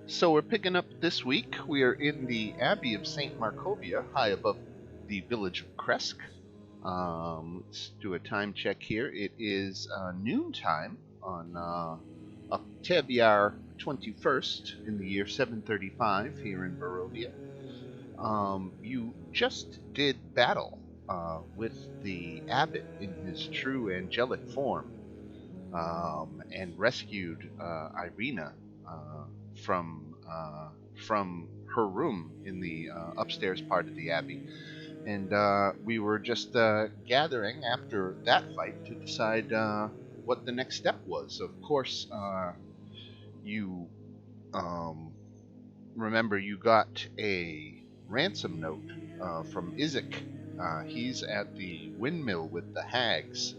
So we're picking up this week. We are in the Abbey of St. Markovia, high above the village of Kresk. Let's do a time check here. It is noontime on Octaviar 21st in the year 735 here in Barovia. You just did battle with the abbot in his true angelic form, and rescued Irina uh, from from her room in the upstairs part of the abbey. And we were just gathering after that fight to decide what the next step was. Of course, you um, remember you got a ransom note from Isaac. He's at the windmill with the hags,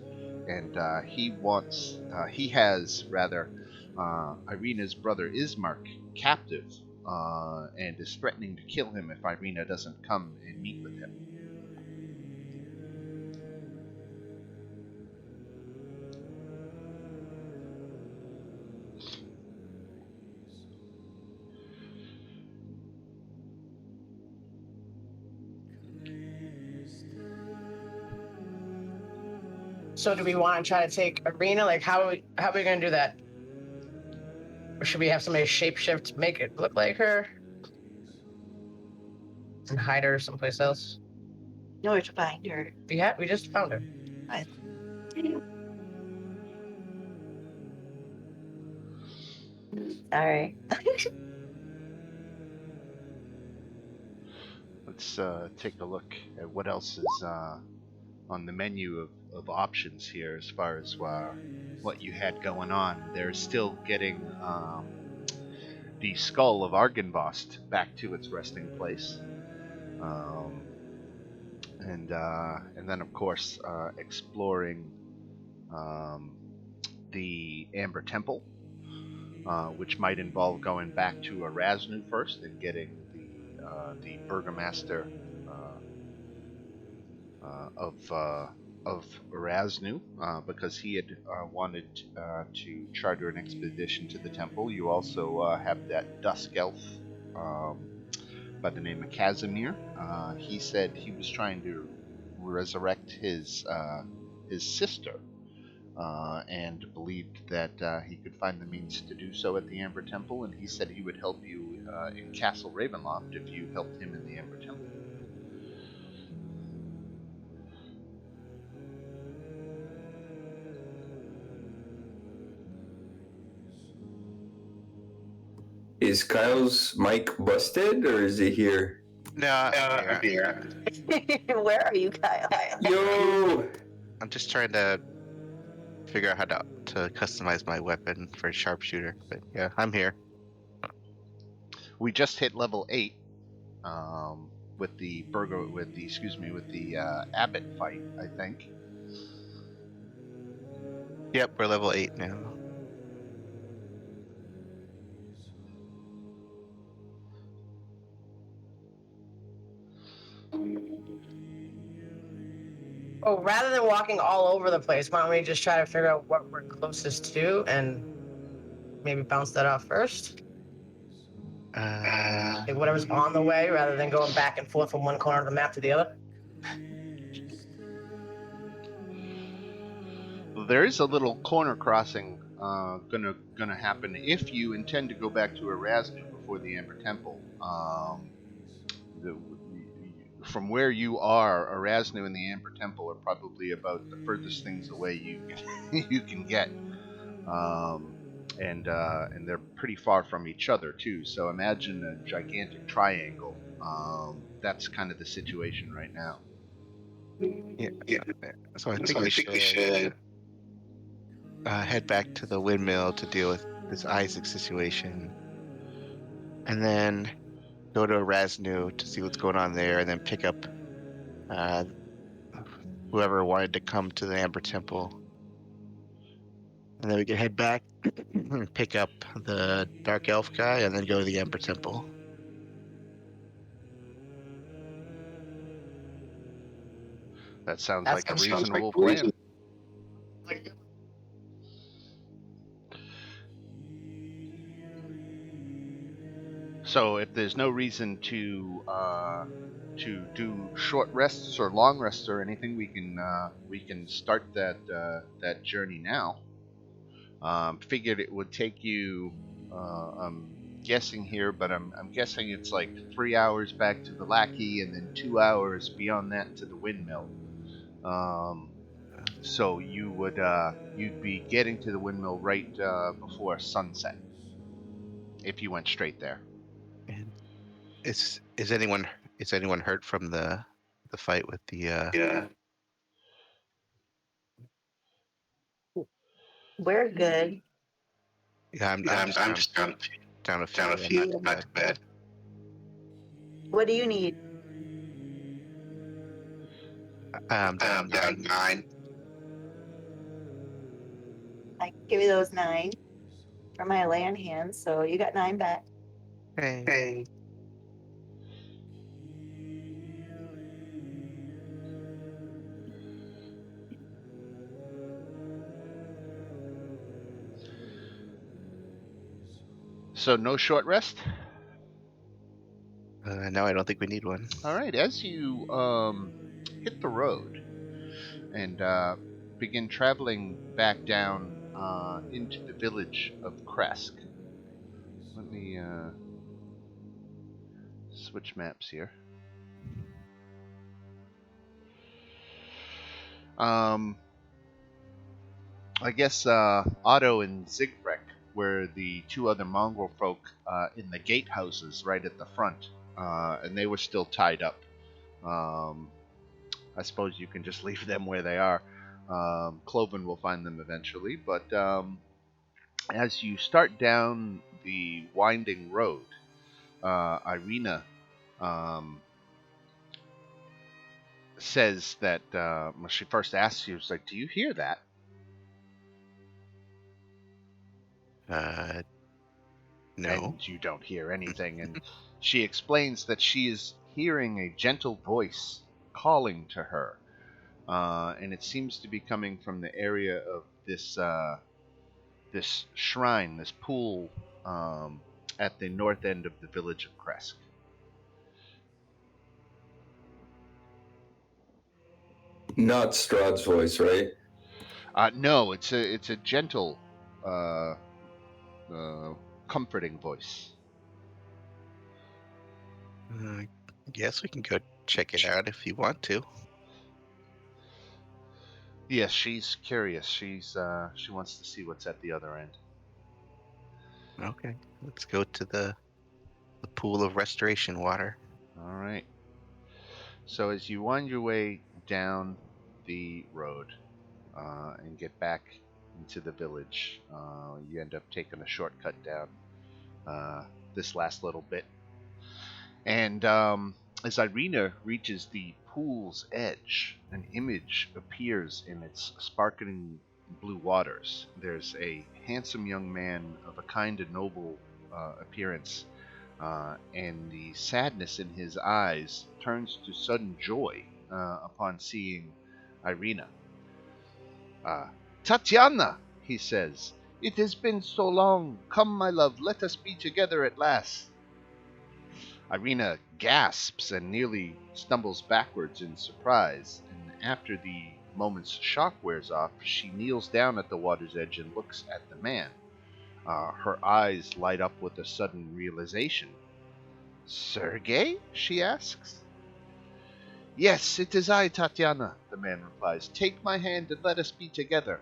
and he has rather Irina's brother Ismark captive, and is threatening to kill him if Irina doesn't come and meet with him. So do we want to try to take Arena? Like, how are we going to do that? Or should we have somebody shapeshift, make it look like her, and hide her someplace else? No, it's find her. We just found her. Sorry. Let's take a look at what else is on the menu of options here as far as what you had going on. They're still getting the skull of Argynvost back to its resting place. And then, of course, exploring the Amber Temple, which might involve going back to Erasnu first and getting the Burgomaster of Erasnu, because he had wanted to charter an expedition to the temple. You also have that Dusk Elf by the name of Casimir. He said he was trying to resurrect his sister, and believed that he could find the means to do so at the Amber Temple, and he said he would help you in Castle Ravenloft if you helped him in the Amber Temple. Is Kyle's mic busted or is he here? No, I'm here. Where are you, Kyle? Yo! I'm just trying to figure out how to customize my weapon for a sharpshooter. But yeah, I'm here. We just hit level 8 with the Abbot fight, I think. Yep, we're level 8 now. Oh, rather than walking all over the place, why don't we just try to figure out what we're closest to and maybe bounce that off first? Like whatever's on the way, rather than going back and forth from one corner of the map to the other. There is a little corner crossing gonna happen if you intend to go back to Erasmu before the Amber Temple. From where you are, Erasmu and the Amber Temple are probably about the furthest things away you can get, and they're pretty far from each other too. So imagine a gigantic triangle. That's kind of the situation right now. Yeah. So I think we should head back to the windmill to deal with this Isaac situation, and then go to Erasnu to see what's going on there, and then pick up whoever wanted to come to the Amber Temple. And then we can head back and pick up the Dark Elf guy, and then go to the Amber Temple. That sounds like a reasonable plan. So if there's no reason to do short rests or long rests or anything, we can start that journey now. Figured it would take you. I'm guessing here, but I'm guessing it's like 3 hours back to the Lackey, and then 2 hours beyond that to the windmill. So you'd be getting to the windmill right before sunset if you went straight there. And is anyone hurt from the fight with the Yeah. We're good. Yeah, I'm just I'm just down down a a few. I'm not few. too Not bad. too bad. What do you need? Down Down 9. 9. I can give you those 9 for my land hands, so you got 9 back. Hey. Hey. So no short rest. No, I don't think we need one. All right. As you hit the road and begin traveling back down into the village of Kresk. Let me switch maps here. I guess Otto and Zigfrek were the two other mongrel folk in the gatehouses right at the front, and they were still tied up. I suppose you can just leave them where they are. Cloven will find them eventually, but as you start down the winding road, Irina says that when she first asks you, it's like, "Do you hear that?" No. And you don't hear anything. And she explains that she is hearing a gentle voice calling to her, and it seems to be coming from the area of this shrine, this pool at the north end of the village of Kresk. Not Strahd's voice, right? No, it's a gentle, comforting voice. I guess we can go check it out if you want to. Yes, she's curious. She wants to see what's at the other end. Okay, let's go to the pool of restoration water. All right. So as you wind your way down the road and get back into the village, you end up taking a shortcut down this last little bit. And as Irina reaches the pool's edge, an image appears in its sparkling blue waters. There's a handsome young man of a kind and noble appearance, and the sadness in his eyes turns to sudden joy upon seeing Irina. Tatiana, he says, it has been so long. Come, my love, let us be together at last. Irina gasps and nearly stumbles backwards in surprise, and after the moment's shock wears off, she kneels down at the water's edge and looks at the man. Her eyes light up with a sudden realization. Sergei? She asks. Yes, it is I, Tatiana, the man replies. Take my hand and let us be together.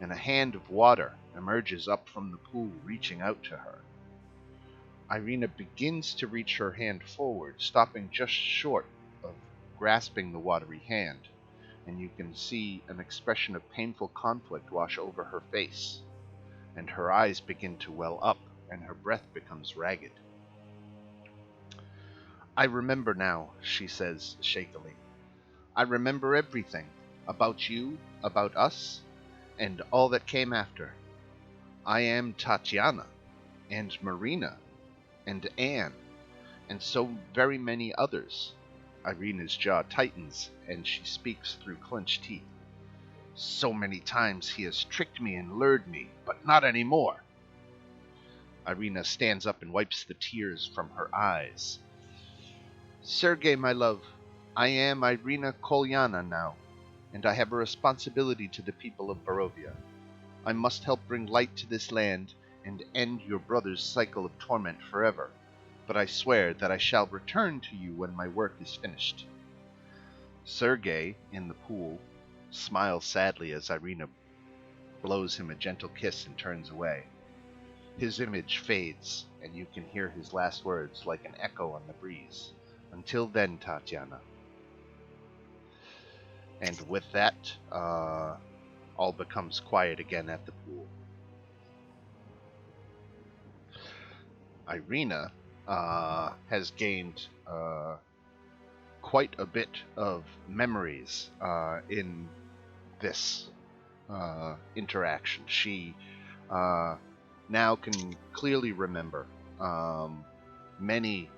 And a hand of water emerges up from the pool, reaching out to her. Irina begins to reach her hand forward, stopping just short of grasping the watery hand, and you can see an expression of painful conflict wash over her face, and her eyes begin to well up, and her breath becomes ragged. I remember now, she says shakily. I remember everything, about you, about us, and all that came after. I am Tatiana, and Marina, and Anne, and so very many others. Irina's jaw tightens, and she speaks through clenched teeth. So many times he has tricked me and lured me, but not anymore. Irina stands up and wipes the tears from her eyes. Sergei, my love, I am Irina Kolyana now, and I have a responsibility to the people of Barovia. I must help bring light to this land and end your brother's cycle of torment forever, but I swear that I shall return to you when my work is finished. Sergei, in the pool, smiles sadly as Irina blows him a gentle kiss and turns away. His image fades, and you can hear his last words like an echo on the breeze. Until then, Tatiana. And with that, all becomes quiet again at the pool. Irina has gained quite a bit of memories in this interaction. She now can clearly remember many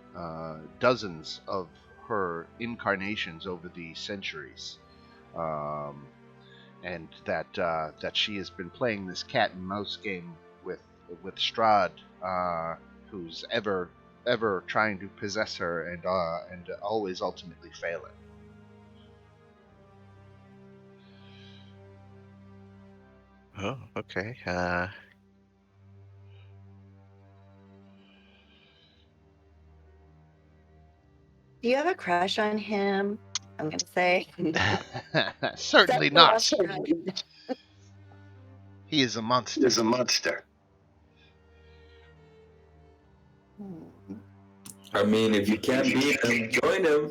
dozens of her incarnations over the centuries, and that she has been playing this cat and mouse game with Strahd, who's ever trying to possess her and always ultimately failing. Oh, okay. Do you have a crush on him? I'm gonna say. Certainly not. He is a monster. Is a monster. I mean, if you can't beat him, join him.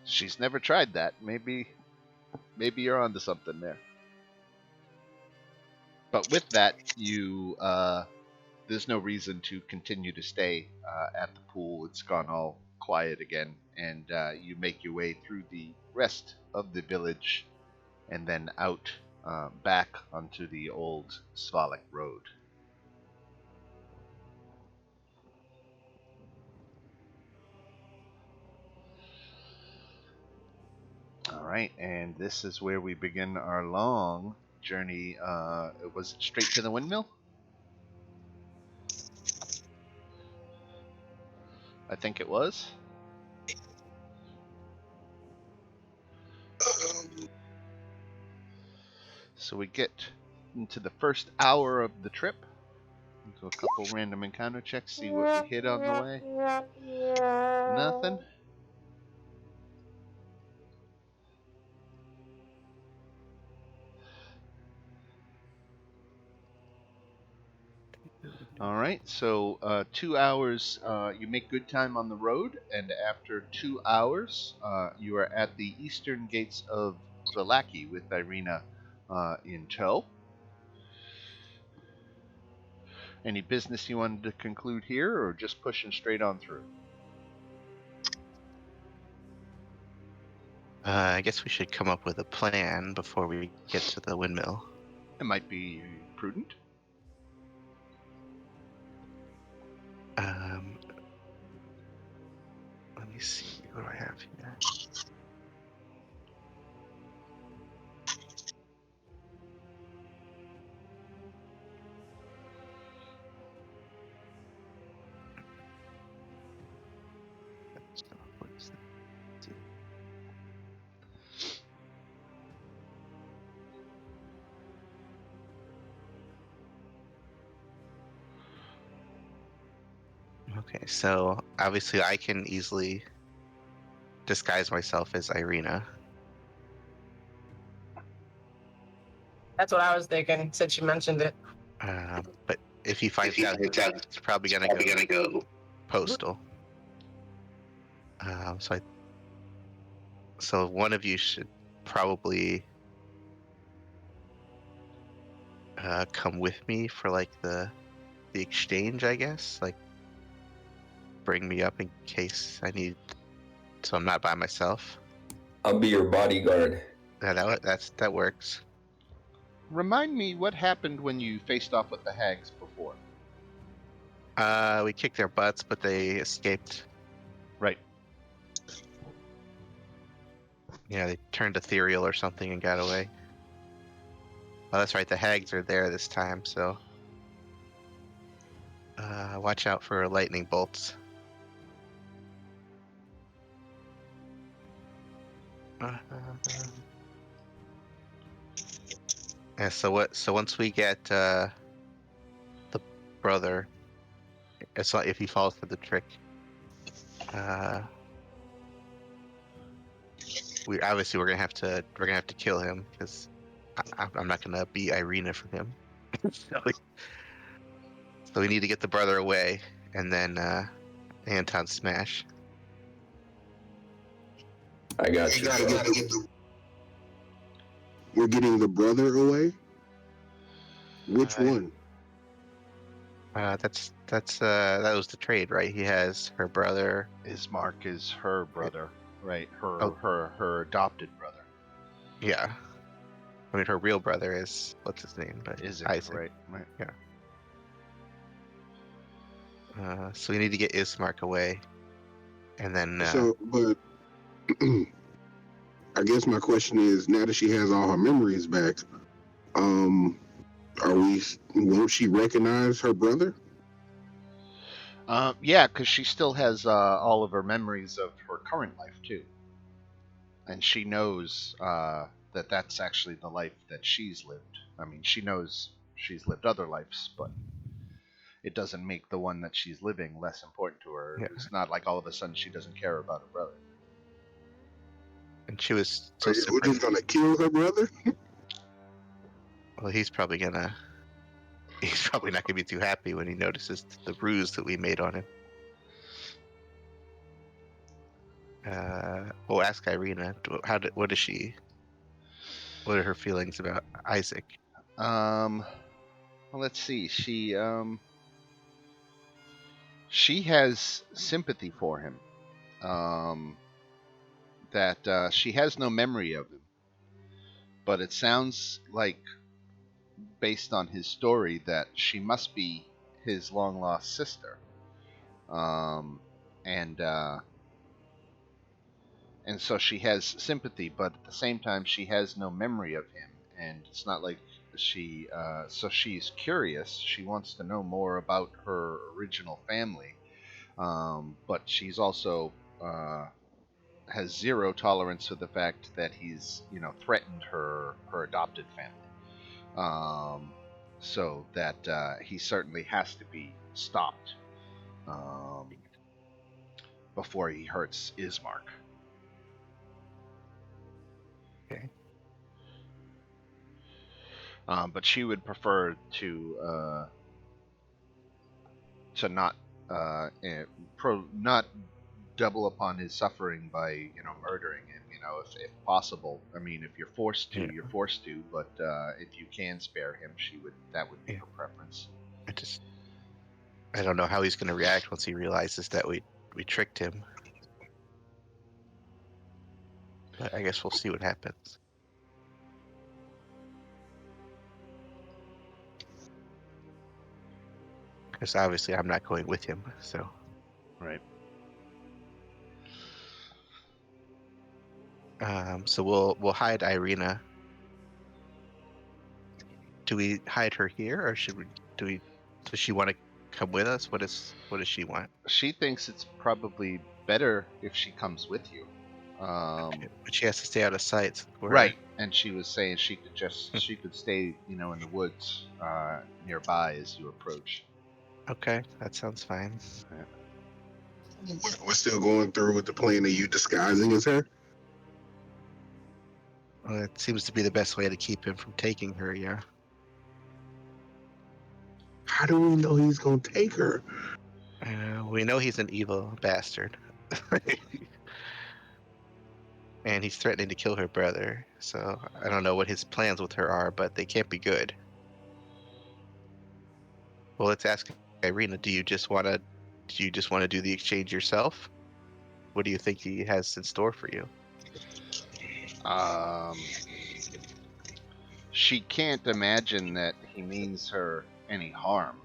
She's never tried that. Maybe you're onto something there. But with that, you there's no reason to continue to stay at the pool. It's gone all quiet again, and you make your way through the rest of the village, and then out back onto the old Svalek road. All right, and this is where we begin our long journey. Was it straight to the windmill? I think it was. So we get into the first hour of the trip. Do a couple random encounter checks, see what we hit on the way. Nothing. All right, so 2 hours, you make good time on the road, and after 2 hours, you are at the eastern gates of Vallaki with Irina in tow. Any business you wanted to conclude here, or just pushing straight on through? I guess we should come up with a plan before we get to the windmill. It might be prudent. Let me see. What do I have here? What is that? Okay, so obviously I can easily disguise myself as Irina. That's what I was thinking since you mentioned it. But if he finds out, it's probably gonna go postal. So one of you should probably come with me for like the exchange, I guess. Like bring me up in case I need, so I'm not by myself. I'll be your bodyguard. Yeah, that works. Remind me what happened when you faced off with the hags before. We kicked their butts, but they escaped. Right. Yeah, they turned ethereal or something and got away. Oh, that's right. The hags are there this time, so watch out for lightning bolts. Yeah. So what? So once we get the brother, it's not if he falls for the trick. We're gonna have to kill him because I'm not gonna beat Irina from him. So we need to get the brother away, and then Anton smash. I got We you. gotta get We're getting the brother away. Which Uh, one? That was the trade, right? He has her brother. Ismark is her brother, right? Oh. Her adopted brother. Yeah. I mean, her real brother is what's his name, but Isaac, Isaac. right? Yeah. So we need to get Ismark away, and then So, but I guess my question is, now that she has all her memories back, um, won't she recognize her brother? Yeah, because she still has all of her memories of her current life too, and she knows that that's actually the life that she's lived. I mean, she knows she's lived other lives, but it doesn't make the one that she's living less important to her. yeah, It's not like all of a sudden she doesn't care about her brother. and she was so We're super. just gonna kill her brother? Well, he's probably not gonna be too happy when he notices the ruse that we made on him. We'll ask Irina. What are her feelings about Isaac? Well, let's see. She has sympathy for him. That she has no memory of him, but it sounds like, based on his story, that she must be his long lost sister. Um, and and so she has sympathy, but at the same time she has no memory of him, and it's not like so she's curious. She wants to know more about her original family, but she's also has zero tolerance for the fact that he's threatened her adopted family. So that he certainly has to be stopped before he hurts Ismark. Okay. But she would prefer to not not double upon his suffering by murdering him. If possible. I mean, if you're forced to, Yeah. you're forced to. But if you can spare him, that would be Yeah. her preference. I don't know how he's gonna react once he realizes that we tricked him. But I guess we'll see what happens. Because obviously I'm not going with him, so. Right. So we'll hide Irina. Do we hide her here, or does she want to come with us? What does she want? She thinks it's probably better if she comes with you. But she has to stay out of sight. Right. And she was saying she could stay, in the woods nearby as you approach. Okay, that sounds fine. We're still going through with the plan of you disguising as her? Well, it seems to be the best way to keep him from taking her, yeah. How do we know he's gonna take her? We know he's an evil bastard. And he's threatening to kill her brother. So I don't know what his plans with her are, but they can't be good. Well, let's ask Irina, do you just want to do the exchange yourself? What do you think he has in store for you? She can't imagine that he means her any harm.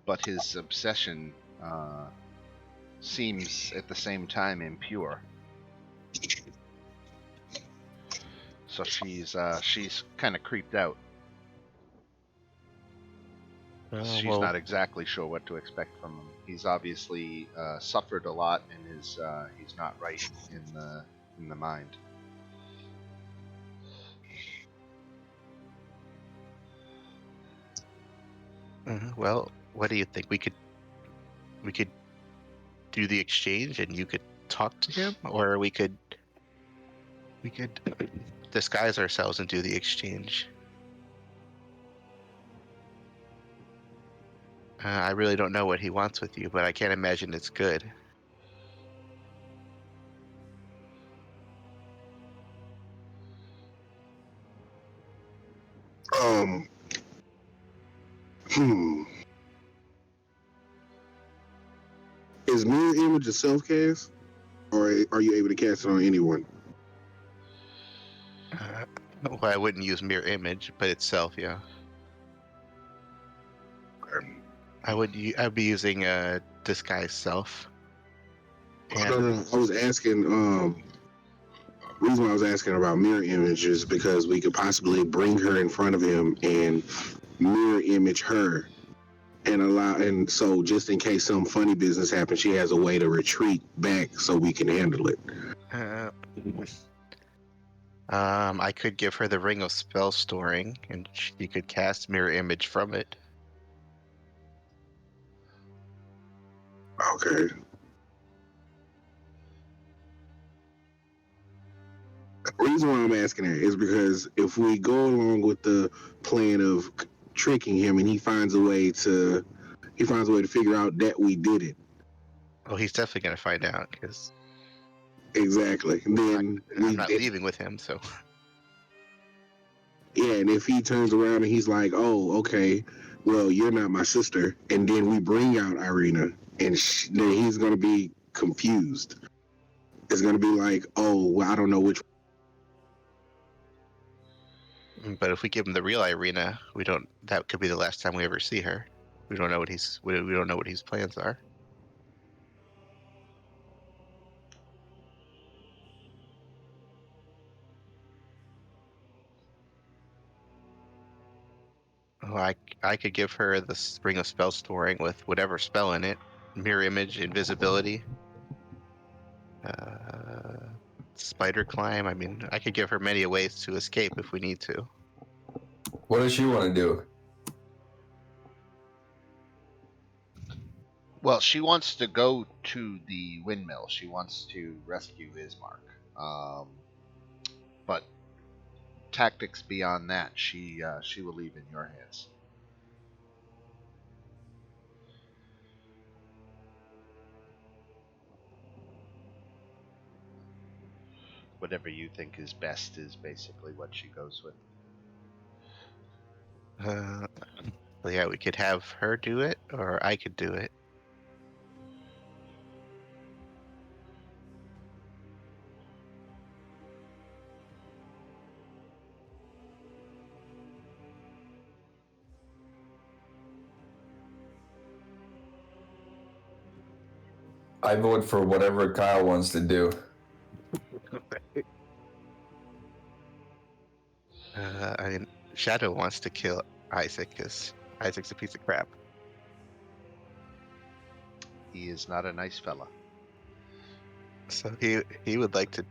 But his obsession seems at the same time impure. So she's kind of creeped out. She's well, not exactly sure what to expect from him. He's obviously suffered a lot, and he's not right in the mind. well, what do you think? We could do the exchange, and you could talk to him, or we could disguise ourselves and do the exchange. I really don't know what he wants with you, but I can't imagine it's good. Um. Hmm. Is mirror image a self cast, or are you able to cast it on anyone? Well, I wouldn't use mirror image, but itself, yeah. I'd be using a disguise self. Oh, no. I was asking. Reason why I was asking about mirror image is because we could possibly bring her in front of him and mirror image her, and so just in case some funny business happens, she has a way to retreat back so we can handle it. Uh, I could give her the ring of spell storing, and she could cast mirror image from it. Okay. The reason why I'm asking that is because if we go along with the plan of tricking him and he finds a way to figure out that we did it. Oh, he's definitely gonna find out because Exactly. Then I'm not leaving with him. So yeah, and if he turns around and he's like, "Oh, okay, well, you're not my sister," and then we bring out Irina, and then he's gonna be confused. It's gonna be like, "Oh, well, I don't know which." but if we give him the real Irina, we don't. That could be the last time we ever see her. We don't know what we don't know what his plans are. Oh, I could give her the ring of spell storing with whatever spell in it, mirror image, invisibility, uh, spider climb. I mean, I could give her many ways to escape if we need to. What does she want to do? Well, she wants to go to the windmill. She wants to rescue Ismark. But tactics beyond that, she will leave in your hands. Whatever you think is best is basically what she goes with. Well, yeah, we could have her do it, or I could do it. I vote for whatever Kyle wants to do. I mean, Shadow wants to kill Isaac because Isaac's a piece of crap. He is not a nice fella. So he would like to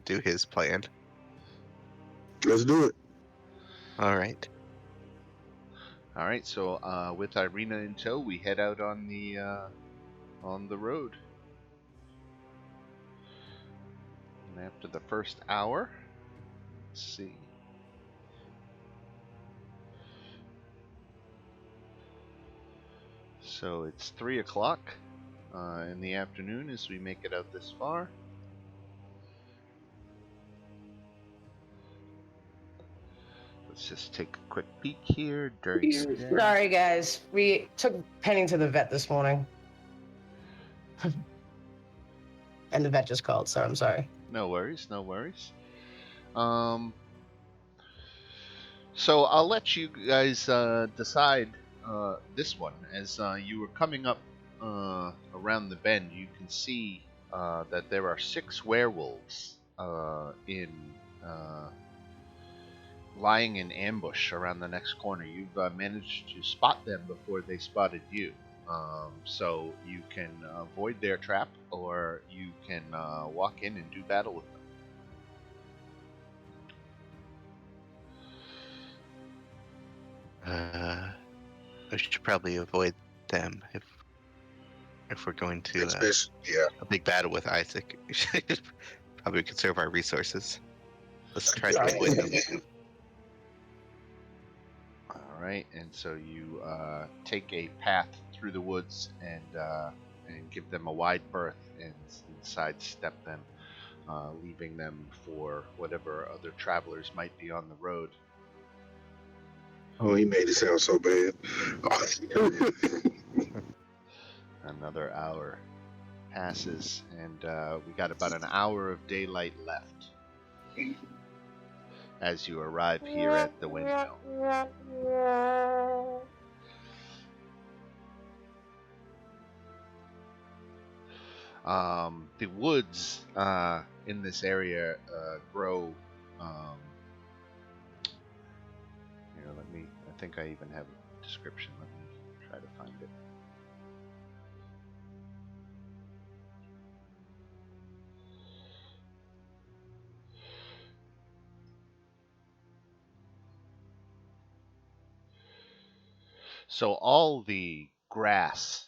do his plan. Let's do it. All right. All right, so with Irina in tow, we head out on the road. And after the first hour, let's see. So it's 3 o'clock in the afternoon as we make it out this far. Let's just take a quick peek here during the day. Sorry, guys. We took Penny to the vet this morning. And the vet just called, so I'm sorry. No worries, no worries. So I'll let you guys decide this one. As you were coming up around the bend, you can see that there are 6 werewolves in lying in ambush around the next corner. You've managed to spot them before they spotted you. So you can avoid their trap, or you can walk in and do battle with them. I should probably avoid them if we're going to Especially, yeah. a big battle with Isaac. We should probably conserve our resources. Let's try to avoid them. All right, and so you take a path through the woods and give them a wide berth and sidestep them, leaving them for whatever other travelers might be on the road. Oh, he made it sound so bad. Another hour passes, and we got about an hour of daylight left as you arrive here at the windmill. The woods in this area grow. Here, I think I even have a description. Let me try to find it. So all the grass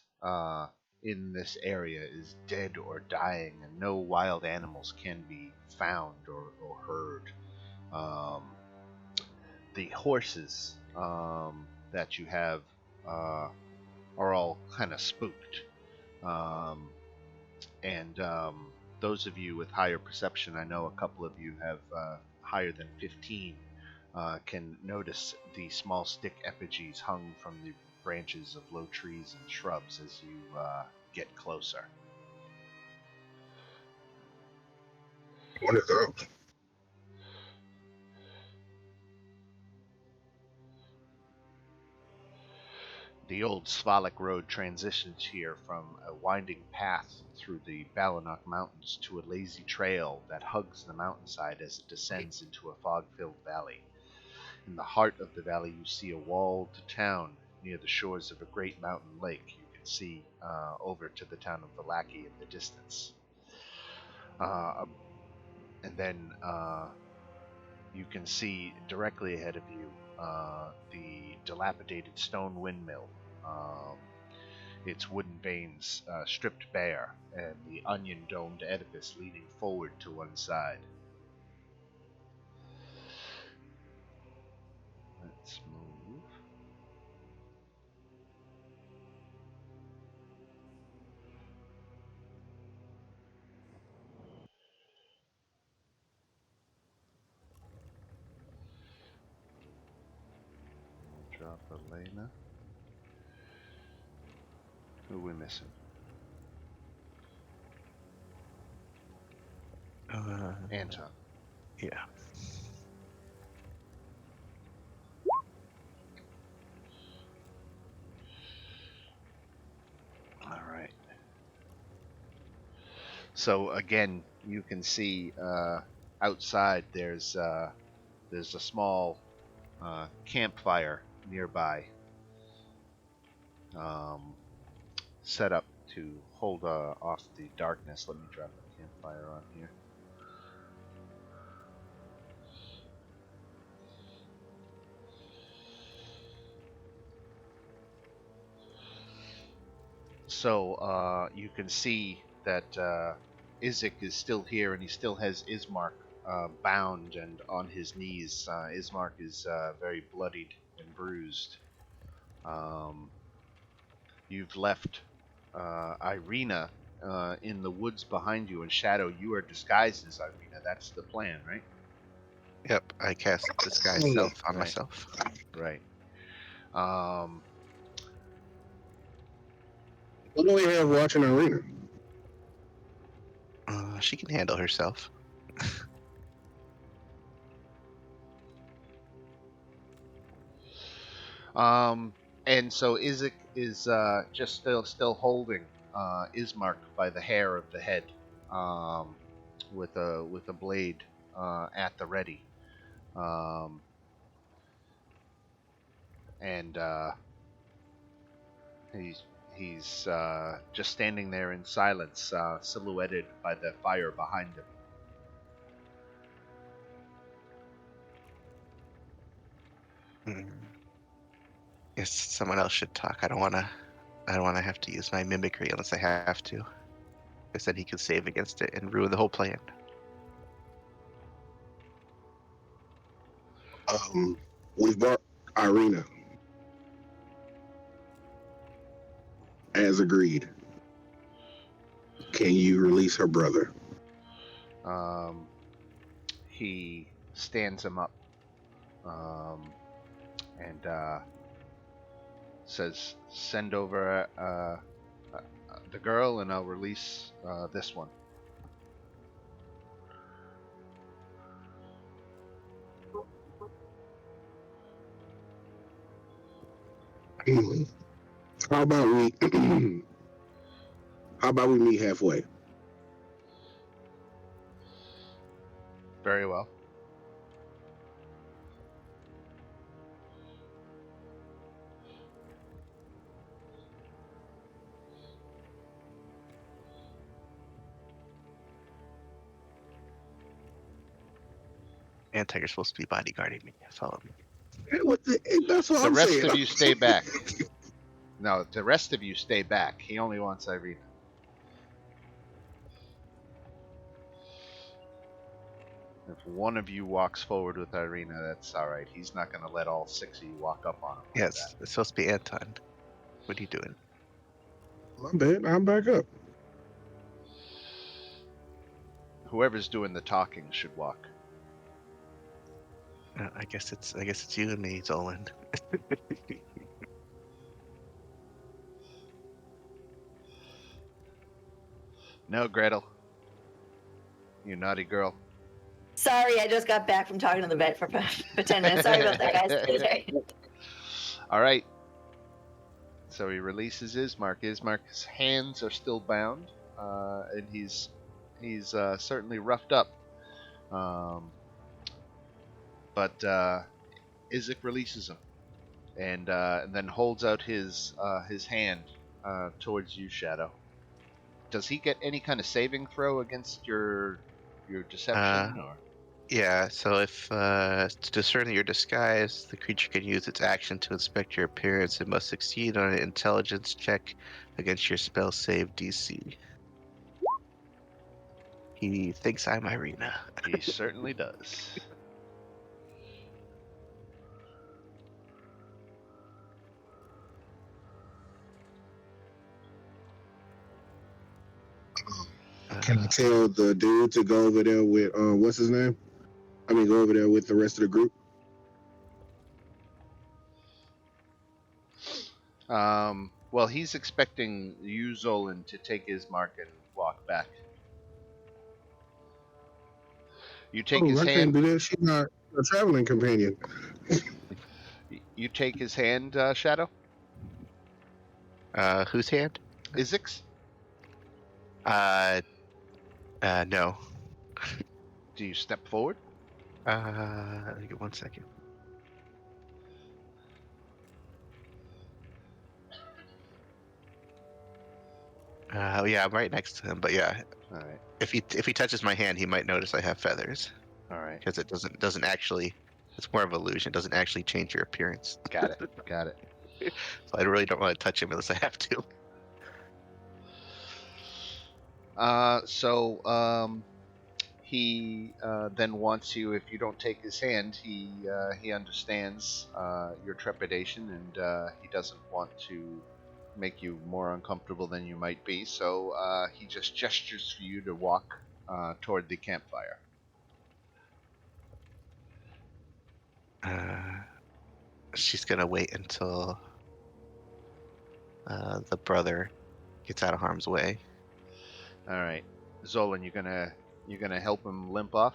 in this area is dead or dying, and no wild animals can be found or heard. The horses that you have are all kind of spooked. And those of you with higher perception, I know a couple of you have higher than 15, can notice the small stick effigies hung from the branches of low trees and shrubs as you get closer. What is up? The old Svalak road transitions here from a winding path through the Balanok Mountains to a lazy trail that hugs the mountainside as it descends into a fog-filled valley. In the heart of the valley, you see a walled town near the shores of a great mountain lake. You can see over to the town of Valaki in the distance. And then you can see directly ahead of you the dilapidated stone windmill. Its wooden vanes stripped bare, and the onion-domed edifice leaning forward to one side. Let's move. Drop Elena. Who are we missing? Anton. Yeah. All right. So again, you can see outside there's a small campfire nearby, set up to hold off the darkness. Let me drop the campfire on here. So you can see that Izek is still here, and he still has Ismark bound and on his knees. Ismark is very bloodied and bruised. You've left Irina in the woods behind you, and Shadow, you are disguised as Irina. That's the plan, right? Yep, I cast disguise self on myself. Right. What do we have watching Arena? She can handle herself. And so Izek is just still holding Ismark by the hair of the head, with a blade at the ready. and he's just standing there in silence, silhouetted by the fire behind him. Yes, someone else should talk. I don't want to. I don't want to have to use my mimicry unless I have to. I said he could save against it and ruin the whole plan. We've brought Irina, as agreed. Can you release her brother? He stands him up, and says, "Send over the girl, and I'll release this one." How about we? How about we meet halfway? Very well. Antiger's supposed to be bodyguarding me. Follow me. That's what The I'm rest saying. of you stay back. No, the rest of you stay back. He only wants Irina. If one of you walks forward with Irina, that's all right. He's not going to let all 6 of you walk up on him like Yes, it's supposed to be Anton. What are you doing? My bad. I'm back up. that. Whoever's doing the talking should walk. I guess it's you and me, Zolan. No, Gretel. You naughty girl. Sorry, I just got back from talking to the vet for 10 minutes. Sorry about that, guys. Sorry. All right. So he releases Ismark. Ismark's hands are still bound, and he's certainly roughed up. But Isaac releases him, and then holds out his hand towards you, Shadow. Does he get any kind of saving throw against your deception? Or Yeah, so if to discern your disguise, the creature can use its action to inspect your appearance and must succeed on an intelligence check against your spell save DC. He thinks I'm Irina. he certainly does. Can I tell the dude to go over there with what's his name? I mean, go over there with the rest of the group. Well, he's expecting you, Zolan, to take Ismark and walk back. You take his I can't hand. do that. She's not a traveling companion. You take his hand, Shadow. Whose hand? Isaac's. No. Do you step forward? Let me get 1 second. Yeah, I'm right next to him, but yeah, All right. if he touches my hand, he might notice I have feathers All right. because it doesn't actually. It's more of an illusion. It doesn't actually change your appearance. Got it. Got it. So I really don't want to touch him unless I have to. He then wants you. If you don't take his hand, he understands your trepidation, and he doesn't want to make you more uncomfortable than you might be. So he just gestures for you to walk toward the campfire. She's gonna wait until the brother gets out of harm's way. All right, Zolan, you're gonna help him limp off.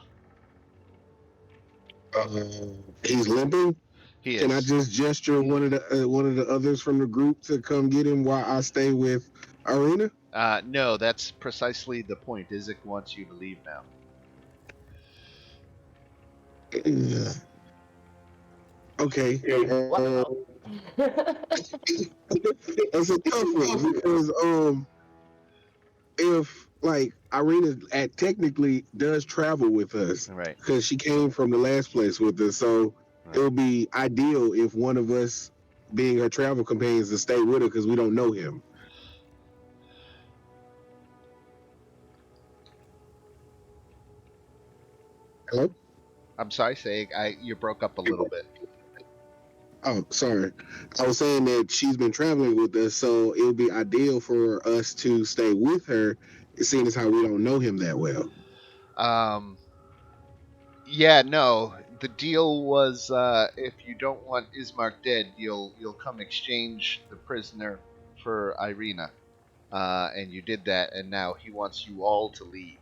He's limping. He is. Can I just gesture one of the others from the group to come get him while I stay with Irina? No, that's precisely the point. Isaac wants you to leave now. Okay. Wow. It's a tough one because if like Irina technically does travel with us Right. because she came from the last place with us, so it Right. would be ideal if one of us, being her travel companions, to stay with her because we don't know him. Hello? I'm sorry, saying you broke up a little bit. Oh, sorry. I was saying that she's been traveling with us, so it would be ideal for us to stay with her, seeing as how we don't know him that well. Um, yeah, no. The deal was if you don't want Ismark dead, you'll come exchange the prisoner for Irina, and you did that, and now he wants you all to leave,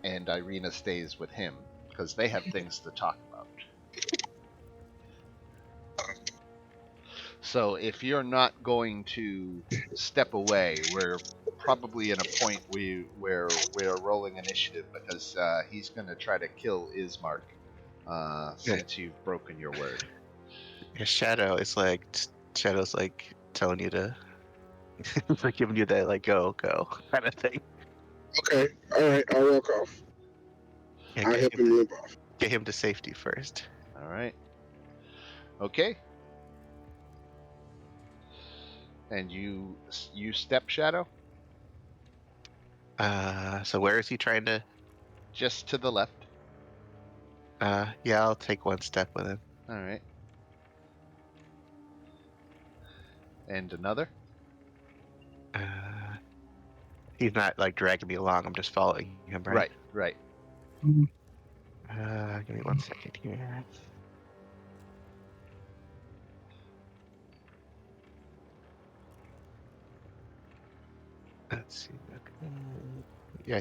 and Irina stays with him because they have things to talk about. So if you're not going to step away, we're probably in a point where we're rolling initiative because he's going to try to kill Ismark Yeah. since you've broken your word. Your shadow is like Shadow's like telling you to, it's like giving you that like go kind of thing. Okay, all right, I'll walk off. Yeah, I'll help him limp off. get him to safety first. All right. Okay. And you step Shadow So where is he trying to? just to the left. Yeah, I'll take one step with him. All right. And another. Uh, he's not like dragging me along. I'm just following him, right? Right. Give me 1 second here. Let's see. Okay. Yeah,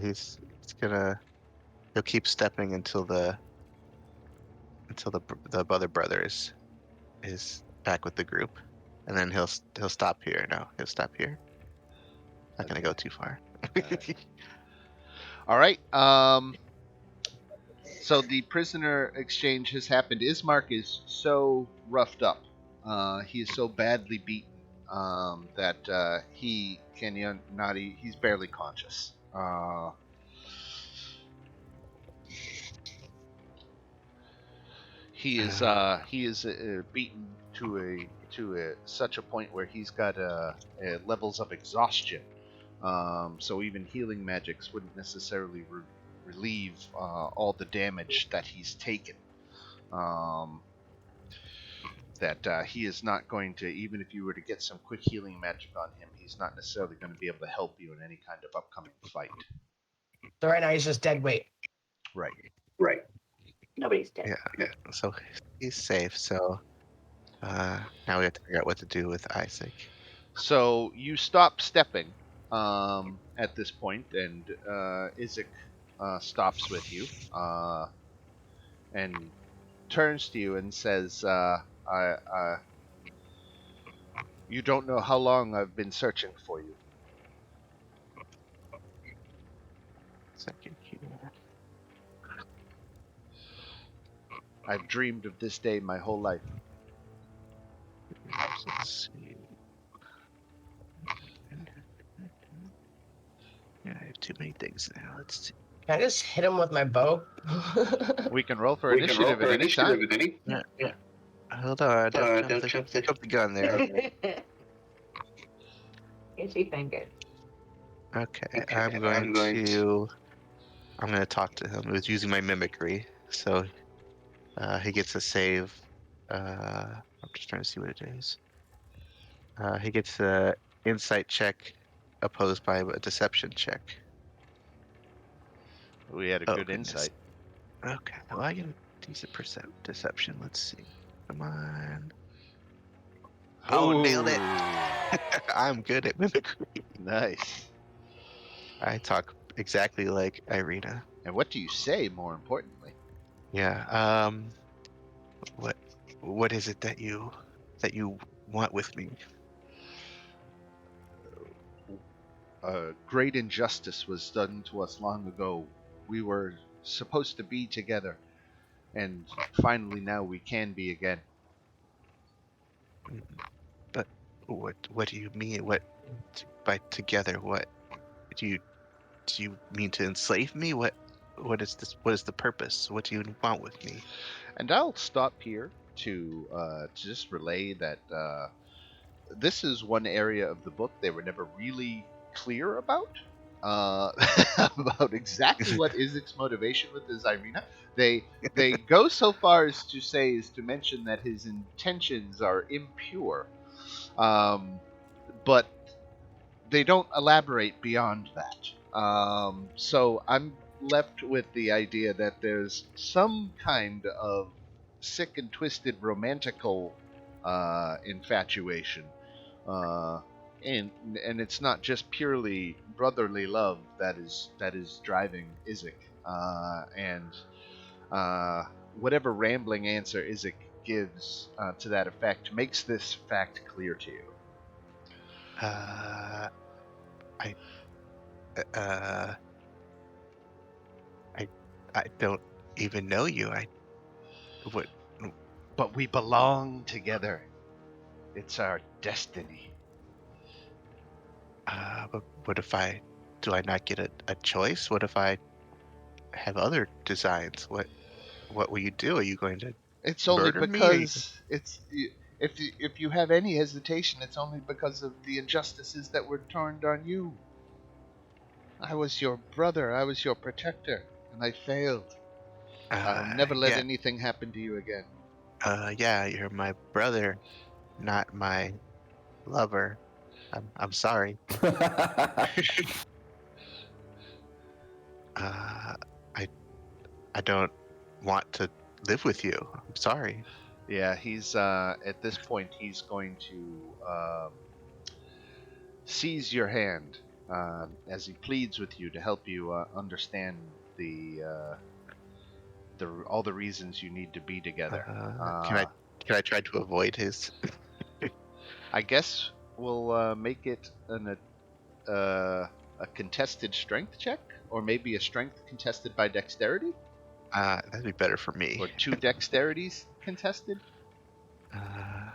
he'll keep stepping until the other brother is back with the group, and then he'll stop here. No, he'll stop here. Not gonna Okay. go too far. All right. So the prisoner exchange has happened. Ismark is so roughed up. He is so badly beaten that he can not. He's barely conscious. He is beaten to such a point where he's got levels of exhaustion. So even healing magics wouldn't necessarily relieve all the damage that he's taken. Um, that he is not going to, even if you were to get some quick healing magic on him, he's not necessarily going to be able to help you in any kind of upcoming fight. So right now he's just dead weight. Right. Right. Nobody's dead. Yeah. So he's safe. So now we have to figure out what to do with Isaac. So you stop stepping at this point, and Isaac stops with you and turns to you and says, "You don't know how long I've been searching for you. Second here. I've dreamed of this day my whole life." Let's see. Yeah, I have too many things now. Let's see. Can I just hit him with my bow? We can roll for initiative at any time. Yeah. Hold on. Don't jump the gun there. Itchy finger. Okay, I'm going to talk to him. It was using my mimicry, so he gets a save. I'm just trying to see what it is. He gets a insight check opposed by a deception check. We had a Oh, good goodness. insight. Okay, well I get a decent deception. Let's see. Come on. Oh, nailed it. I'm good at mimicry. Nice. I talk exactly like Irina. And what do you say, more importantly? Yeah. What is it that you want with me? A great injustice was done to us long ago. We were supposed to be together, and finally now we can be again. But what do you mean? What by together? What do you mean to enslave me? What is this? What is the purpose? What do you want with me? And I'll stop here to just relay that this is one area of the book they were never really clear about. Uh, about exactly what Izik's motivation with his Irina. They go so far as to mention that his intentions are impure, but they don't elaborate beyond that. So I'm left with the idea that there's some kind of sick and twisted romantical infatuation, uh, and it's not just purely brotherly love that is driving Izik, and whatever rambling answer Izik gives to that effect makes this fact clear to you. Uh, I uh, I I don't even know you. I what? But we belong together. It's our destiny. But what if I do? I not get a choice? What if I have other designs? What will you do? Are you going to It's only murder me? Are you? because if you have any hesitation, it's only because of the injustices that were turned on you. I was your brother. I was your protector, and I failed. I'll never let Yeah. anything happen to you again. Yeah. You're my brother, not my lover. I'm sorry. Uh, I I don't want to live with you. I'm sorry. Yeah, he's at this point he's going to seize your hand as he pleads with you to help you understand the all the reasons you need to be together. Can I try to avoid his? I guess we'll make it a contested strength check, or maybe a strength contested by dexterity, That'd be better for me. or two dexterities contested. Uh,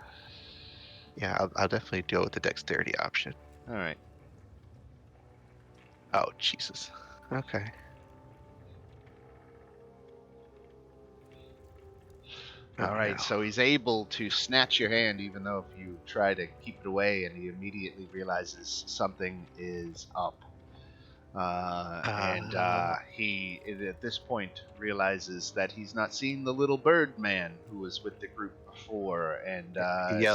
yeah, I'll definitely deal with the dexterity option. All right. Oh, Jesus. Okay. Oh, All right, no. so he's able to snatch your hand, even though if you try to keep it away, and he immediately realizes something is up. And he, at this point, realizes that he's not seen the little bird man who was with the group before, and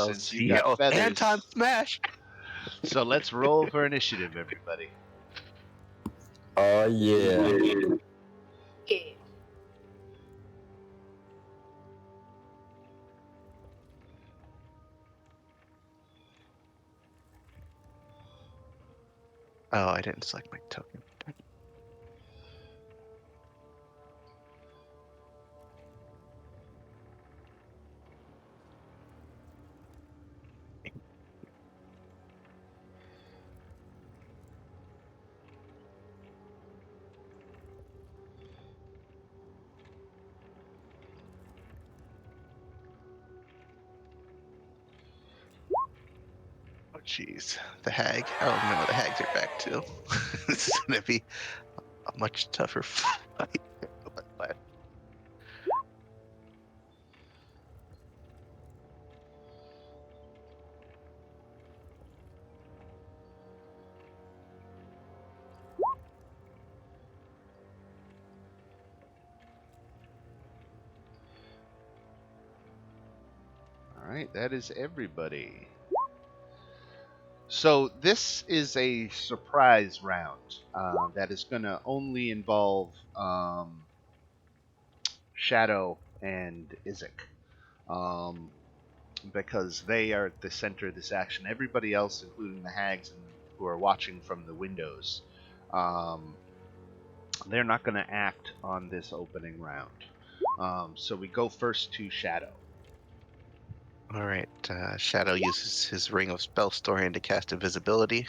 since you He got yells, feathers, Anton smash! so let's roll for initiative, everybody. Oh yeah. Yeah. Oh, I didn't select my token. Oh, jeez. The hag. Oh, no, the hags are back too. This is going to be a much tougher fight. All right, that is everybody. So this is a surprise round that is going to only involve Shadow and Izik, um, because they are at the center of this action. Everybody else, including the hags and who are watching from the windows, um, they're not going to act on this opening round. So we go first to Shadow. All right. Shadow uses his ring of spell storing to cast invisibility.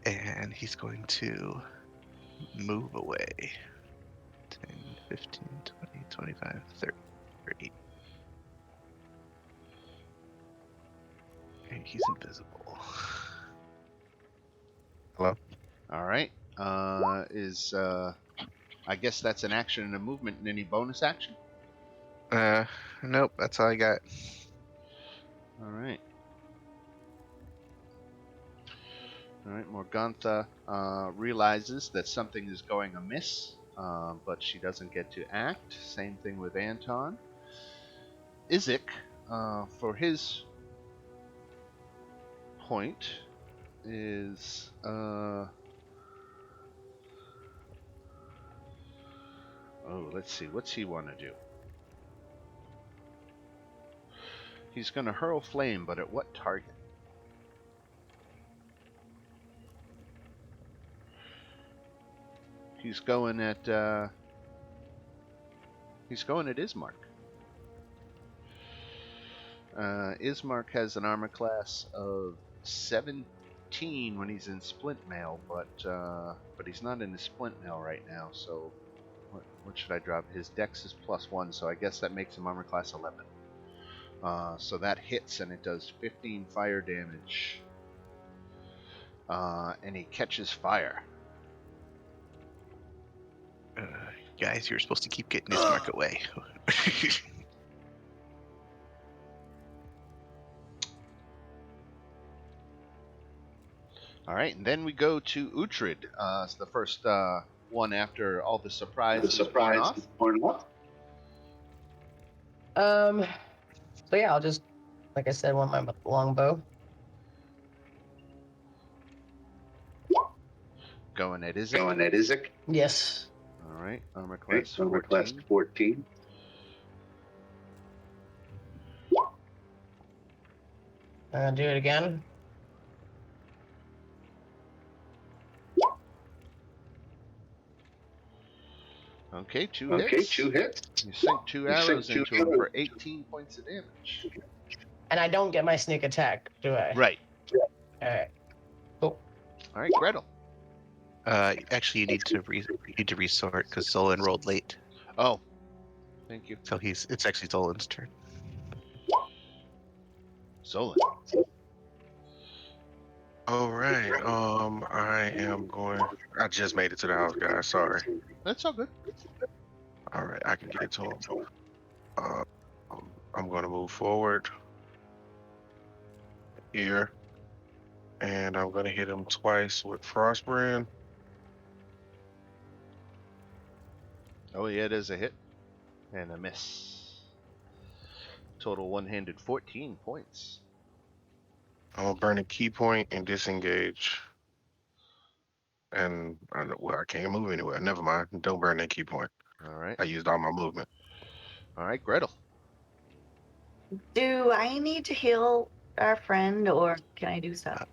And he's going to move away. 10, 15, 20, 25, 30. He's invisible. Hello? All right. I guess that's an action and a movement and any bonus action? Nope, that's all I got. All right. All right, Morgantha realizes that something is going amiss, but she doesn't get to act. Same thing with Anton. Izik, for his point, is let's see, what's he want to do? He's going to hurl flame, but at what target? He's going at Ismark. Ismark has an armor class of 17 when he's in splint mail, but he's not in his splint mail right now. So what should I drop? His dex is +1, so I guess that makes him armor class 11. So that hits and it does 15 fire damage, and he catches fire. Guys, you're supposed to keep getting this mark away. All right, and then we go to Uhtred. It's the first one after all the surprise is worn off. So yeah, I'll just, like I said, want my longbow. Going at Izik. Yes. All right, armor class 14. Do it again. Okay, two hits. You sink two arrows into him for 18 points of damage. And I don't get my sneak attack, do I? Right. All right. Cool. All right, Gretel. Actually, you need to resort because Zolan rolled late. Oh, thank you. So it's actually Zolan's turn. Zolan. All right. I just made it to the house, guys. Sorry. That's all good. All right, I can get to him. I'm going to move forward here, and I'm going to hit him twice with Frostbrand. Oh, yeah, it is a hit. And a miss. Total one-handed 14 points. I'm going to burn a key point and disengage. And I can't move anywhere. Never mind. Don't burn that key point. All right. I used all my movement. All right, Gretel. Do I need to heal our friend, or can I do stuff?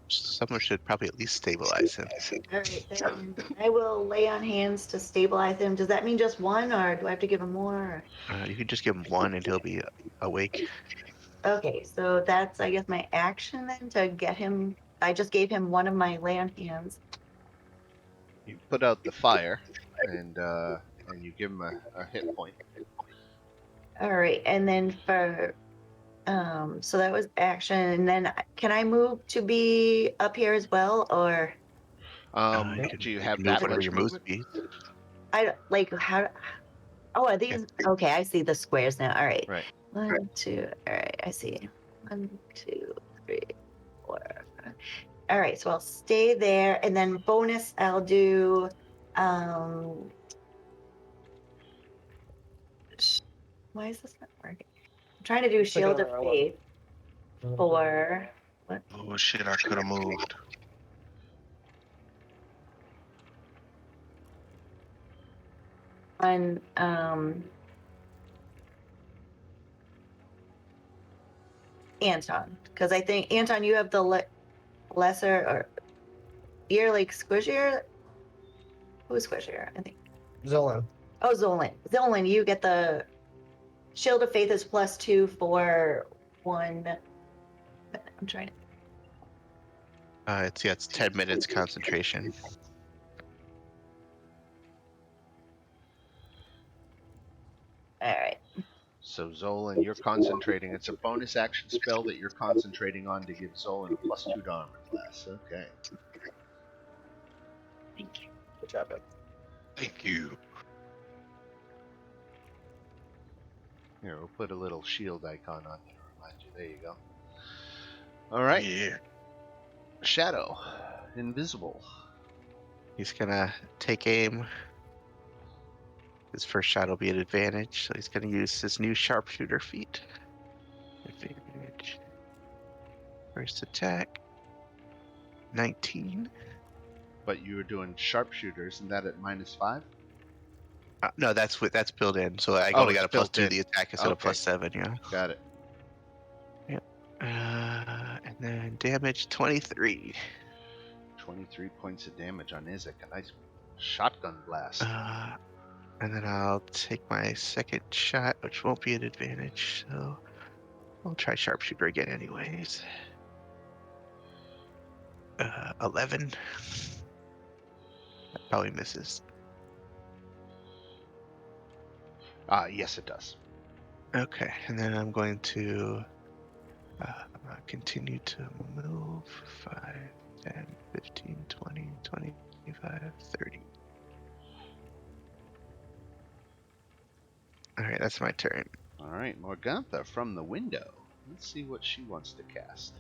Someone should probably at least stabilize him. All right, then I will lay on hands to stabilize him. Does that mean just one, or do I have to give him more? You can just give him one and he'll be awake. Okay, so that's, I guess, my action then to get him. I just gave him one of my lay on hands. You put out the fire, and you give him a hit point. All right, and then for so that was action, and then can I move to be up here as well, or Do you have move that whatever much your move movement? speed. I like how? Oh, are these okay? I see the squares now. All right. Right. 1, 2. All right, I see. 1, 2, 3, 4. 5. All right, so I'll stay there, and then bonus I'll do. Why is this not working? I'm trying to do Shield of Faith for what? Oh shit! I could have moved. On Anton, because I think Anton, you have the lesser, or you're like squishier. Who's squishier? I think. Zolan. Oh, Zolan, you get the Shield of Faith is +2 for 1. I'm trying to. It's 10 minutes concentration. All right. So Zolan, you're concentrating. It's a bonus action spell that you're concentrating on to give Zolan a +2 to armor class. Okay. Thank you. Good job, babe. Thank you. Here, we'll put a little shield icon on you to remind you. There you go. All right. Yeah. Shadow. Invisible. He's gonna take aim. His first shot will be an advantage, so he's gonna use his new sharpshooter feat. Advantage. First attack. 19. But you were doing sharpshooters, and that at -5? No, that's built in. So I Oh, only it's got a built +2 to in. the attack instead Okay. of +7. Yeah. Got it. And then damage 23. 23 points of damage on Izek. A nice shotgun blast. And then I'll take my second shot, which won't be an advantage. So I'll try sharpshooter again, anyways. 11. That probably misses. Yes, it does. Okay, and then I'm going to continue to move 5, 10, 15, 20, 25, 30. Alright, that's my turn. All right, Morgantha from the window. Let's see what she wants to cast.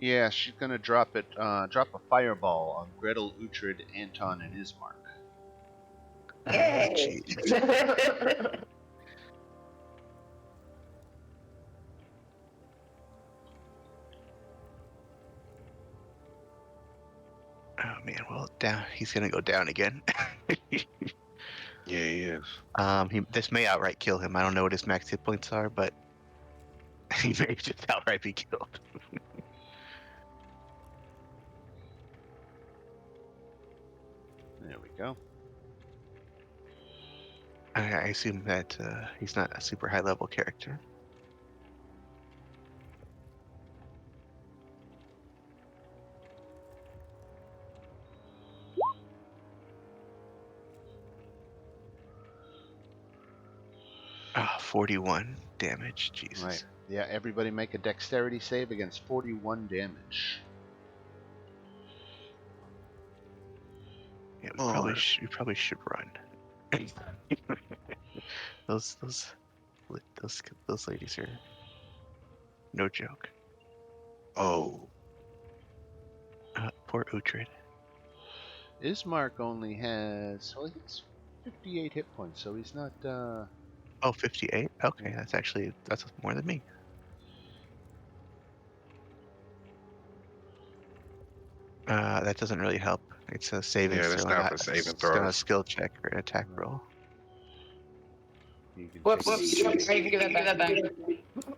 Yeah, she's gonna drop a fireball on Gretel, Uhtred, Anton, and Ismark. Yay! Oh man, well down. He's gonna go down again. Yeah, he is. This may outright kill him. I don't know what his max hit points are, but he may just outright be killed. There we go. I assume that he's not a super high level character. Ah, 41 damage. Jesus. Right. Yeah, everybody make a dexterity save against 41 damage. Yeah, Lord. we probably should run. those ladies are no joke. Oh. Poor Uhtred. Ismark only has, well, he's 58 hit points, so he's not, Oh, 58? Okay, that's more than me. That doesn't really help. It's a saving Yeah, that's throw, not not for saving it's not a throws. skill check or an attack roll. you can Whoops. take Whoops. Ready to give that back.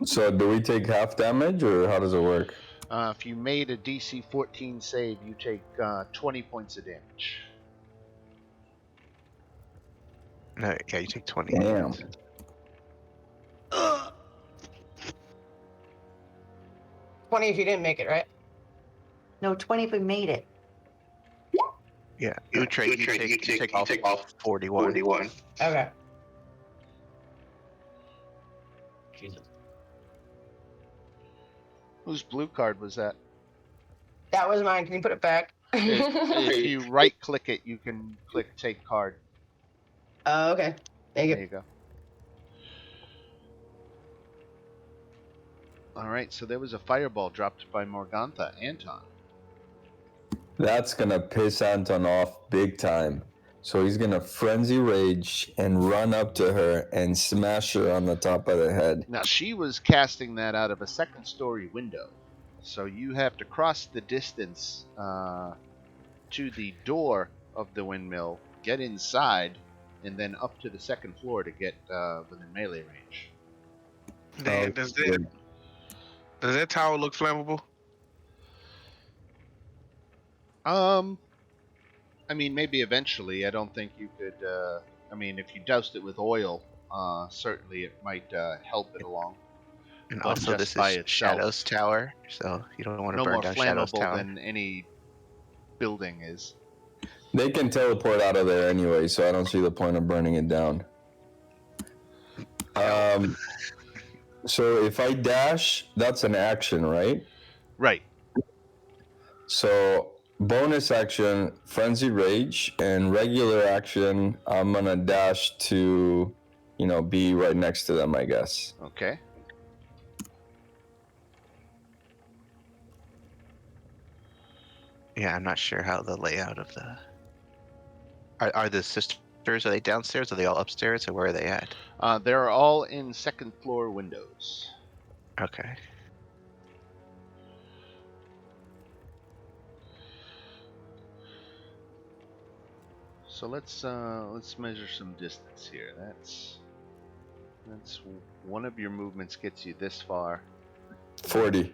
So do we take half damage, or how does it work? if you made a DC 14 save, you take 20 points of damage. No, yeah, you take 20. Damn. Ugh. 20 if you didn't make it, right? No, 20 if we made it. Yeah, Uhtred, you take off 41. Okay. Jesus. Whose blue card was that? That was mine. Can you put it back? If you right click it, you can click take card. Oh, okay. Thank There you. you go. Alright, so there was a fireball dropped by Morgantha. Anton. That's gonna piss Anton off big time. So he's gonna frenzy rage and run up to her and smash her on the top of the head. Now, she was casting that out of a second-story window. So you have to cross the distance to the door of the windmill, get inside, and then up to the second floor to get within melee range. Dan, does that tower look flammable? I mean, maybe eventually. I don't think you could. I mean, if you doused it with oil, certainly it might help it along. And But also, just this by is itself, Shadow's tower, so you don't want to no burn more down Shadow's flammable tower. than any building is. They can teleport out of there anyway, so I don't see the point of burning it down. So if I dash, that's an action, right? Right. So bonus action, Frenzy Rage, and regular action, I'm gonna dash to, be right next to them, I guess. Okay. Yeah, I'm not sure how the layout of the. Are the sisters? Are they downstairs? Are they all upstairs? Or where are they at? They're all in second floor windows. Okay. So let's measure some distance here. That's one of your movements gets you this far, 40.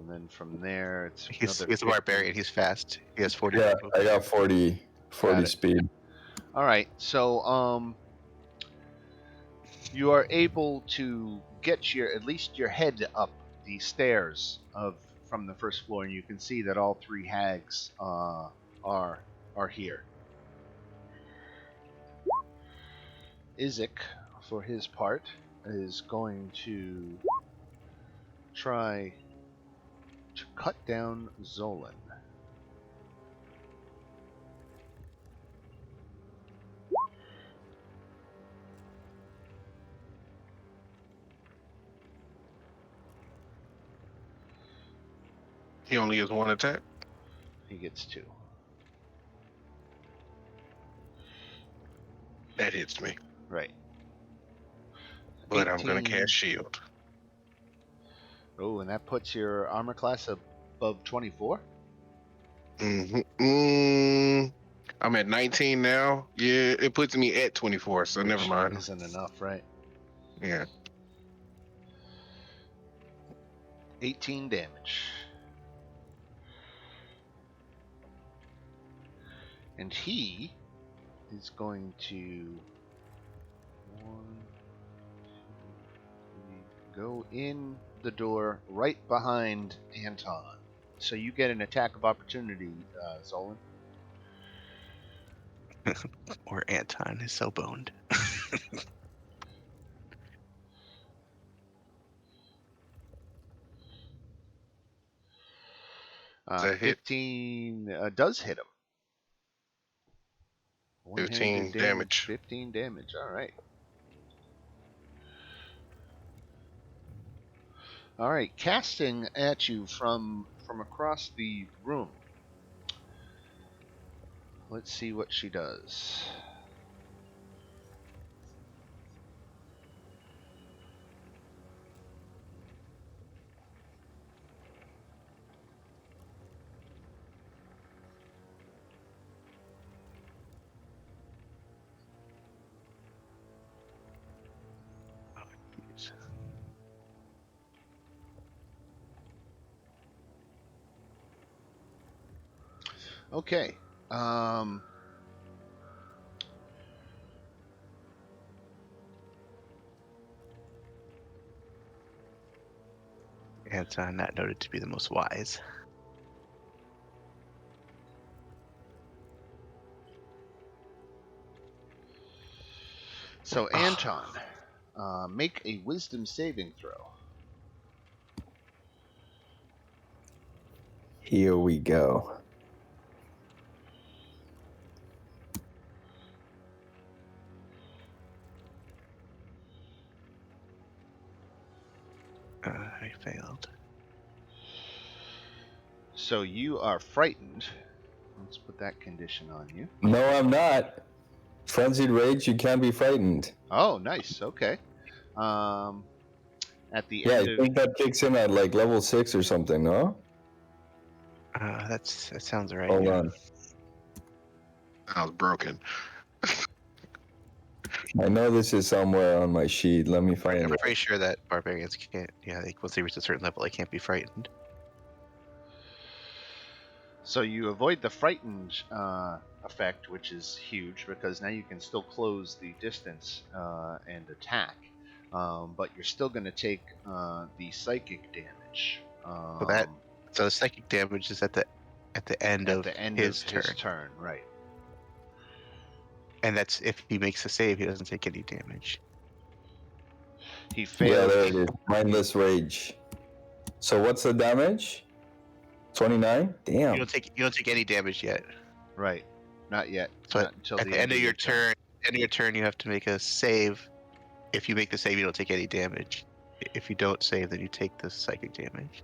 and then from there it's He's another a barbarian. He's fast. He has 40. Yeah, I got 40 Got it. speed. All right, so you are able to get at least your head up the stairs from the first floor, and you can see that all three hags are here. Isaac, for his part, is going to try to cut down Zolan. He only has one attack. He gets 2. That hits me. Right. But I'm gonna 18. cast shield. Oh, and that puts your armor class above 24? I'm at 19 now. Yeah, it puts me at 24, so never mind. Isn't enough, right? Yeah. 18 damage. And he is going to go in the door right behind Anton. So you get an attack of opportunity, Zolan. Or Anton is so boned. Does that hit? 15 does hit him. 15 damage. 15 damage. All right. All right. Casting at you from across the room. Let's see what she does. Okay. Anton, not noted to be the most wise. So Anton, make a wisdom saving throw. Here we go. I failed. So you are frightened. Let's put that condition on you. No, I'm not. Frenzied Rage, you can't be frightened. Oh, nice. Okay. At the Yeah, end I of think that kicks in at like level 6 or something, no? That sounds right. Hold Yeah. on. I was broken. I know this is somewhere on my sheet. Let me find I'm it. pretty sure that barbarians can't. Yeah, once they reach a certain level, they can't be frightened. So you avoid the frightened effect, which is huge because now you can still close the distance and attack, but you're still going to take the psychic damage. So the psychic damage is at the end of his turn, right? and that's if he makes a save, he doesn't take any damage. He Yeah, fails. there it is. Mindless rage. So what's the damage? 29? Damn. You don't take any damage yet. Right, not yet. So Not until at the end of your turn, you have to make a save. If you make the save, you don't take any damage. If you don't save, then you take the psychic damage.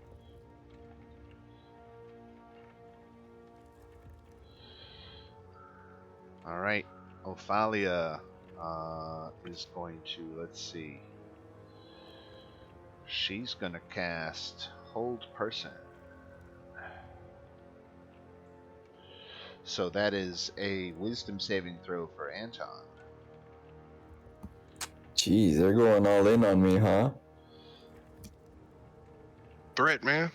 All right, Ophalia is going to, let's see. She's going to cast Hold Person. So that is a wisdom saving throw for Anton. Jeez, they're going all in on me, huh? Threat, man.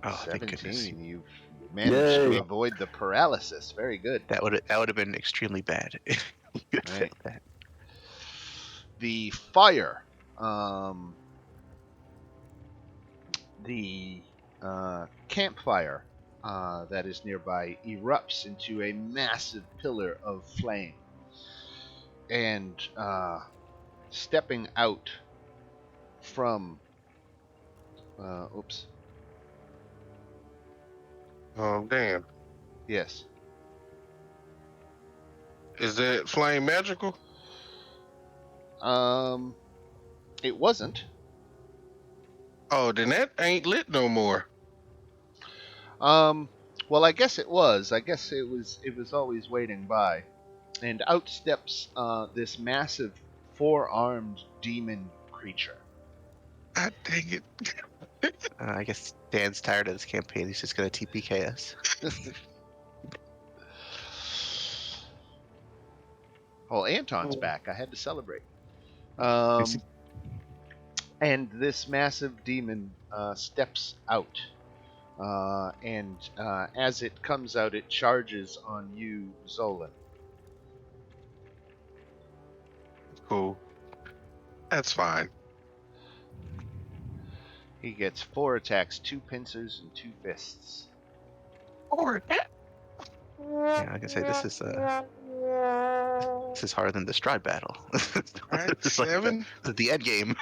Oh, thank goodness. 17. You've managed Yay. to avoid the paralysis. Very good. That would have been extremely bad if you had Right. failed that. The fire. The campfire that is nearby erupts into a massive pillar of flame. And stepping out from... oops. Oh, damn. Yes. Is that flame magical? It wasn't. Oh, then that ain't lit no more. Well, I guess it was. I guess it was always waiting by. And out steps this massive four-armed demon creature. God dang it. I guess Dan's tired of this campaign. He's just gonna TPK us. Oh, Anton's back. I had to celebrate. And this massive demon steps out. And as it comes out, it charges on you, Zolan. Cool. That's fine. He gets 4 attacks, 2 pincers, and 2 fists. Or that. Yeah, like I say, this is harder than the Strahd battle. Alright, This is like 7. the end game.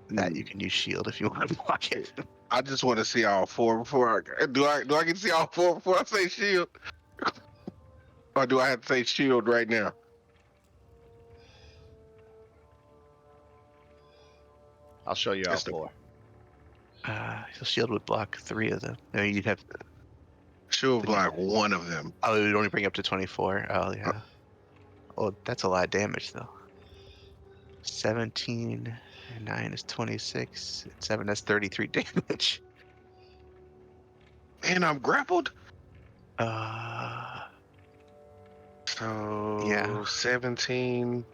That you can use shield if you want to block it. I just want to see all 4 before I do I get to see all 4 before I say shield? Or do I have to say shield right now? I'll show you all Yes, sir. 4. So shield would block 3 of them. No, you'd have. Shield block one of them. Oh, it would only bring up to 24. Oh yeah. Oh, that's a lot of damage though. 17 and 9 is 26. And 7 that's 33 damage. And I'm grappled? So Yeah. 17.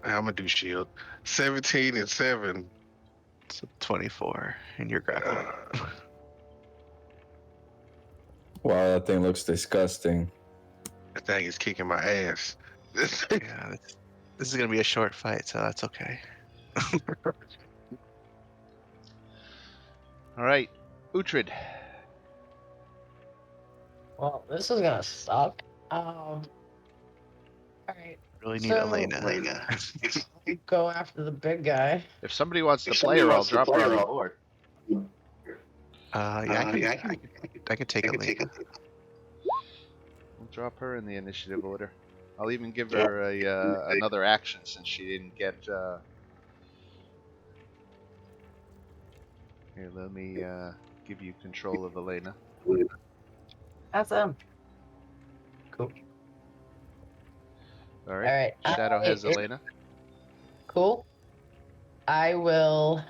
I'm gonna do shield. 17 and 7. So 24, and you're grappled. Wow, that thing looks disgusting. That thing is kicking my ass. Yeah, this is gonna be a short fight, so that's okay. All right, Uhtred. Well, this is gonna suck. All right. Really need So- Elena. Go after the big guy. If somebody wants to play her, I'll drop her on the board. Yeah, I can take Elena. We'll drop her in the initiative order. I'll even give her a another action since she didn't get. Here, let me give you control of Elena. Awesome. Cool. All All right. right. Shadow has Elena. Cool. I will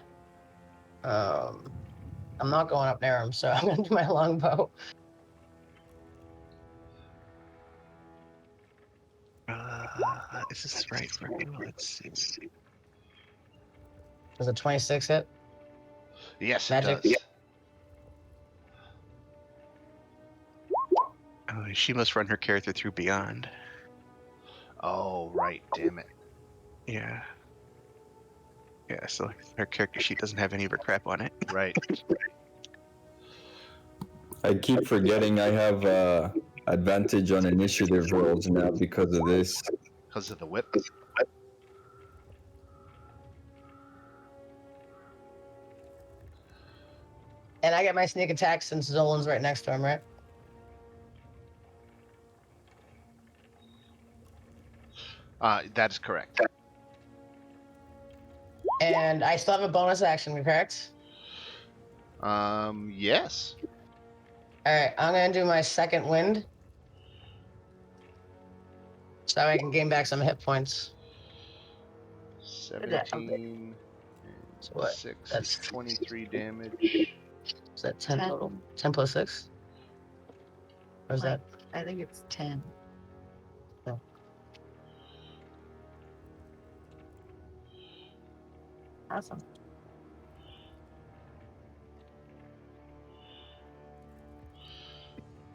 I'm not going up near him, so I'm gonna do my longbow. Is this right for who? Let's see. Does a 26 hit? Yes, Magic? it does. Oh, she must run her character through Beyond. Oh, right. Damn it. Yeah. Yeah, so her character sheet doesn't have any of her crap on it. Right. I keep forgetting I have advantage on initiative rolls now because of this. Because of the whip. And I get my sneak attack since Zolan's right next to him, right? That is correct. And I still have a bonus action, correct? Yes. All right, I'm gonna do my second wind, so I can gain back some hit points. 17 So what? 6 That's- is 23 damage. Is that 10 10. total? 10 plus 6? Or is that? I think it's 10. Oh. Awesome.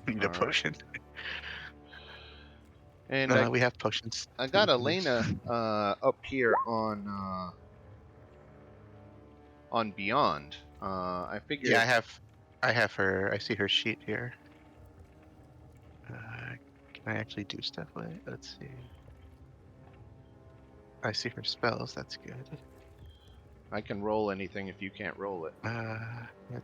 Need a All right. potion. And We have potions. I got Elena up here on Beyond. I figured. Yeah, I have her. I see her sheet here. Can I actually do stuff with it? Let's see. I see her spells. That's good. I can roll anything if you can't roll it. It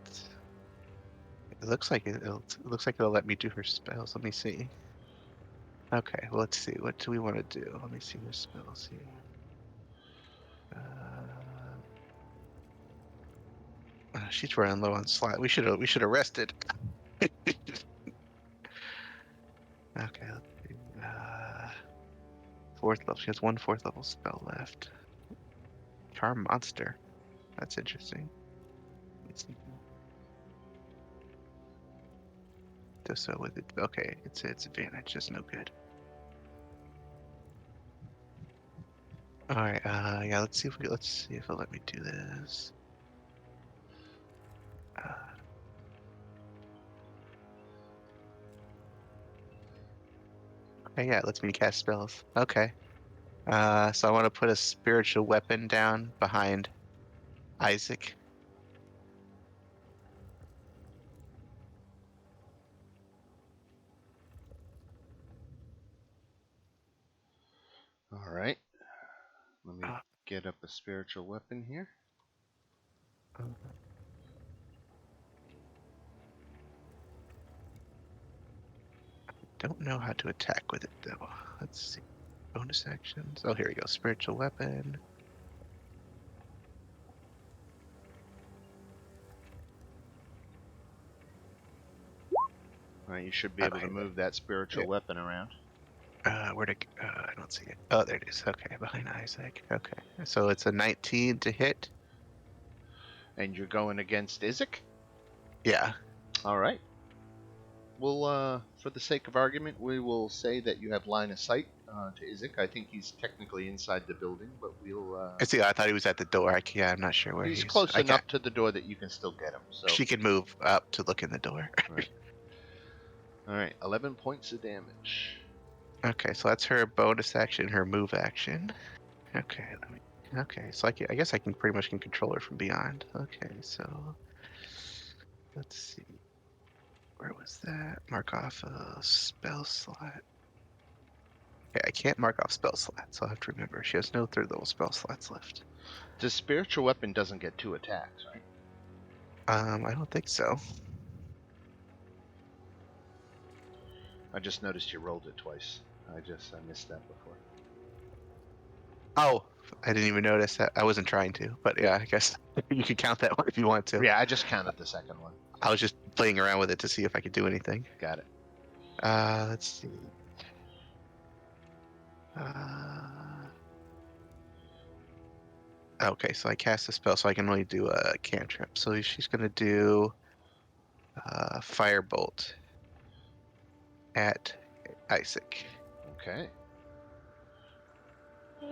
looks like it looks like it'll let me do her spells. Let me see. Okay, well, let's see. What do we want to do? Let me see her spells here. She's running low on slot. We should have rested. Okay. Let's see. Fourth level. She has one fourth level spell left. Charm monster. That's interesting. Let's see. Does so with it. Okay, it's advantage. It's no good. All right. Yeah. Let's see if it'll let me do this. Okay, yeah, it lets me cast spells. Okay. So I want to put a spiritual weapon down behind Isaac. All right. Let me get up a spiritual weapon here. Don't know how to attack with it though. Let's see. Bonus actions. Oh, here we go. Spiritual weapon. All right, you should be able to move that spiritual weapon around. Where'd it? I don't see it. Oh, there it is. Okay, behind Isaac. Okay, so it's a 19 to hit. And you're going against Isaac? Yeah. All right. Well, for the sake of argument, we will say that you have line of sight to Isaac. I think he's technically inside the building, but we'll. I see. I thought he was at the door. I'm not sure where He's close I enough to the door that you can still get him. So She can move up to look in the door. Right. All right, 11 points of damage. Okay, so that's her bonus action, her move action. Okay, okay, so I guess I can pretty much control her from beyond. Okay, so let's see. Where was that? Mark off a spell slot. Okay, I can't mark off spell slots, so I'll have to remember. She has no third level spell slots left. The spiritual weapon doesn't get 2 attacks, right? I don't think so. I just noticed you rolled it twice. I missed that before. Oh, I didn't even notice that. I wasn't trying to, but yeah, I guess you could count that one if you want to. Yeah, I just counted the second one. I was just playing around with it to see if I could do anything. Got it. Let's see. Okay, so I cast a spell, so I can only do a cantrip. So she's gonna do Firebolt at Isaac. Okay.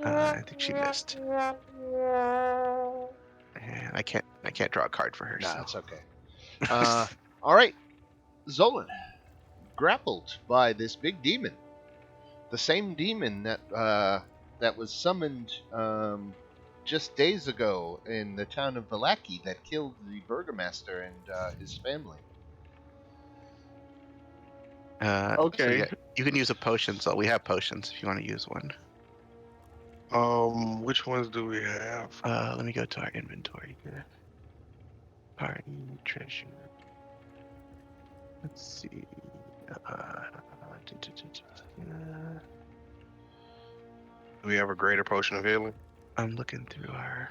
I think she missed. And I can't draw a card for her. Nah, so. that's okay. All right. Zolan, grappled by this big demon. The same demon that was summoned just days ago in the town of Valaki that killed the burgomaster and his family. So Okay. yeah, you can use a potion. So we have potions if you want to use one. Which ones do we have? Let me go to our inventory here. Party treasure. Let's see. Do we have a greater potion of healing? I'm looking through our.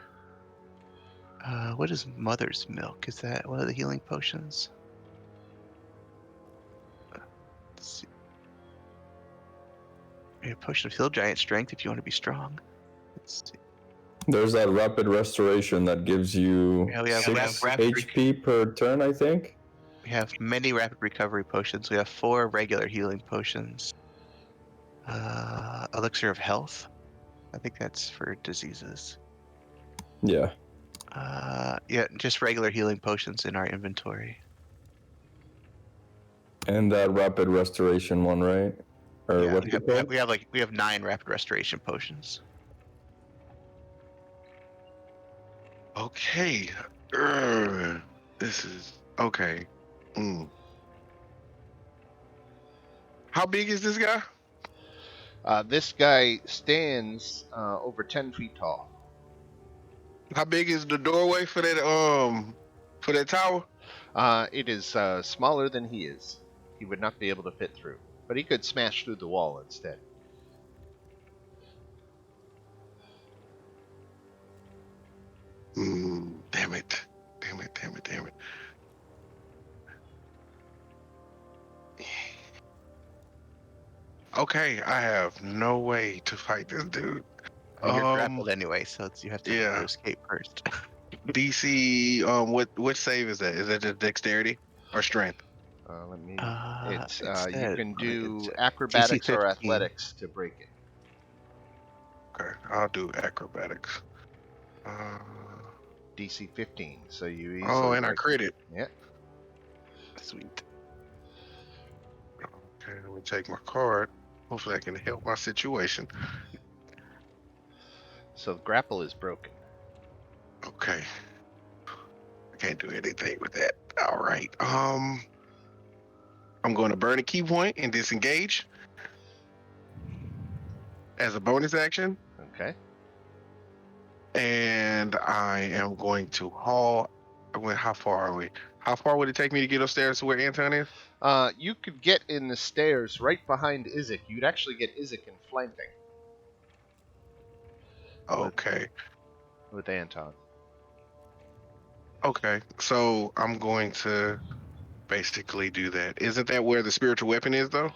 What is Mother's Milk? Is that one of the healing potions? Let's see. A potion of Hill Giant Strength if you want to be strong. Let's see. There's that rapid restoration that gives you Yeah, we have 6 rapid HP per turn, I think. We have many rapid recovery potions. We have 4 regular healing potions. Elixir of Health. I think that's for diseases. Yeah. Yeah, just regular healing potions in our inventory. And that rapid restoration one, right? Or Yeah, what's it called? we have 9 rapid restoration potions. Okay. This is okay. How big is this guy? This guy stands over 10 feet tall. How big is the doorway for that tower? It is smaller than he is. He would not be able to fit through, but he could smash through the wall instead. Damn it. Damn it. Damn it. Damn it. Okay, I have no way to fight this dude. You're grappled anyway, so you have to escape first. DC, what save is that? Is that just dexterity or strength? Let me. It You said- can do it's acrobatics DC or 15. athletics to break it. Okay, I'll do acrobatics. DC 15, so you easily. Oh, and I break it. crit it. Yeah. Sweet. Okay, let me take my card. Hopefully, I can help my situation. So grapple is broken. Okay, I can't do anything with that. All right. I'm going to burn a key point and disengage as a bonus action. Okay. And I am going to haul. How far are we? How far would it take me to get upstairs to where Anton is? You could get in the stairs right behind Izek. You'd actually get Izek in flanking. Okay. With Anton. Okay. So I'm going to basically do that. Isn't that where the spiritual weapon is, though?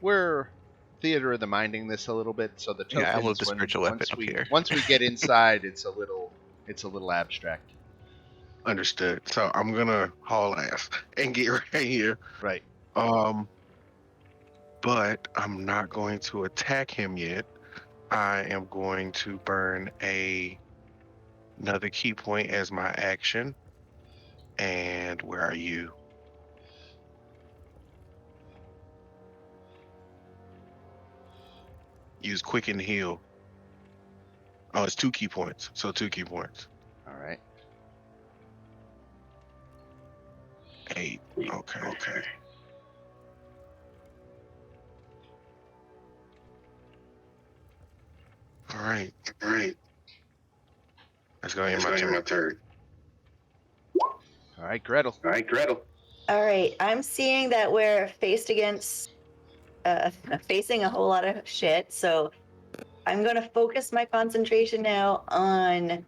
We're theater of the minding this a little bit, so the tokens. Yeah, I'll move the spiritual weapon up here. Once we get inside, it's a little abstract. Understood. So I'm gonna haul ass and get right here. Right. But I'm not going to attack him yet. I am going to burn another key point as my action. And where are you? Use quicken heal. Oh, it's 2 key points. So 2 key points. All right. 8. Okay. All right. That's going to end my turn. All right, Gretel. All right, I'm seeing that we're facing a whole lot of shit, so I'm gonna focus my concentration now on,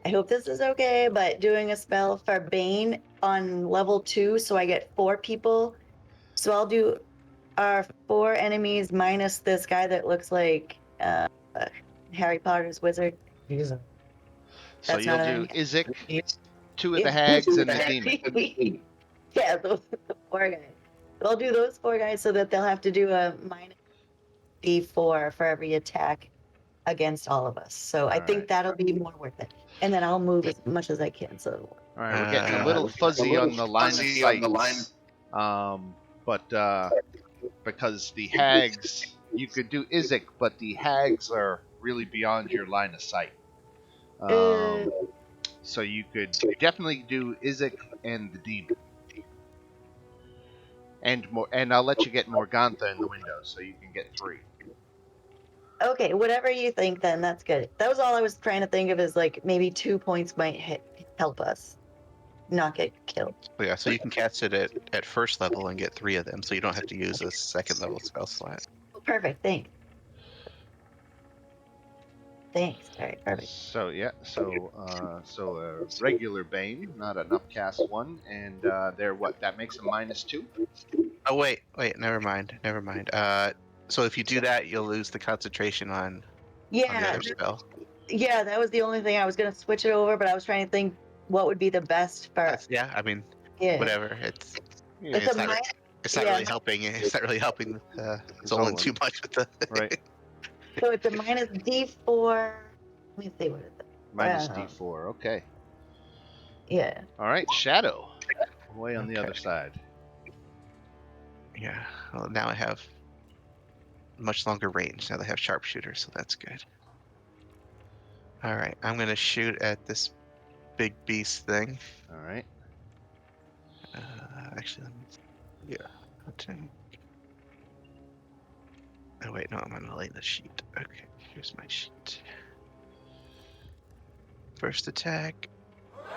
I hope this is okay, but doing a spell for Bane on level 2, so I get 4 people. So I'll do our 4 enemies minus this guy that looks like Harry Potter's wizard. He's So That's you'll not a do thing. Izik, two of the Yeah. hags, and the demon. Yeah, the 4 guys. I'll do those 4 guys so that they'll have to do a minus D4 for every attack against all of us. So I All think right. that'll be more worth it. And then I'll move as much as I can. So All right, we're getting a little Uh, fuzzy on the line of sight. But because the hags, you could do Izik, but the hags are really beyond your line of sight. uh, So you could definitely do Izik and the demon, and I'll let you get Morgantha in the window, so you can get 3. okay, whatever you think, then that's good. That was all I was trying to think of is like maybe 2 points might help us not get killed. but yeah, so you can cast it at first level and get 3 of them, so you don't have to use a second level spell slot. Oh, perfect. Thanks. Thanks. All right, perfect. So yeah, so a regular Bane, not an upcast one, and they're what? That makes a -2. Oh wait, never mind. So if you do that, you'll lose the concentration on the Yeah, other spell. yeah, that was the only thing I was gonna switch it over, but I was trying to think what would be the best for. Yeah, I mean, Yeah, whatever. It's Yeah, it's a not. minus. It's not Yeah, really helping. It's not really helping Zolan Zolan. too much with the. right. so it's a minus D4. Let me see what it is. Minus D4. Okay. Yeah. All right, Shadow, way on the Okay. other side. Yeah. Well, now I have much longer range. Now they have sharpshooter, so that's good. All right, I'm gonna shoot at this big beast thing. All right. Actually, let me. Yeah. Attack. Oh wait, no, I'm gonna lay the sheet. Okay, here's my sheet. First attack.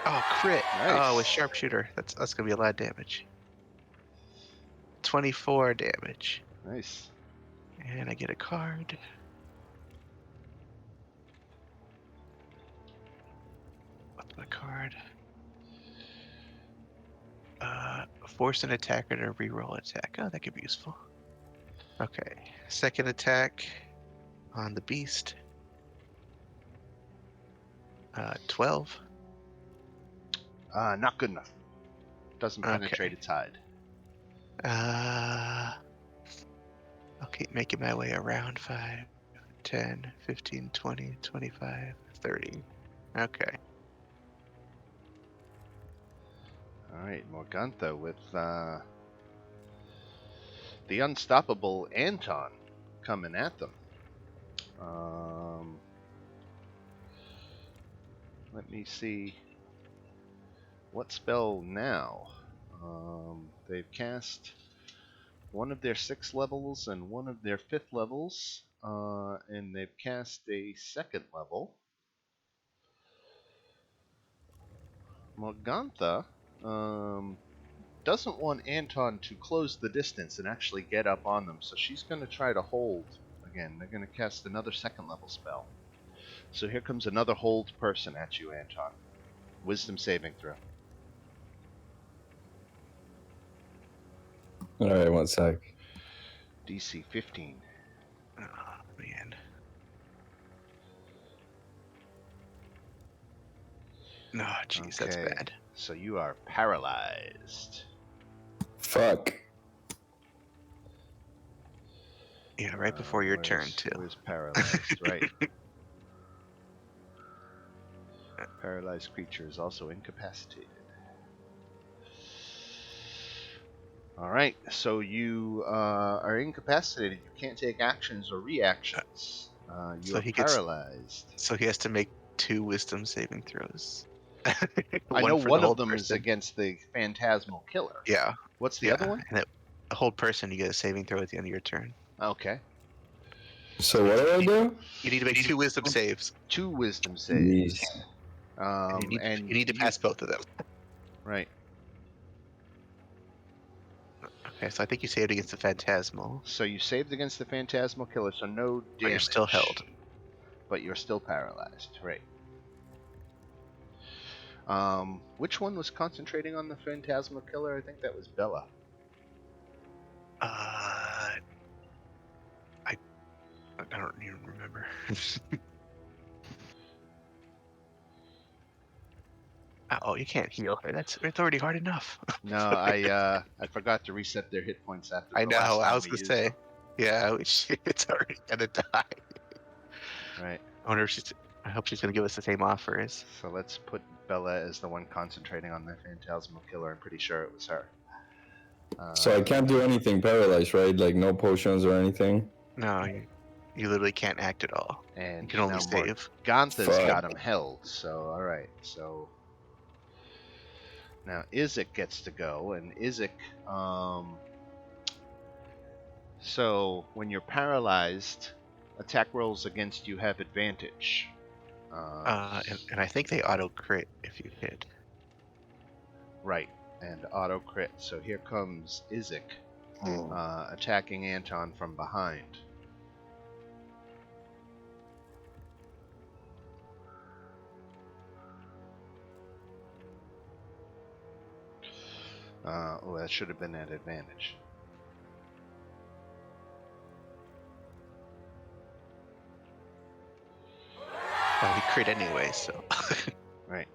Oh, crit. Nice. Oh, with sharpshooter. That's gonna be a lot of damage. 24 damage. Nice. And I get a card. What's my card? Force an attacker to reroll attack. Oh, that could be useful. Okay. Second attack on the beast. 12. Not good enough. Doesn't penetrate Okay. its hide. I'll keep making my way around 5, 10, 15, 20, 25, 30. Okay. All right, Morgantha with the unstoppable Anton coming at them. Let me see what spell now. They've cast one of their 6th levels and one of their 5th levels, and they've cast a 2nd level. Morgantha doesn't want Anton to close the distance and actually get up on them, so she's going to try to hold again. They're going to cast another 2nd level spell. So here comes another hold person at you, Anton. Wisdom saving throw. All right, 1 sec. DC 15. Oh, man. No, jeez, that's Okay. bad. So you are paralyzed. Fuck. Yeah, right before your turn, too. Where's paralyzed? Right. Paralyzed creature is also incapacitated. All right, so you are incapacitated. You can't take actions or reactions. You So are he gets- paralyzed. So he has to make 2 wisdom saving throws. I know for one the of hold them is person. against the phantasmal killer. Yeah. What's the other one? And a hold person, you get a saving throw at the end of your turn. Okay. So what do I do? You need to make 2 wisdom saves. 2 wisdom saves. And you need to pass both of them. Right. Okay, so I think you saved against the phantasmal. So you saved against the phantasmal killer, so no damage. But you're still held. But you're still paralyzed, right? Which one was concentrating on the phantasmal killer? I think that was Bella. I don't even remember. Oh, you can't heal her. It's already hard enough. No, I forgot to reset their hit points after I the know. last I time was we gonna used say. them. Yeah, it's already gonna die. Right. I wonder if she's. I hope she's gonna give us the same offers. So let's put Bella as the one concentrating on the phantasmal killer. I'm pretty sure it was her. So I can't do anything paralyzed, right? Like no potions or anything. No, you literally can't act at all. You And can only now save. Morgantha's Fuck. got him held. So all right. So now Izek gets to go, and Izek. So when you're paralyzed, attack rolls against you have advantage. And I think they auto crit if you hit. Right, and auto crit. So here comes Izek Hmm. attacking Anton from behind. Oh, that should have been at advantage. Well, he crit anyway, so. Right.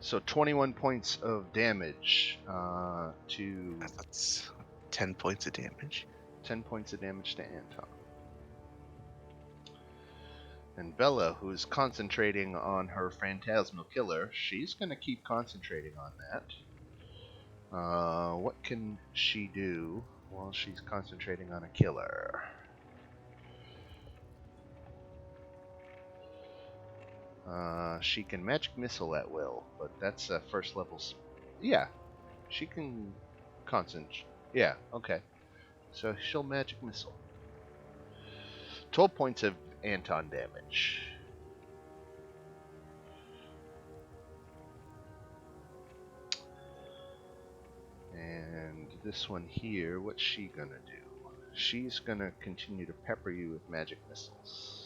So 21 points of damage to That's 10 points of damage. 10 points of damage to Anton. And Bella, who's concentrating on her phantasmal killer, she's going to keep concentrating on that. What can she do while she's concentrating on a killer? She can magic missile at will, but that's a first level. Yeah, she can concentrate. Yeah, okay. So she'll magic missile. 12 points of Anton damage. And this one here, what's she gonna do? She's gonna continue to pepper you with magic missiles.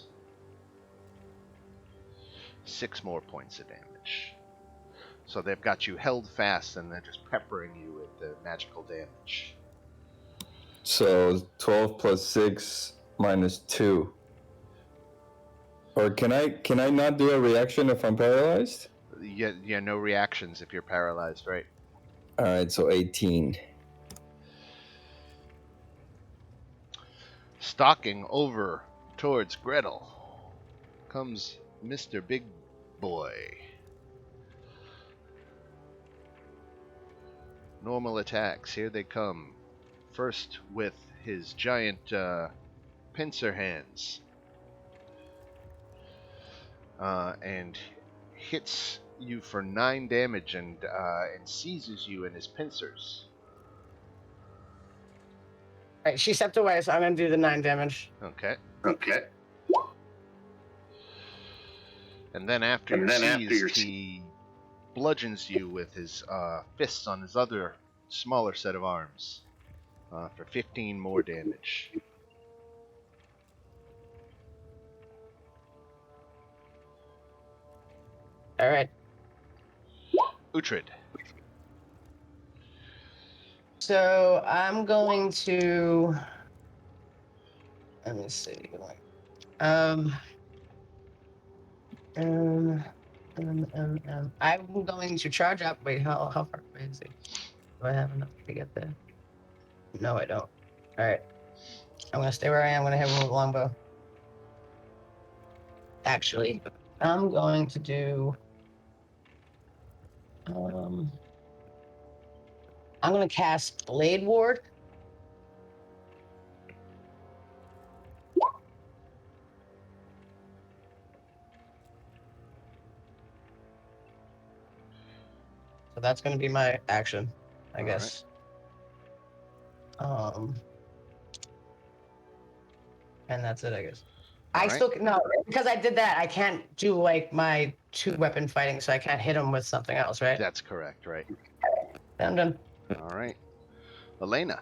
6 more points of damage. So they've got you held fast and they're just peppering you with the magical damage. So 12 plus 6 minus 2. Or can I not do a reaction if I'm paralyzed? Yeah, no reactions if you're paralyzed, right? All right, so 18. Stalking over towards Gretel comes Mr. Big Boy. Normal attacks, here they come. First with his giant pincer hands. And hits you for 9 damage and seizes you in his pincers. All right, she stepped away, so I'm gonna do the 9 damage. Okay. Okay. And then after you're seized, he bludgeons you with his fists on his other smaller set of arms for 15 more damage. All right. Uhtred. So I'm going to. Let me see. I'm going to charge up. Wait, how far away is he? Do I have enough to get there? No, I don't. All right. I'm gonna stay where I am. I'm gonna hit him with a longbow. Actually, I'm going to do. I'm gonna cast Blade Ward. So that's gonna be my action, I All guess. And that's it, I guess. All I right. still no, because I did that. I can't do like my 2-weapon fighting, so I can't hit him with something else, right? That's correct, right? I'm done. All right. Elena.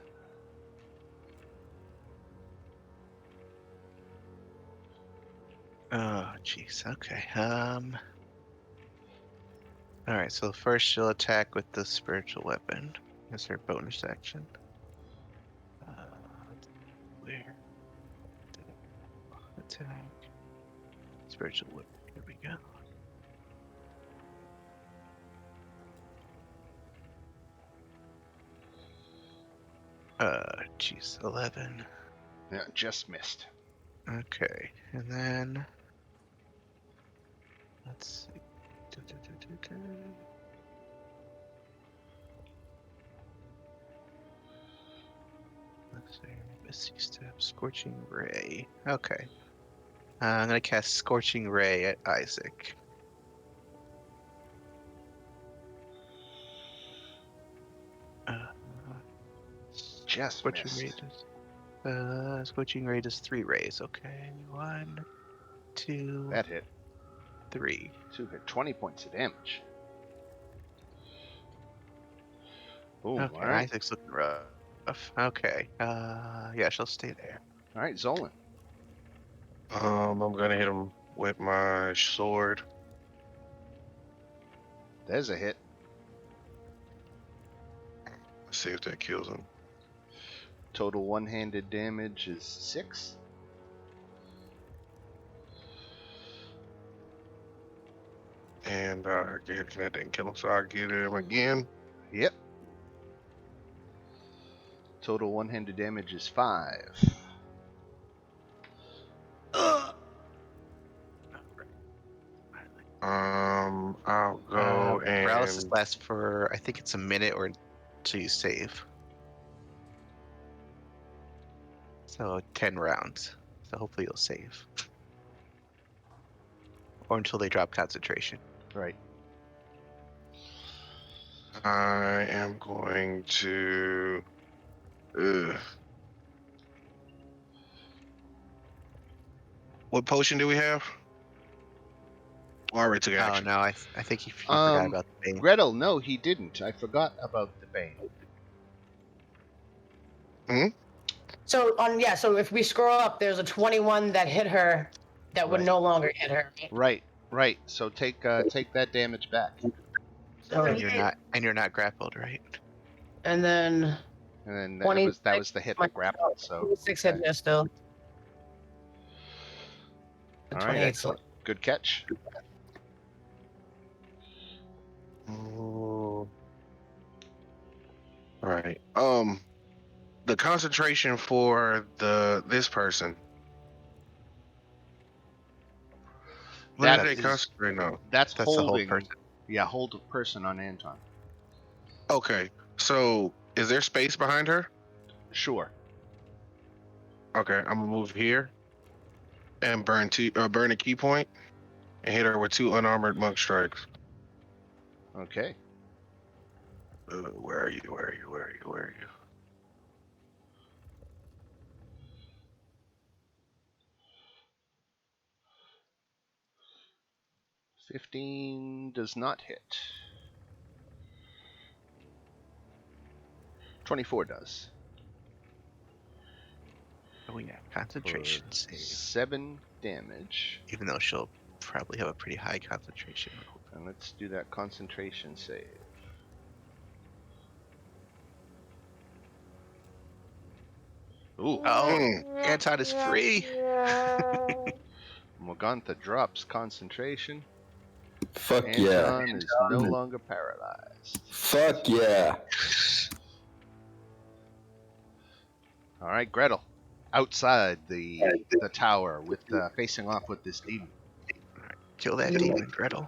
Oh, jeez. Okay. All right. So first she'll attack with the spiritual weapon. Is her bonus action? Where? Attack. Spiritual weapon. Here we go. Jeez, 11. Yeah, just missed. Okay, and then let's see. Let's see. Misty Step, Scorching Ray. Okay. I'm gonna cast Scorching Ray at Isaac. Just Scorching Ray missed. does. Scorching Ray does 3 rays. Okay, 1, 2, That hit. 3. 2 hit. 20 points of damage. Ooh, Okay, all right. Isaac's looking rough. Okay. Yeah, she'll stay there. All right, Zolan. I'm gonna hit him with my sword. There's a hit. Let's see if that kills him. Total one-handed damage is 6. And that didn't kill him, so I'll get him again. Yep. Total one-handed damage is 5. I'll go Paralysis and lasts for, I think it's a minute or until you save. So 10 rounds. So hopefully you'll save. Or until they drop concentration. Right. I am going to. What potion do we have? Oh, I already took Oh action. no, I think he forgot about the bane. Gretel, no, he didn't. I forgot about the Bane. So so if we scroll up, there's a 21 that hit her that would Right. no longer hit her. Right? Right. So take that damage back. So, And you're not grappled, right? and then And then 26 that was the hit that grappled. So 6 hit there still. all right, 28 excellent. Good catch. All right. The concentration for this person. What That did they is- concentrate on? That's the whole holding. person. Yeah, hold a person on Anton. Okay. So is there space behind her? Sure. Okay, I'm gonna move here and burn a key point and hit her with 2 unarmored monk strikes. Okay. Where are you? Where are you? Where are you? Where are you? $15 does not hit. 24 does. Oh yeah, concentration For save. 7 damage. Even though she'll probably have a pretty high concentration. And let's do that concentration save. Ooh. Oh, Anton is free. Morgantha drops concentration. Fuck yeah. Anton is no longer paralyzed. Fuck yeah. All right, Gretel, outside the tower with facing off with this demon. Kill that demon, Gretel.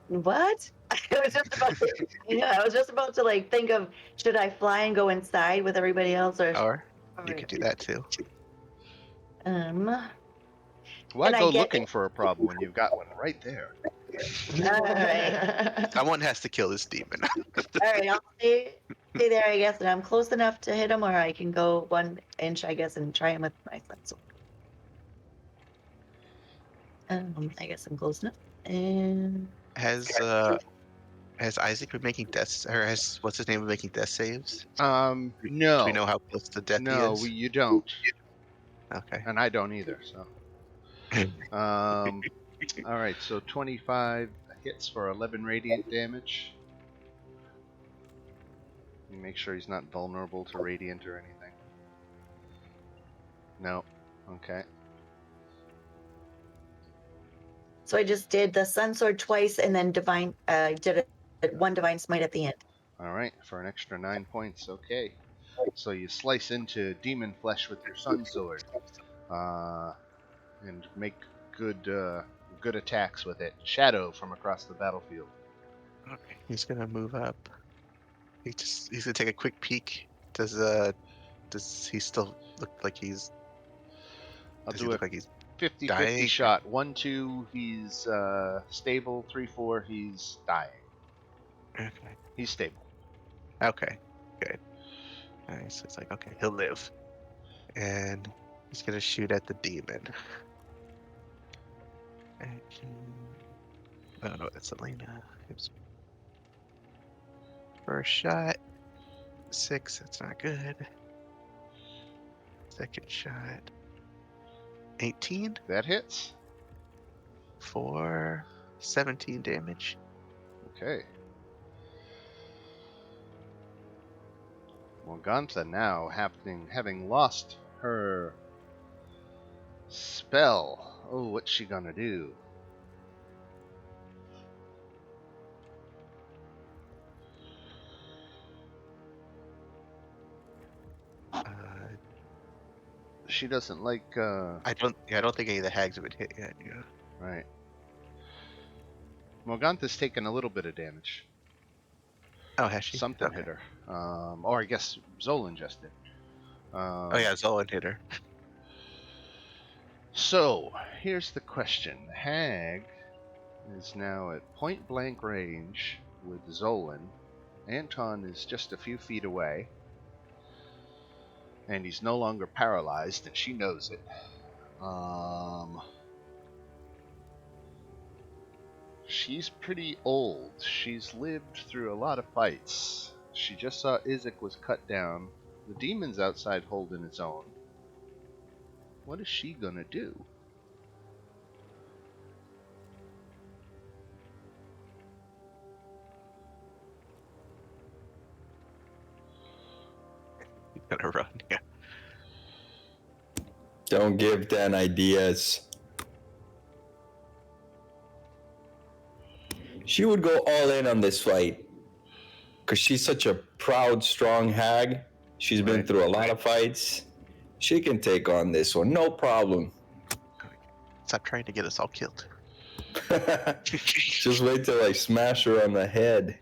What? I was just about to, I was just about to like think of, should I fly and go inside with everybody else, or Or you could do that too. Why And I go get looking it. for a problem when you've got one right there? All right. Someone has to kill this demon. All right, I'll stay there, I guess, and I'm close enough to hit him, or I can go 1 inch, I guess, and try him with my sword. I guess I'm close enough. And Has Isaac been making death, or has what's his name been making death saves? No. Do we know how close to death he No, is? you don't, Okay. and I don't either. So, all right. So 25 hits for 11 radiant damage. Let me make sure he's not vulnerable to radiant or anything. No. Okay. so I just did the sun sword twice, and then did 1 divine smite at the end. All right, for an extra 9 points. Okay. So you slice into demon flesh with your sun sword, and make good attacks with it. Shadow from across the battlefield. Okay. He's gonna move up. He's gonna take a quick peek. Does he still look like he's I'll does he do a look like he's 50-50 dying? shot. 1, 2, he's stable. 3, 4, he's dying. Okay. He's stable. Okay. Good. Nice. It's like, okay, he'll live. And he's gonna shoot at the demon. Oh no, that's Elena. Oops. First shot. 6, that's not good. Second shot. 18 That hits. for 17 damage. Okay. Morgantha now having lost her spell. Oh, what's she gonna do? She doesn't like. I don't think any of the hags have been hit yet. Yeah. Right. Morgantha's taken a little bit of damage. Oh, has she? Something Okay. hit her. Or I guess Zolan just did. Oh yeah, Zolan hit her. So, here's the question. The hag is now at point blank range with Zolan. Anton is just a few feet away. And he's no longer paralyzed, and she knows it. She's pretty old. She's lived through a lot of fights. She just saw Izek was cut down. The demon's outside holding its own. What is she gonna do? He's gonna run. Yeah. Don't give Dan ideas. She would go all in on this fight because she's such a proud, strong hag. She's been Right. through a lot of fights. She can take on this one, no problem. Stop trying to get us all killed. Just wait till I smash her on the head.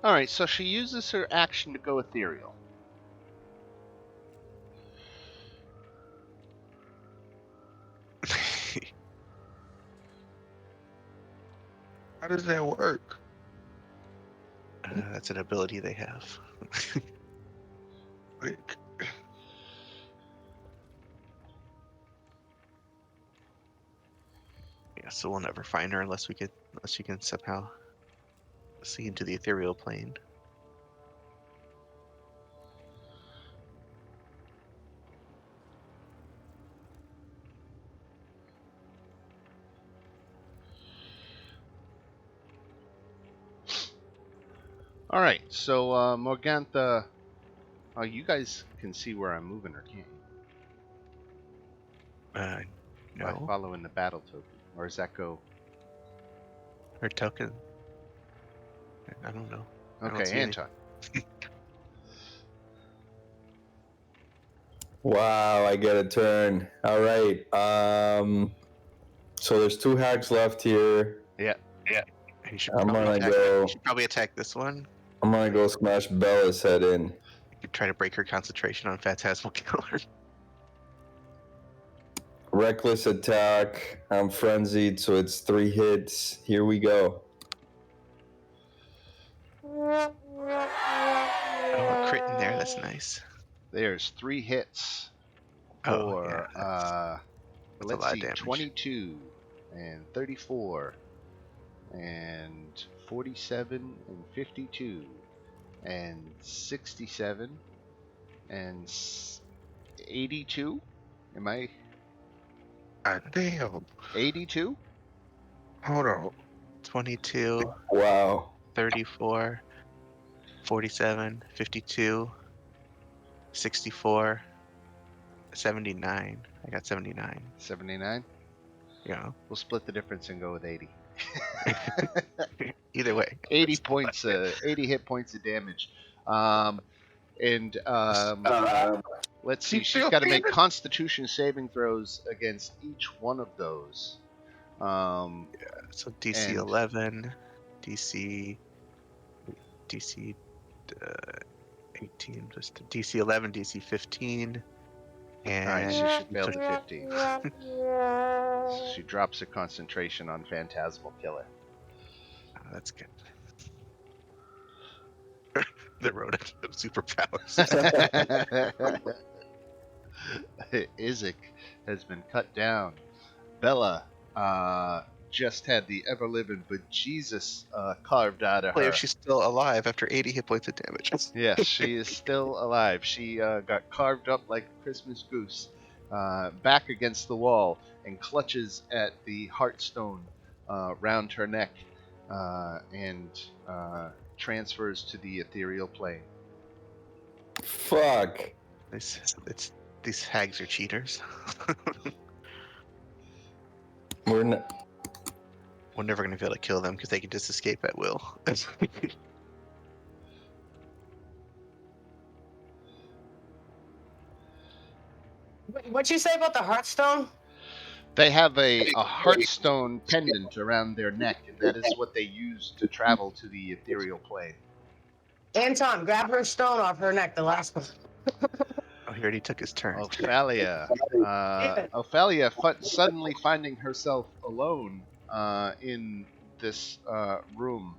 Alright, so she uses her action to go ethereal. How does that work? That's an ability they have. Like, Yeah, so we'll never find her unless you can somehow see into the ethereal plane. Alright, so Morgantha. Oh, you guys can see where I'm moving her, can't you? By No, following the battle token. Or does that go? her token. I don't know. I don't Okay, see any. Anton. Wow, I get a turn. All right. So there's 2 hags left here. Yeah. You should I'm probably gonna attack, go. you should probably attack this one. I'm gonna go smash Bella's head in. You could try to break her concentration on Phantasmal Killer. Reckless attack. I'm frenzied, so it's 3 hits. Here we go. Oh, a crit in there. That's nice. There's 3 hits Oh, for yeah, that's a let's lot of see, damage. 22 and 34 and 47 and 52 and 67 and 82. Am I damn. 82? Hold on. 22, Wow. 34, 47, 52, 64, 79. I got 79. 79? Yeah. We'll split the difference and go with 80. Either way. 80 points, 80 hit points of damage. And let's see, she's got to make Constitution saving throws against each one of those. So DC And- 11, DC 18, just DC 11, DC 15, and all right, she should fail the 15. So she drops her concentration on Phantasmal Killer. Oh, that's good. The rodent of superpowers. Izek has been cut down. Bella just had the ever living bejesus carved out of Play her. if she's still alive after 80 hit points of damage. Yes, she is still alive. She got carved up like a Christmas goose, back against the wall, and clutches at the heartstone round her neck, and transfers to the ethereal plane. Fuck. These hags are cheaters. We're not. We're never gonna be able to kill them because they can just escape at will. What'd you say about the Hearthstone? They have a heartstone pendant around their neck, and that is what they use to travel to the ethereal plane. Anton, grab her stone off her neck, the last one. Oh, he already took his turn. Ophalia. Ophalia suddenly finding herself alone in this room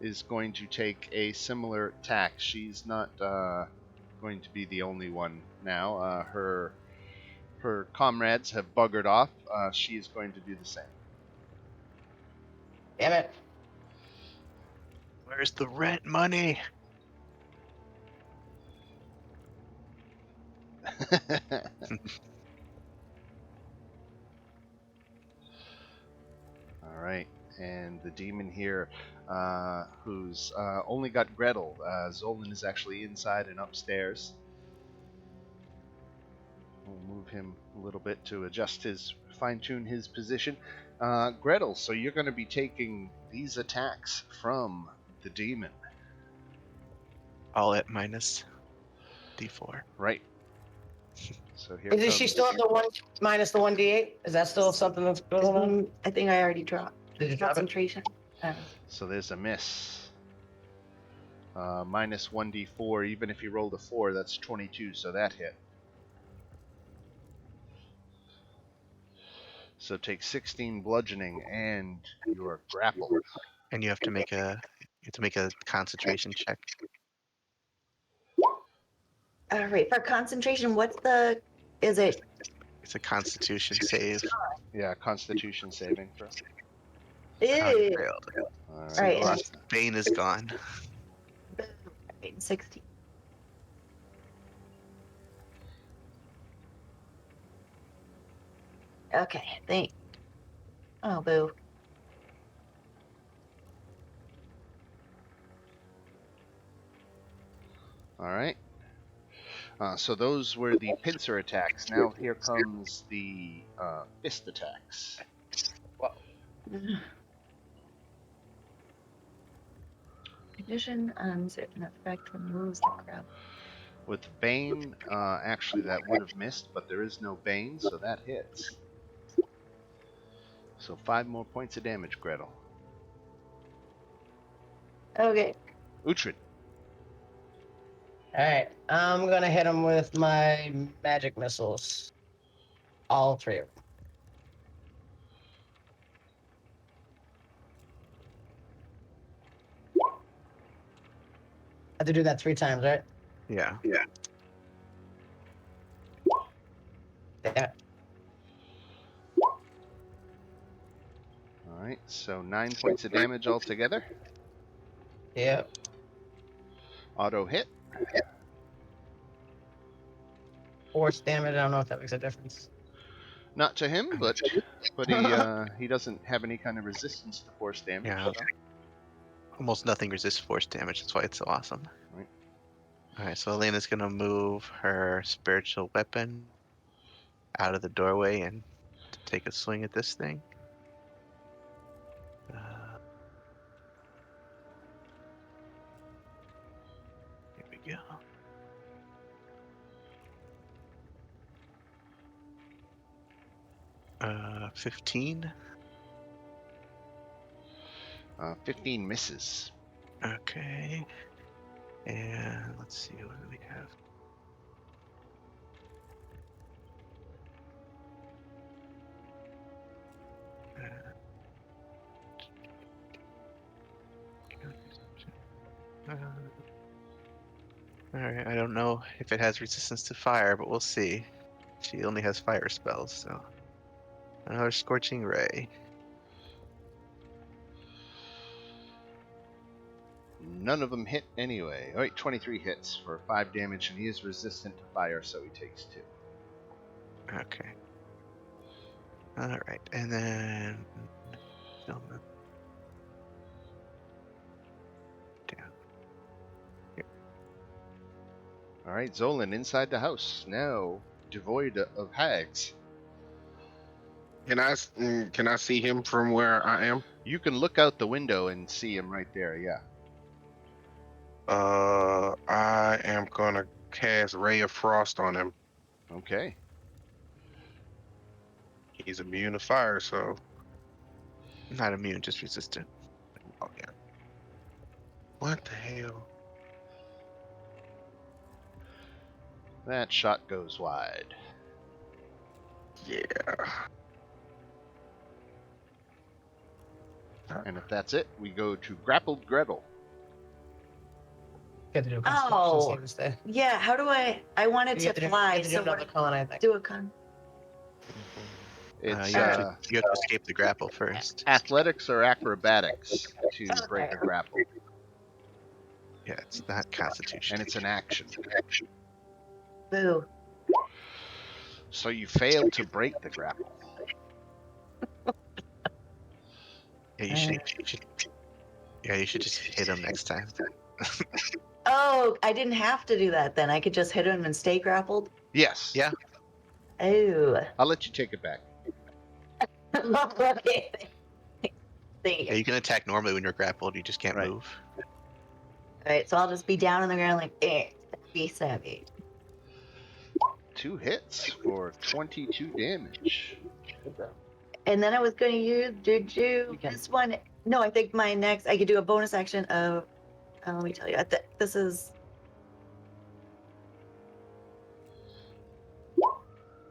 is going to take a similar tack. She's not going to be the only one now. Her comrades have buggered off. She is going to do the same. Damn it. Where's the rent money? All right, and the demon here, who's only got Gretel. Zolan is actually inside and upstairs. We'll move him a little bit to fine-tune his position. Gretel, so you're going to be taking these attacks from the demon. All at minus D4. Right. So here Is she still at the 1 minus the 1d8? Is that still something that's going on? I think I already dropped Did you drop it? concentration. So there's a miss. Minus 1d4. Even if you rolled a 4, that's 22, so that hit. So take 16 bludgeoning, and you are grappled. And you have to make a concentration check. All right, for concentration, is it? It's a Constitution save. Yeah, Constitution saving throw. Ew. Failed. All All right, Lost. Bane is gone. 60. Okay, Oh, boo. All right. So those were the pincer attacks. Now here comes the fist attacks. Condition uncertain effect removes the crowd. With Bane, actually that would have missed, but there is no Bane, so that hits. So 5 more points of damage, Gretel. Okay. Uhtred. Alright, I'm gonna hit him with my magic missiles. All 3 of them. I have to do that 3 times, right? Yeah. Yeah. Alright, so 9 points of damage altogether. Yep. Auto hit. Force damage, I don't know if that makes a difference. Not to him, but he doesn't have any kind of resistance to force damage. Yeah. So. Almost nothing resists force damage. That's why it's so awesome. Right. Alright, so Elena's gonna move her spiritual weapon out of the doorway and take a swing at this thing. Here we go. 15. 15 misses. Okay. And let's see, what do we have? Alright, I don't know if it has resistance to fire, but we'll see. She only has fire spells, so. Another Scorching Ray. None of them hit anyway. All right, 23 hits for 5 damage, and he is resistant to fire, so he takes 2. Okay. Alright, and then. Down. All right, Zolan inside the house, now devoid of hags. Can I see him from where I am? You can look out the window and see him right there, yeah. I am gonna cast Ray of Frost on him. Okay. He's immune to fire, so Not immune, just resistant. oh yeah. What the hell? That shot goes wide. Yeah. And if that's it, we go to Grappled Gretel. You have to do a Oh. Constitution save instead. Yeah, how do I wanted You have to to do- fly, you have to do so another what, con, I think. do a con. It's you have to escape the grapple first. athletics or acrobatics to break a grapple, Yeah, it's not Constitution. and it's an action. Boo. So you failed to break the grapple. Yeah, you should. Yeah, you should just hit him next time. Oh, I didn't have to do that then. I could just hit him and stay grappled. Yes. Yeah. Oh. I'll let you take it back. Okay. Thank Yeah, you. you can attack normally when you're grappled. You just can't Right. move. Alright, so I'll just be down on the ground like, be savvy. 2 hits for 22 damage. And then I was going to use, You can. this one. No, I think my next, I could do a bonus action of, let me tell you, this is,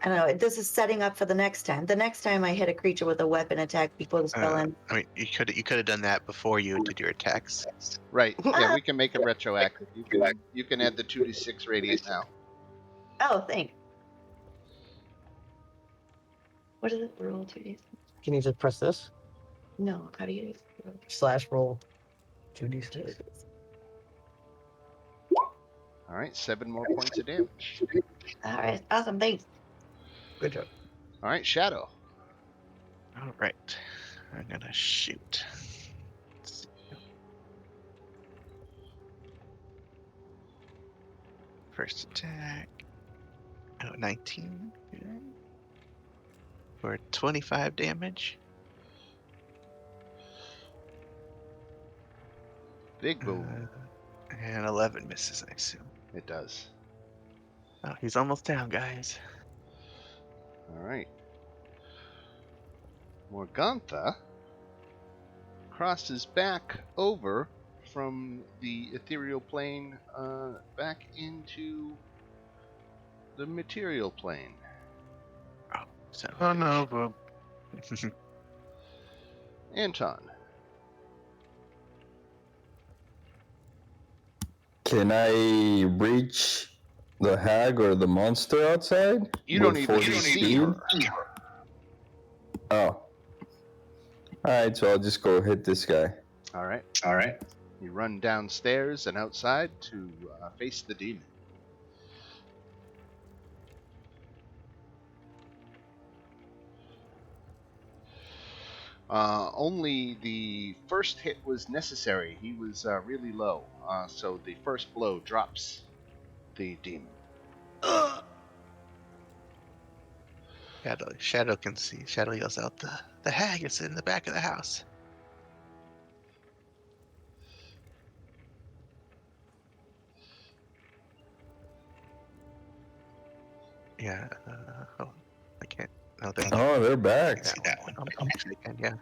I don't know, this is setting up for the next time. The next time I hit a creature with a weapon attack before the spell ends. I mean, you could have done that before you did your attacks. Right. Yeah, we can make it retroactive. You can add the 2d6 radiant now. Oh, thanks. What is it? Roll 2d6? Can you just press this? No, how do you do / roll 2d6. it? All right, 7 more points of damage. Alright, awesome, thanks. Good job. All right, Shadow. All right, I'm gonna shoot. Let's see. First attack. Oh, 19. Okay. For 25 damage. Big boom. And 11 misses, I assume. It does. Oh, he's almost down, guys. All right. Morgantha crosses back over from the ethereal plane back into the material plane. So, Oh no, but Anton. Can I reach the hag or the monster outside? You don't with even 40 see speed? her. Oh. Alright, so I'll just go hit this guy. All right. All right. You run downstairs and outside to face the demon. Only the first hit was necessary. He was really low, so the first blow drops the demon. Shadow can see. Shadow yells out, the hag is in the back of the house. Yeah. Oh, I can't. No, They're back. see that one. Actually, I can. Yeah.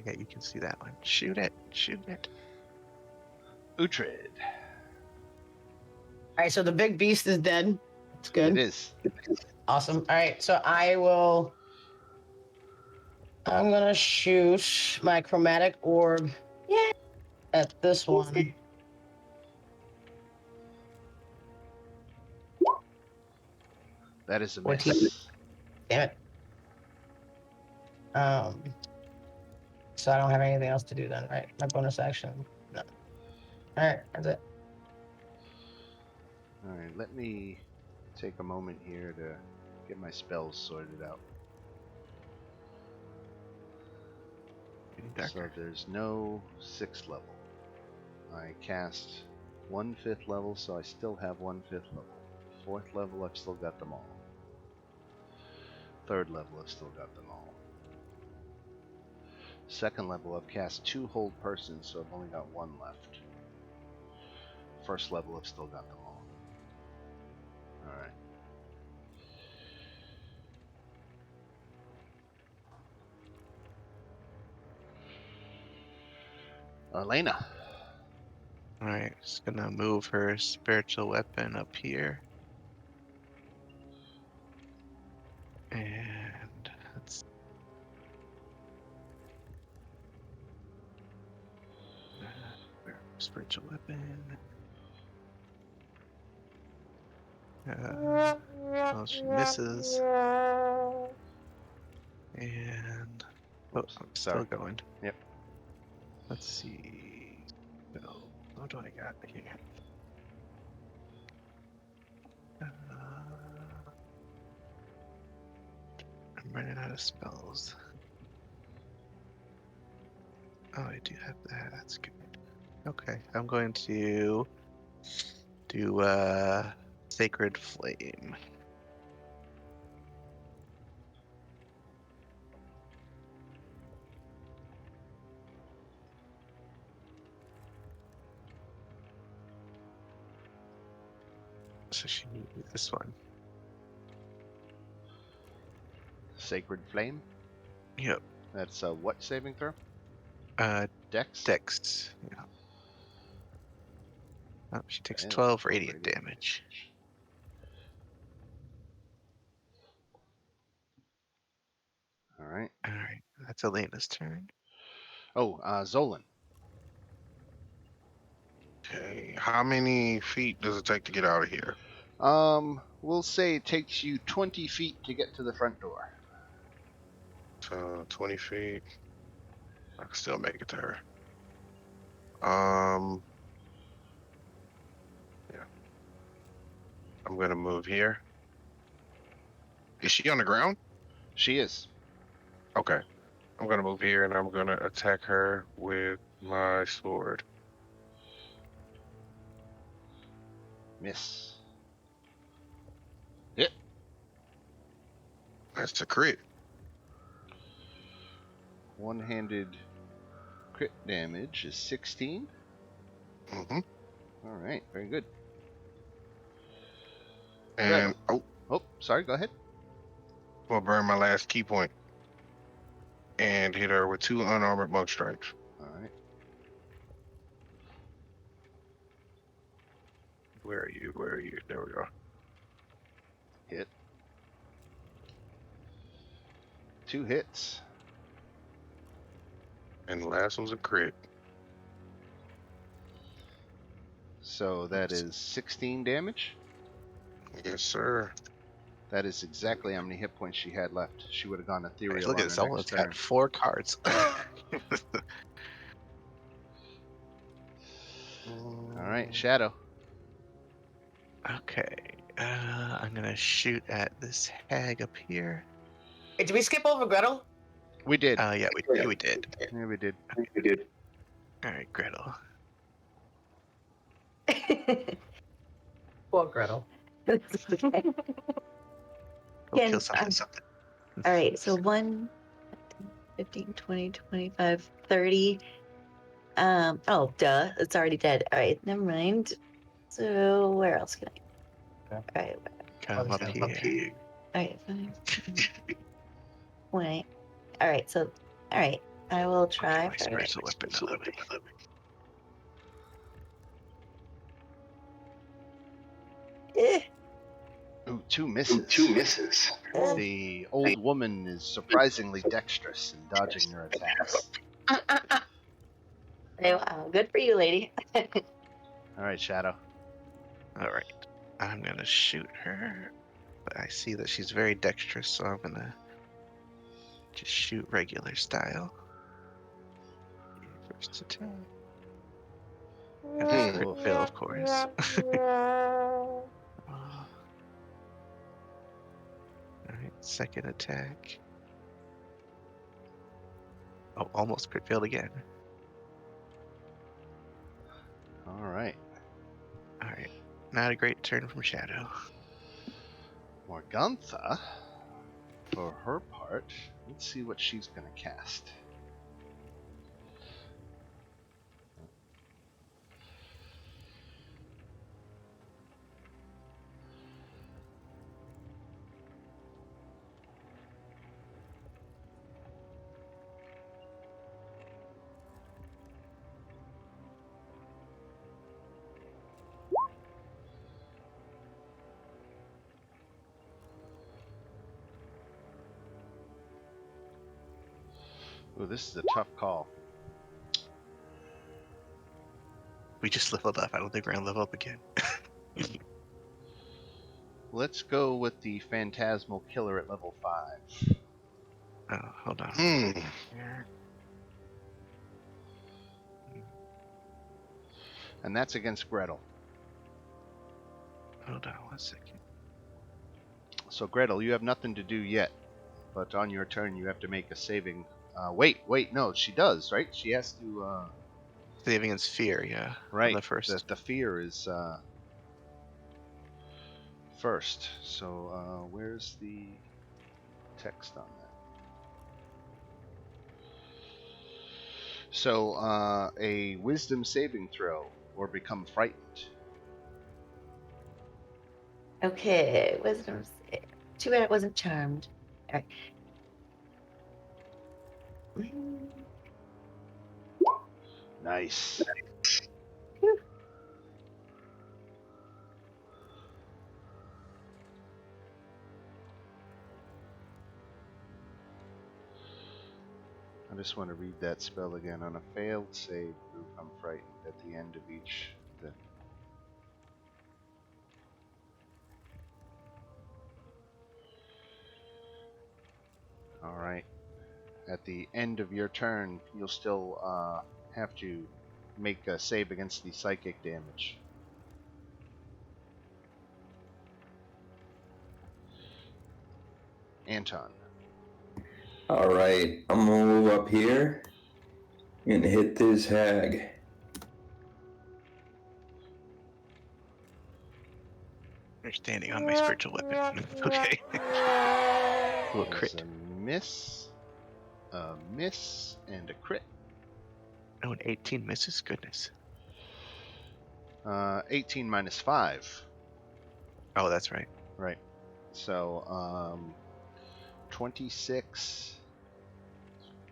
Yeah, you can see that one. Shoot it. Shoot it. Uhtred. All right, so the big beast is dead. It's good. It is. Awesome. All right, so I'm gonna shoot my chromatic orb at this one. That is a 14. miss. Damn it. So I don't have anything else to do then, right? My bonus action. No. All right, that's it. All right, let me take a moment here to get my spells sorted out. So there's no 6th level. I cast 1 5th level, so I still have 1 5th level. 4th level, I've still got them all. 3rd level, I've still got them all. 2nd level, I've cast 2 hold persons, so I've only got 1 left. 1st level, I've still got them all. Alright. Elena. Alright, just gonna move her spiritual weapon up here. And let's spiritual weapon. Well, she misses. And Oops, I'm sorry. still going. Yep. Let's see. So, what do I got here? I'm running out of spells. Oh, I do have that. That's good. Okay, I'm going to do Sacred Flame. So she needs this one. Sacred Flame. Yep. That's what saving throw? Dex? Dex. Yeah. Oh, she takes Yeah, 12 radiant damage. Alright. Alright, that's Elena's turn. Oh, Zolan. Okay. How many feet does it take to get out of here? We'll say it takes you 20 feet to get to the front door. So 20 feet. I can still make it to her. Yeah. I'm gonna move here. Is she on the ground? She is. Okay. I'm gonna move here and I'm gonna attack her with my sword. Miss. Hit. That's a crit. One-handed crit damage is 16. Mm-hmm. Alright, very good. And Oh, sorry, go ahead. we'll burn my last key point and hit her with 2 unarmored monk strikes. Alright. Where are you? Where are you? There we go. Hit. 2 hits. And the last one's a crit. So that is 16 damage. Yes, sir. That is exactly how many hit points she had left. She would have gone ethereal Look on at this, her someone's next turn. got 4 cards. Alright, Shadow. Okay, I'm gonna shoot at this hag up here. Hey, did we skip over Gretel? We did. Yeah, we did. Yeah, we did. All right, Gretel. Poor Gretel. It's okay. Go kill Can- something. All right, so 1, 15, 20, 25, 30. Oh, duh, it's already dead. All right, never mind. So where else can I? Okay. All right, Come up here. all right, 5, 20. All right, so all right, I will try My for spiritual weapon out of the way. Ooh, 2 misses. Eh. The old woman is surprisingly dexterous in dodging your attacks. Hey, wow, good for you, lady. All right, Shadow. All right. I'm gonna shoot her, but I see that she's very dexterous, so I'm gonna just shoot regular style. First attack. And a crit fail, of course. All right, second attack. Oh, almost crit failed again. All right. All right, not a great turn from Shadow. Morgantha, for her part, let's see what she's going to cast. Ooh, this is a tough call. We just leveled up. I don't think we're gonna level up again. Let's go with the Phantasmal Killer at level 5. Oh, hold on. And that's against Gretel. Hold on 1 second. So, Gretel, you have nothing to do yet. But on your turn, you have to make a saving. Wait, no, she does, right? She has to. Saving against fear, yeah. Right. On the first. The fear is first. So, where's the text on that? So, a wisdom saving throw or become frightened. Okay, wisdom. Too bad it wasn't charmed. All right. Nice. I just want to read that spell again. On a failed save, you become frightened at the end of each. All right. At the end of your turn, you'll still have to make a save against the psychic damage. Anton. All right, I'm gonna move up here and hit this hag. You're standing on my spiritual weapon. Okay. Little There's crit. a miss, and a crit. Oh, an 18 misses? Goodness. 18 minus 5. Oh, that's right. Right. So, 26,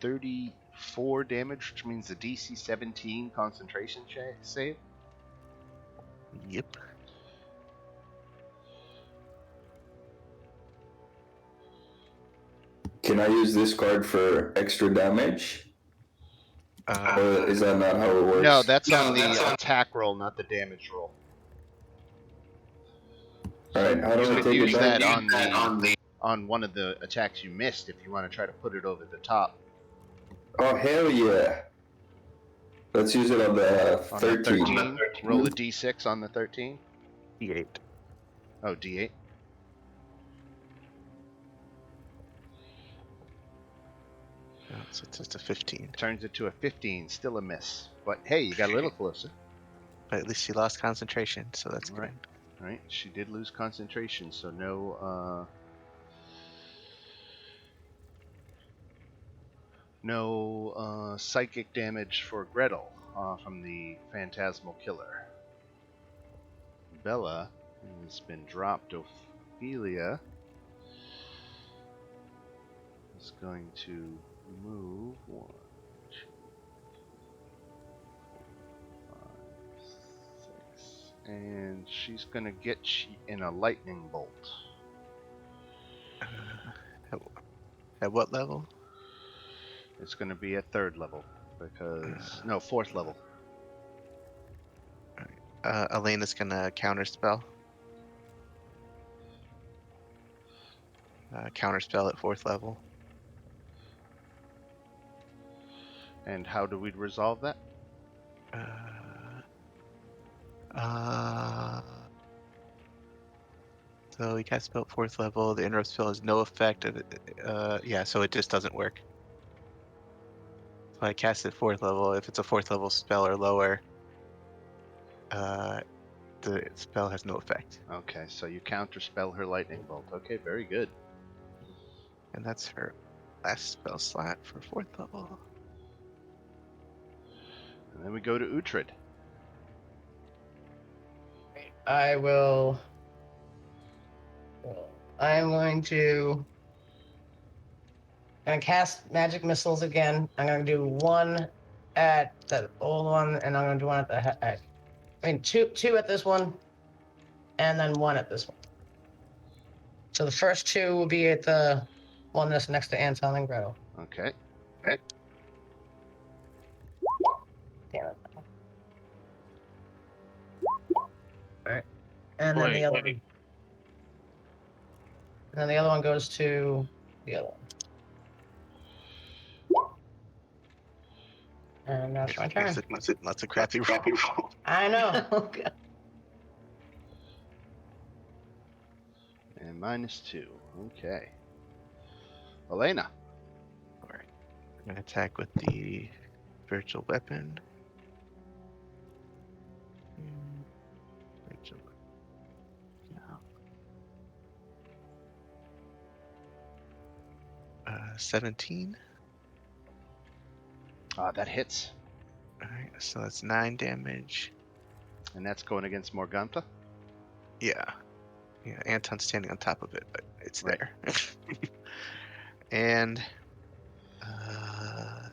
34 damage, which means the DC 17 concentration save. Yep. Can I use this card for extra damage? Or is that not how it works? No, that's on the attack roll, not the damage roll. All right, how do You I could take use it that back? on one of the attacks you missed if you want to try to put it over the top. Oh, hell yeah. Let's use it on the On 13. the 13, roll a d6 on the 13. D8. Oh, d8. Oh, so it's just a 15. Turns it to a 15, still a miss. But hey, you got a little closer. but at least she lost concentration, so that's Right. good. Right. She did lose concentration, so no psychic damage for Gretel from the phantasmal killer. Bella has been dropped. Ophelia is going to move 1, 2, 4, 5, 6, and she's going to get in a lightning bolt. At what level? It's going to be at 3rd level because no, 4th level. Elena's gonna counterspell. Counterspell at 4th level. And how do we resolve that? So you cast spell at 4th level. The interrupt spell has no effect. Yeah, so it just doesn't work. So I cast it 4th level. If it's a 4th level spell or lower, the spell has no effect. Okay, so you counterspell her lightning bolt. Okay, very good. And that's her last spell slot for 4th level. And then we go to Uhtred. I will. I'm going to. Gonna cast magic missiles again. I'm gonna do one at the old one, and I'm gonna do one at the. Two at this one, and then one at this one. So the first 2 will be at the one that's next to Anton and Gretel. Okay. Damn it. Alright. And then the other one. And then the other one goes to the other one. And that's my turn. Lots of crappy roll. I know. Oh, God. And -2. Okay. Elena. Alright. I'm gonna attack with the spiritual weapon. Spiritual weapon. 17. That hits. Alright, so that's 9 damage. And that's going against Morgantha. Yeah. Yeah, Anton's standing on top of it, but it's Right. there. And I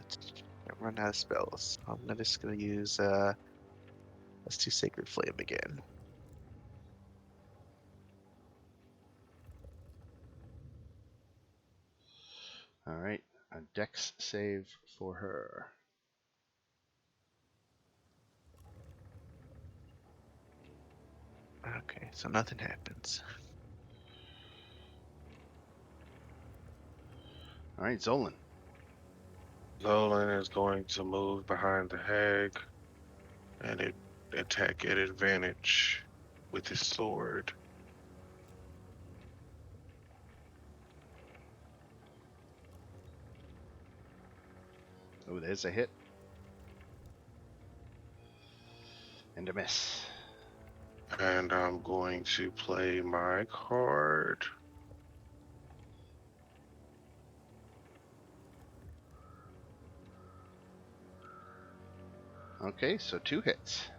run out of spells. I'm just gonna use let's do Sacred Flame again. Alright. A dex save for her. Okay, so nothing happens. Alright, Zolan. Zolan is going to move behind the hag and attack at advantage with his sword. Oh, there's a hit. And a miss. And I'm going to play my card. Okay, so 2 hits.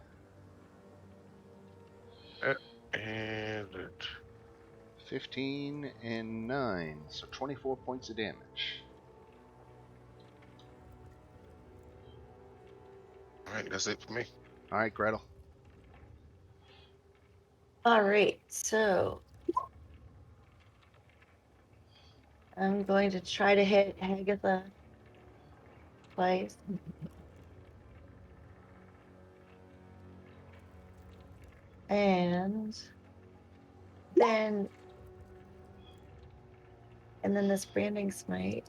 And 15 and 9, so 24 points of damage. alright, that's it for me. Alright, Gretel. All right, so I'm going to try to hit Hagatha twice. And then this branding smite.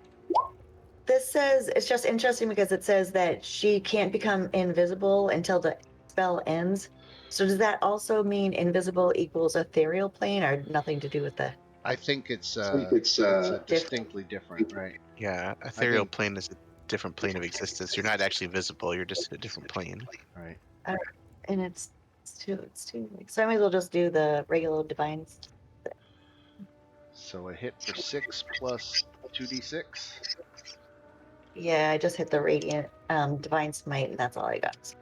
This says, it's just interesting because it says that she can't become invisible until the spell ends. So does that also mean invisible equals ethereal plane, or nothing to do with the? I think it's distinctly different, right? Yeah, ethereal think- plane is a different plane of existence. You're not actually visible. You're just in a different plane. Right. And it's It's too. So I might as well just do the regular divines. So a hit for 6 plus 2d6. Yeah, I just hit the radiant divine smite, and that's all I got.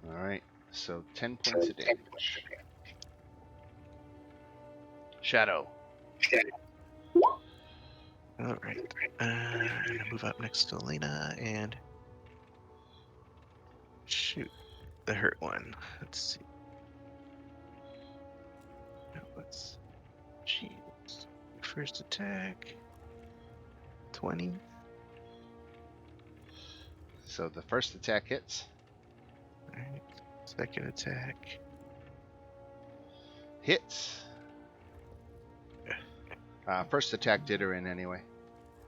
All right. So 10 points of damage. Shadow. All right. I'm gonna move up next to Elena and shoot the hurt one. Let's see. What's jeez. First attack. 20. So the first attack hits. All right. Second attack. Hits. First attack did her in anyway.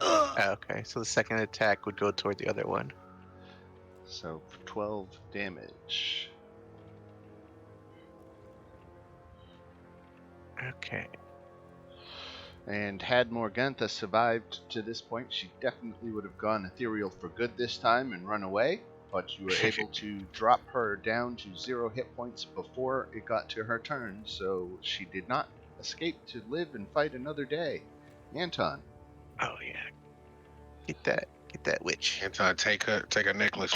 Okay, so the second attack would go toward the other one. So 12 damage. Okay. And had Morgantha survived to this point, she definitely would have gone ethereal for good this time and run away. But you were able to drop her down to 0 hit points before it got to her turn, so she did not escape to live and fight another day. Anton. Oh yeah. Get that witch. Anton, take a necklace.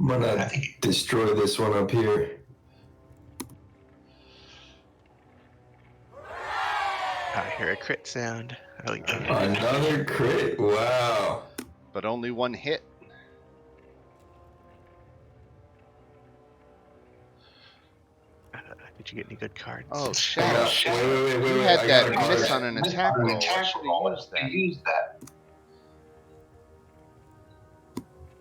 I'm gonna destroy this one up here. I hear a crit sound. Oh yeah. Another crit. Wow. But only one hit. Did you get any good cards? Oh, I Shadow. got, wait. You had I that got a miss card. on an attack roll. I should have used that.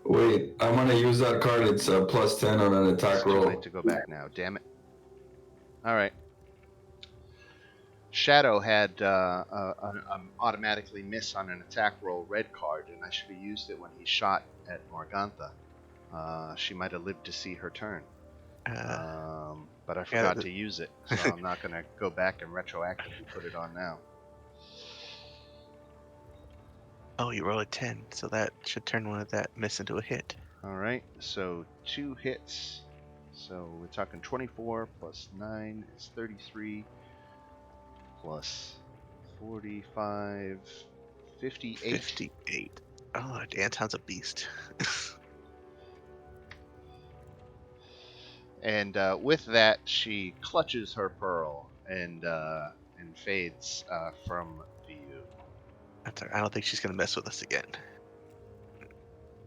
Wait, I'm gonna use that card. It's a plus 10 on an It's attack too roll. late to go back now. Damn it. All right. Shadow had automatically miss on an attack roll red card, and I should have used it when he shot at Morgantha. She might have lived to see her turn. But I forgot to use it, so I'm not going to go back and retroactively put it on now. Oh, you roll a 10, so that should turn one of that miss into a hit. All right, so 2 hits. So we're talking 24 plus 9 is 33 plus 45, 58. 58. Oh, Anton's a beast. And with that, she clutches her pearl and fades from view. That's all right. I don't think she's gonna mess with us again.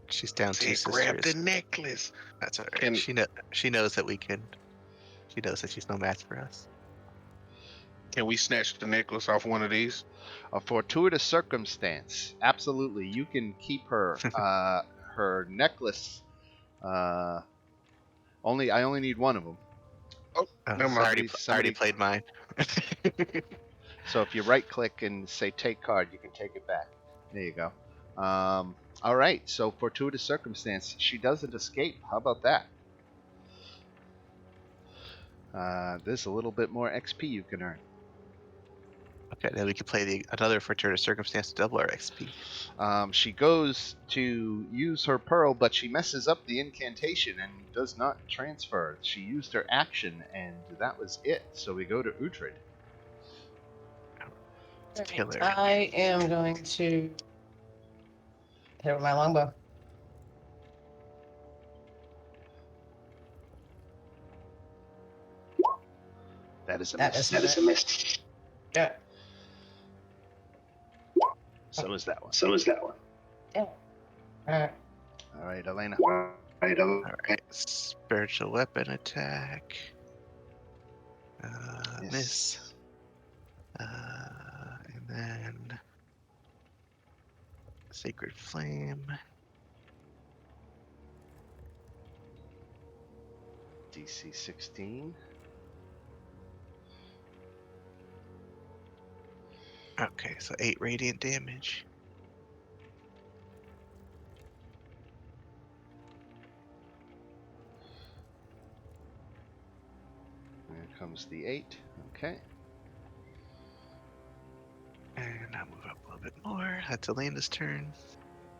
She's down 2 sisters. Grab the necklace. That's all right. She knows that we can. She knows that she's no match for us. Can we snatch the necklace off one of these? A fortuitous circumstance. Absolutely, you can keep her. Her necklace. I only need one of them. Oh, never mind. I already played mine. So if you right click and say take card, you can take it back. There you go. All right, so fortuitous circumstance. She doesn't escape. How about that? There's a little bit more XP you can earn. Okay, then we can play another fortuitous circumstance to double our XP. She goes to use her pearl, but she messes up the incantation and does not transfer. She used her action, and that was it. So we go to Uhtred. Taylor. I am going to hit with my longbow. That is a That miss. is a miss. Yeah. So is that one. Yeah. Alright. All right, Elena. All right, spiritual weapon attack. Miss. And then sacred flame. DC 16. Okay, so 8 radiant damage. There comes the 8. Okay. And I'll move up a little bit more. That's Elena's turn.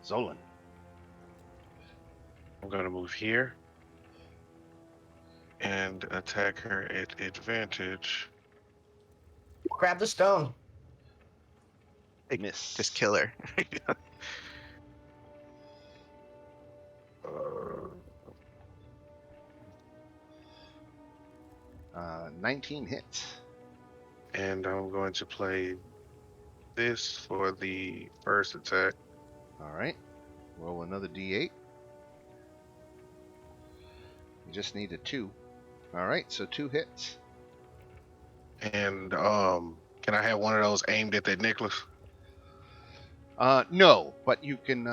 Zolan. I'm gonna move here and attack her at advantage. Grab the stone. Miss. Just kill her. Uh, 19 hits. and I'm going to play this for the first attack. All right. Roll another d8. You just need a 2. All right, so 2 hits. And can I have one of those aimed at that necklace? No, but you can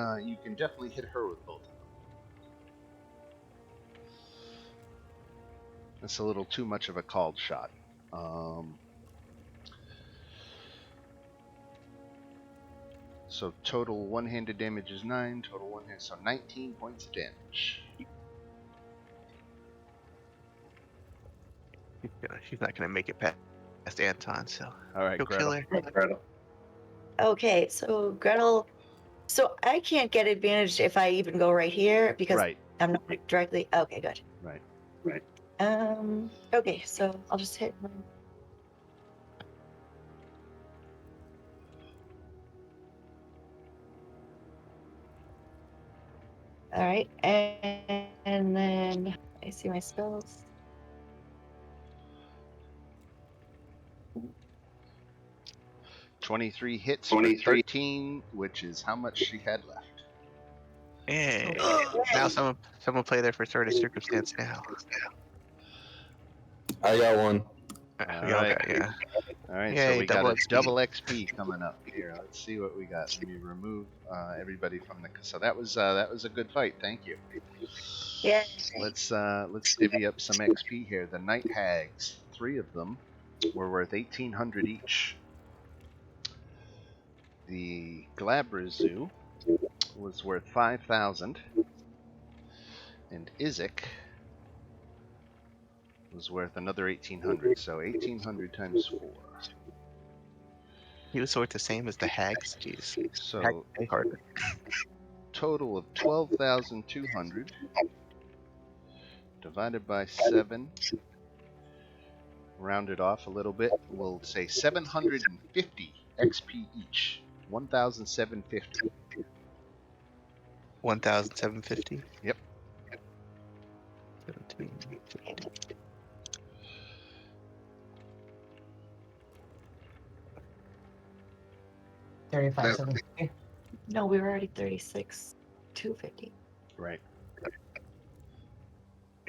definitely hit her with both of them. That's a little too much of a called shot. So total one-handed damage is 9. Total one-handed, so 19 points of damage. She's not gonna make it past Anton, so All right, go kill Gretel. her. Okay, so Gretel. So I can't get advantage if I even go right here because Right, I'm not directly. Okay, good. right. Okay, so I'll just hit her. All right, and then I see my spells. 23 hits for 13, which is how much she had left. Hey, now someone play there for sort of circumstance now. I got one. We all got, yeah. All right, Yay, so we got double a XP. double XP coming up here. Let's see what we got. Let me remove everybody from the. So that was a good fight. Thank you. Yeah. Let's divvy up some XP here. The Night Hags, 3 of them, were worth 1,800 each. The Glabrazu was worth 5,000, and Izek was worth another 1,800. So 1,800 times 4. He was sort of the same as the hags. Jeez. So Hags pay harder. total of 12,200 divided by 7. Rounded off a little bit, we'll say 750 XP each. 1,750. 1,750. Yep. 1750. $35.70. No, we were already 36, 250. Right.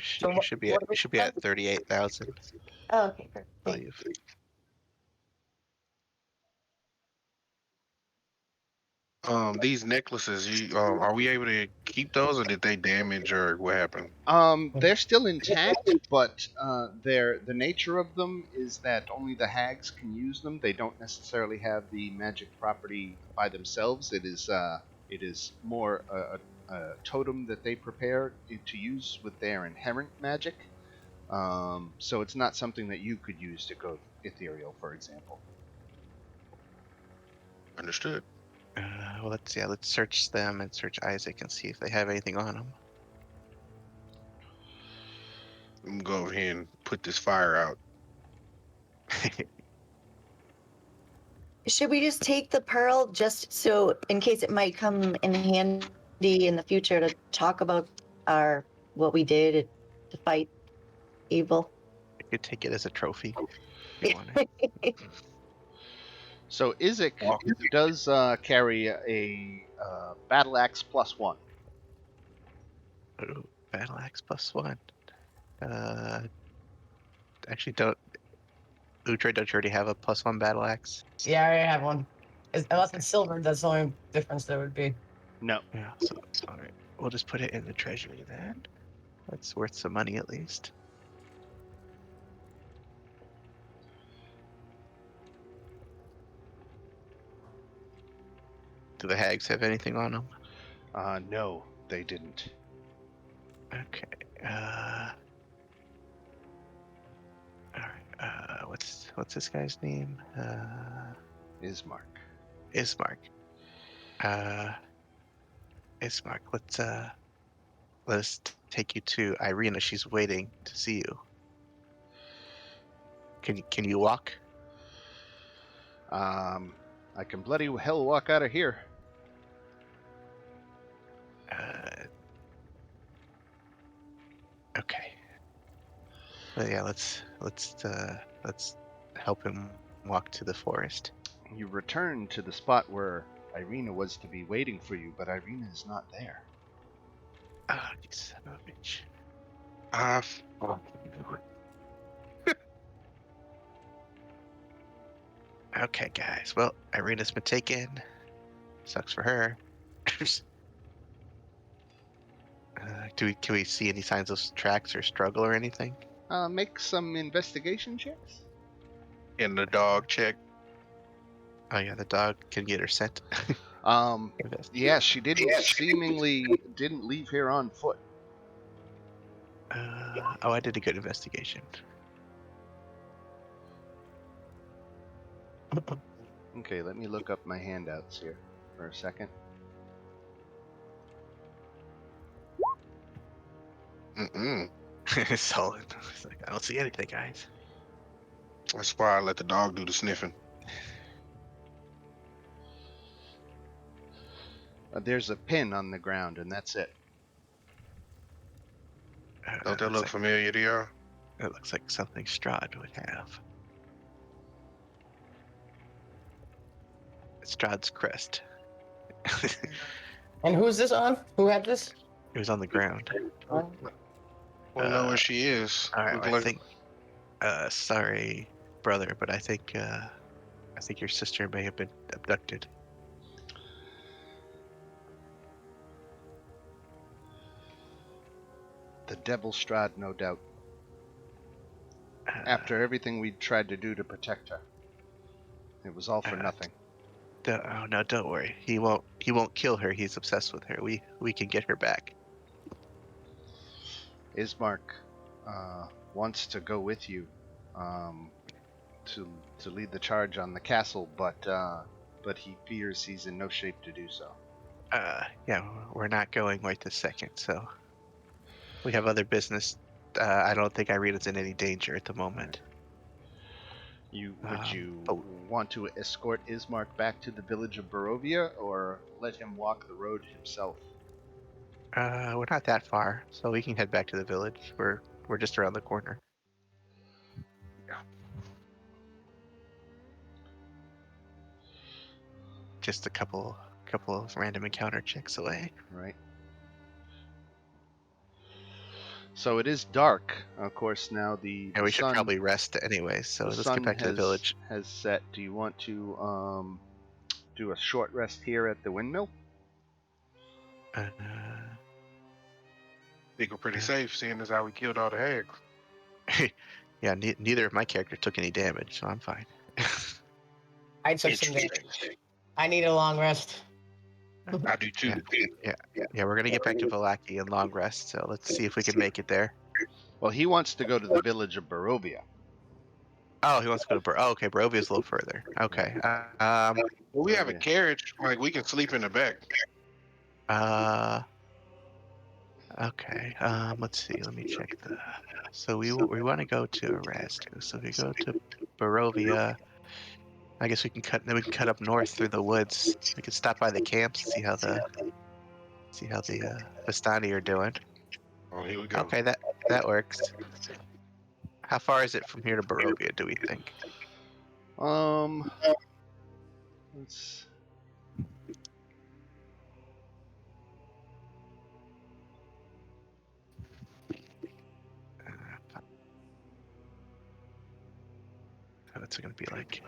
So You should be at what- you should be at 38,000. Oh, okay, I perfect. believe. These necklaces, are we able to keep those, or did they damage, or what happened? They're still intact, but the nature of them is that only the hags can use them. They don't necessarily have the magic property by themselves. It is more a totem that they prepare to use with their inherent magic. So it's not something that you could use to go ethereal, for example. Understood. Well, let's search them and search Isaac and see if they have anything on them. I'm gonna go over here and put this fire out. Should we just take the pearl just so in case it might come in handy in the future to talk about what we did to fight evil? I could take it as a trophy if you want it. So Izek does carry a battle axe +1. Ooh, battle axe +1. Actually, don't. Uhtred, don't you already have a +1 battle axe? Yeah, I already have one. Unless it's silver, that's the only difference there would be. No. Yeah. So all right, we'll just put it in the treasury then. That's worth some money at least. Do the hags have anything on them? No, they didn't. Okay. All right. What's this guy's name? Ismark. Ismark. Ismark. let us take you to Irina. She's waiting to see you. Can you walk? I can bloody hell walk out of here. Okay. Well, yeah, let's help him walk to the forest. You return to the spot where Irina was to be waiting for you, but Irina is not there. Ah, you son of a bitch. I fucking knew it. Okay, guys. Well, Irina's been taken. Sucks for her. Can we see any signs of tracks or struggle or anything? Make some investigation checks. In the dog check. Oh yeah, the dog can get her scent. Yeah, she didn't leave here on foot. Oh, I did a good investigation. Okay, let me look up my handouts here for a second. Mm-mm. Solid. It's like, I don't see anything, guys. That's why I let the dog do the sniffing. There's a pin on the ground, and that's it. Don't that look familiar to y'all? It looks like something Strahd would have. Strahd's crest. And who's this on? Who had this? It was on the ground. We'll know where she is. All right, Look I like- think. Sorry, brother, but I think your sister may have been abducted. The Devil Strahd, no doubt. After everything we tried to do to protect her, it was all for nothing. Oh no, don't worry. He won't kill her. He's obsessed with her. We can get her back. Ismark wants to go with you to lead the charge on the castle, but he fears he's in no shape to do so. Yeah, we're not going right this second, so we have other business. I don't think Irina's in any danger at the moment. Would you want to escort Ismark back to the village of Barovia, or let him walk the road himself? We're not that far, so we can head back to the village. We're just around the corner. Just a couple of random encounter checks away. Right. So it is dark, of course. Now the And we should sun, probably rest anyway. So the let's sun get back to the village. has set. Do you want to do a short rest here at the windmill? Uh, think we're pretty safe, seeing as how we killed all the hags. yeah, neither of my characters took any damage, so I'm fine. I took some damage. I need a long rest. I do too. Yeah, we're gonna get back to Vallaki and long rest. So let's see if we can make it there. Well, he wants to go to the village of Barovia. Oh, he wants to go to oh, okay, Barovia's a little further. Okay. Well, we have a Yeah. carriage. Like, we can sleep in the back. Okay. Let's see. Let me check the. So we want to go to Erasco. So if we go to Barovia, I guess we can cut up north through the woods. We can stop by the camps and see how the Vistani are doing. Oh, here we go. Okay, that works. How far is it from here to Barovia, do we think? Let's. It's going to be like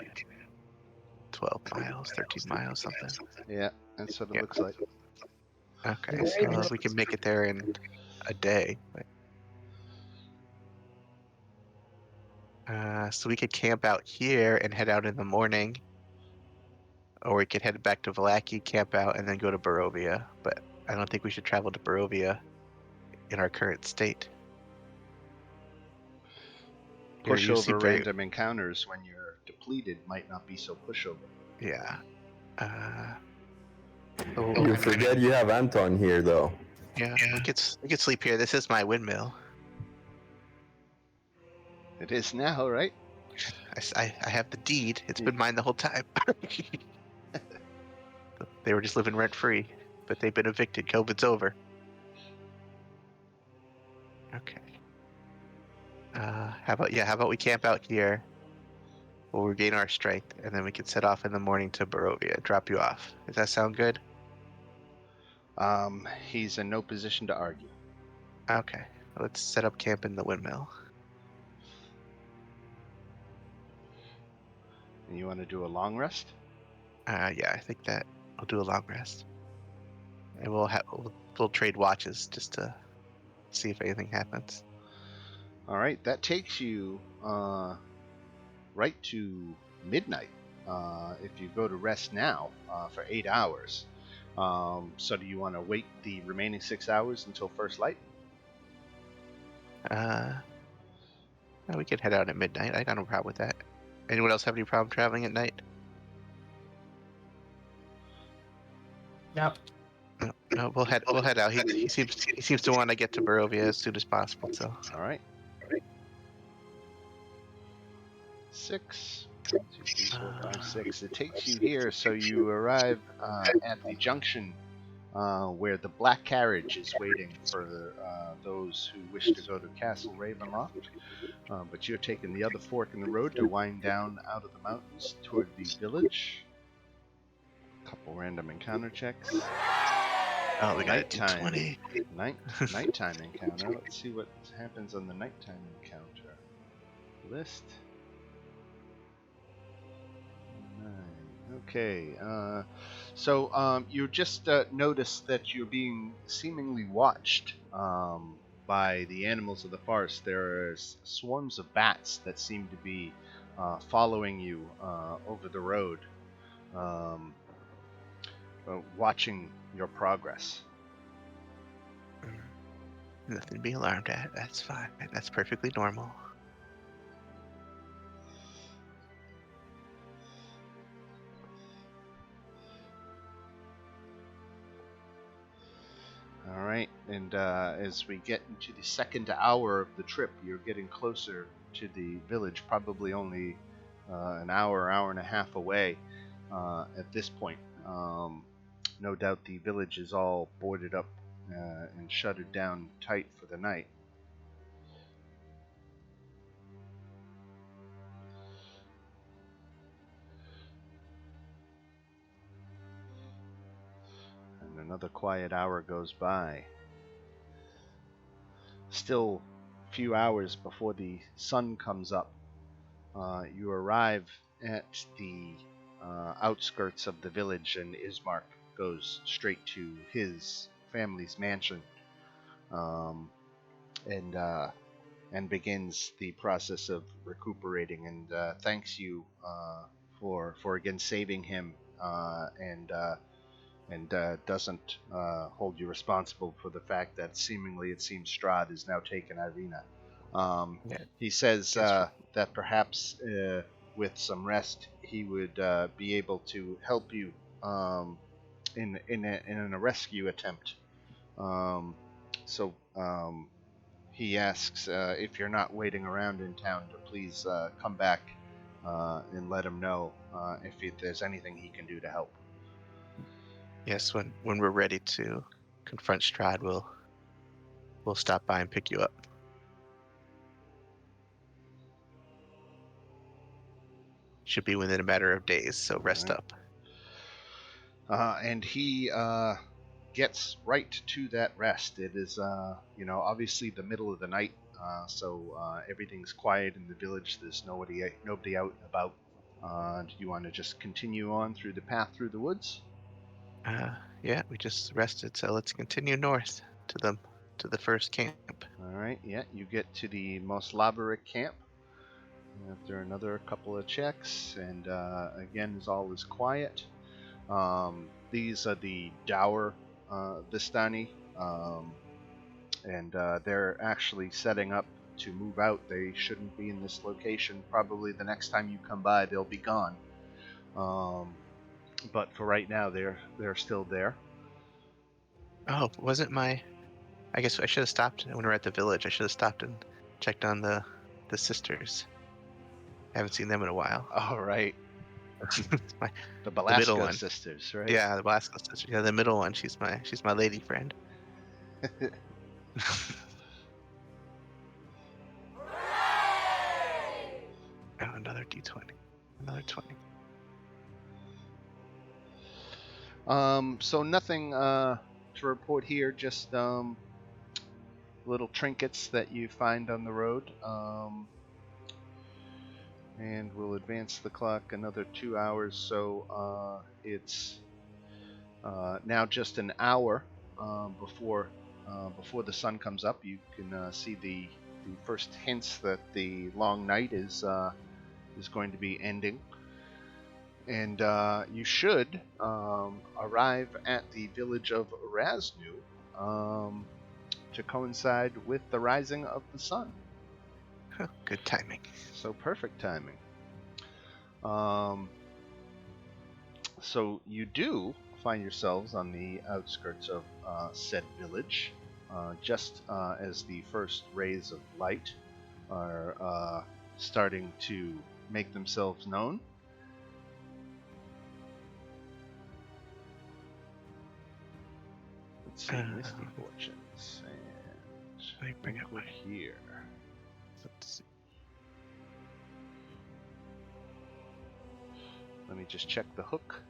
12 miles, 13 miles, something. Yeah, that's what it Yeah. looks like. Okay, so we can make it there in a day. So we could camp out here and head out in the morning. Or we could head back to Vallaki, camp out, and then go to Barovia. But I don't think we should travel to Barovia in our current state. You seem Pushover very- random encounters when you're depleted might not be so pushover. Yeah. You forget you have Anton here, though. Yeah, we could sleep here. This is my windmill. It is now, right? I have the deed. It's been mine the whole time. They were just living rent free, but they've been evicted. COVID's over. Okay. How about we camp out here? We'll regain our strength, and then we can set off in the morning to Barovia, drop you off. Does that sound good? He's in no position to argue. Okay. Let's set up camp in the windmill. And you want to do a long rest? Yeah, I think that I'll do a long rest, and we'll trade watches just to see if anything happens. All right, that takes you right to midnight. If you go to rest now for 8 hours. So do you want to wait the remaining 6 hours until first light? We could head out at midnight. I got no problem with that. Anyone else have any problem traveling at night? Nope. No, we'll head out. He seems to want to get to Barovia as soon as possible. So All right. 6, 2, 3, 4, 5, 6. It takes you here, so you arrive at the junction where the Black Carriage is waiting for those who wish to go to Castle Ravenloft. But you're taking the other fork in the road to wind down out of the mountains toward the village. Couple random encounter checks. oh, we got a Nighttime. 20. Nighttime encounter. Let's see what happens on the nighttime encounter list. 9. Okay. So you just notice that you're being seemingly watched by the animals of the forest. There are swarms of bats that seem to be following you over the road, watching your progress. Nothing to be alarmed at. That's fine. That's perfectly normal. All right, and as we get into the second hour of the trip, you're getting closer to the village, probably only an hour and a half away at this point. No doubt the village is all boarded up and shuttered down tight for the night. And another quiet hour goes by. Still a few hours before the sun comes up, you arrive at the outskirts of the village, and Ismark goes straight to his family's mansion, and begins the process of recuperating, and thanks you for again saving him, and doesn't hold you responsible for the fact that seemingly it seems Strahd is now taken Irina. He says that perhaps with some rest he would be able to help you in a rescue attempt. So he asks if you're not waiting around in town to please come back and let him know if there's anything he can do to help. Yes, when we're ready to confront Strahd, we'll stop by and pick you up. Should be within a matter of days, so rest up. And he gets right to that rest. It is, obviously the middle of the night, so everything's quiet in the village. There's nobody out and about. Do you want to just continue on through the path through the woods? Yeah, we just rested, so let's continue north to the first camp. All right. Yeah, you get to the Moslaveric camp. After another couple of checks, and again, as all is quiet. These are the Dower Vistani, and they're actually setting up to move out. They shouldn't be in this location. Probably the next time you come by, they'll be gone. But for right now, they're still there. Oh, wasn't my I guess I should have stopped when we were at the village. I should have stopped and checked on the sisters. I haven't seen them in a while. All right. My, The the middle Belasco one. sisters, right? Yeah, the Blasco sister. Yeah, the middle one. She's my lady friend. Oh, another D20. Another 20. So nothing to report here, just little trinkets that you find on the road. And we'll advance the clock another 2 hours, so it's now just an hour before the sun comes up. You can see the first hints that the long night is going to be ending. And you should arrive at the village of Raznu to coincide with the rising of the sun. Oh, good timing. So perfect timing. So you do find yourselves on the outskirts of said village, just as the first rays of light are starting to make themselves known. Let's see, Misty Fortunes, and Let me bring up over here. Let's see. Let me just check the hook.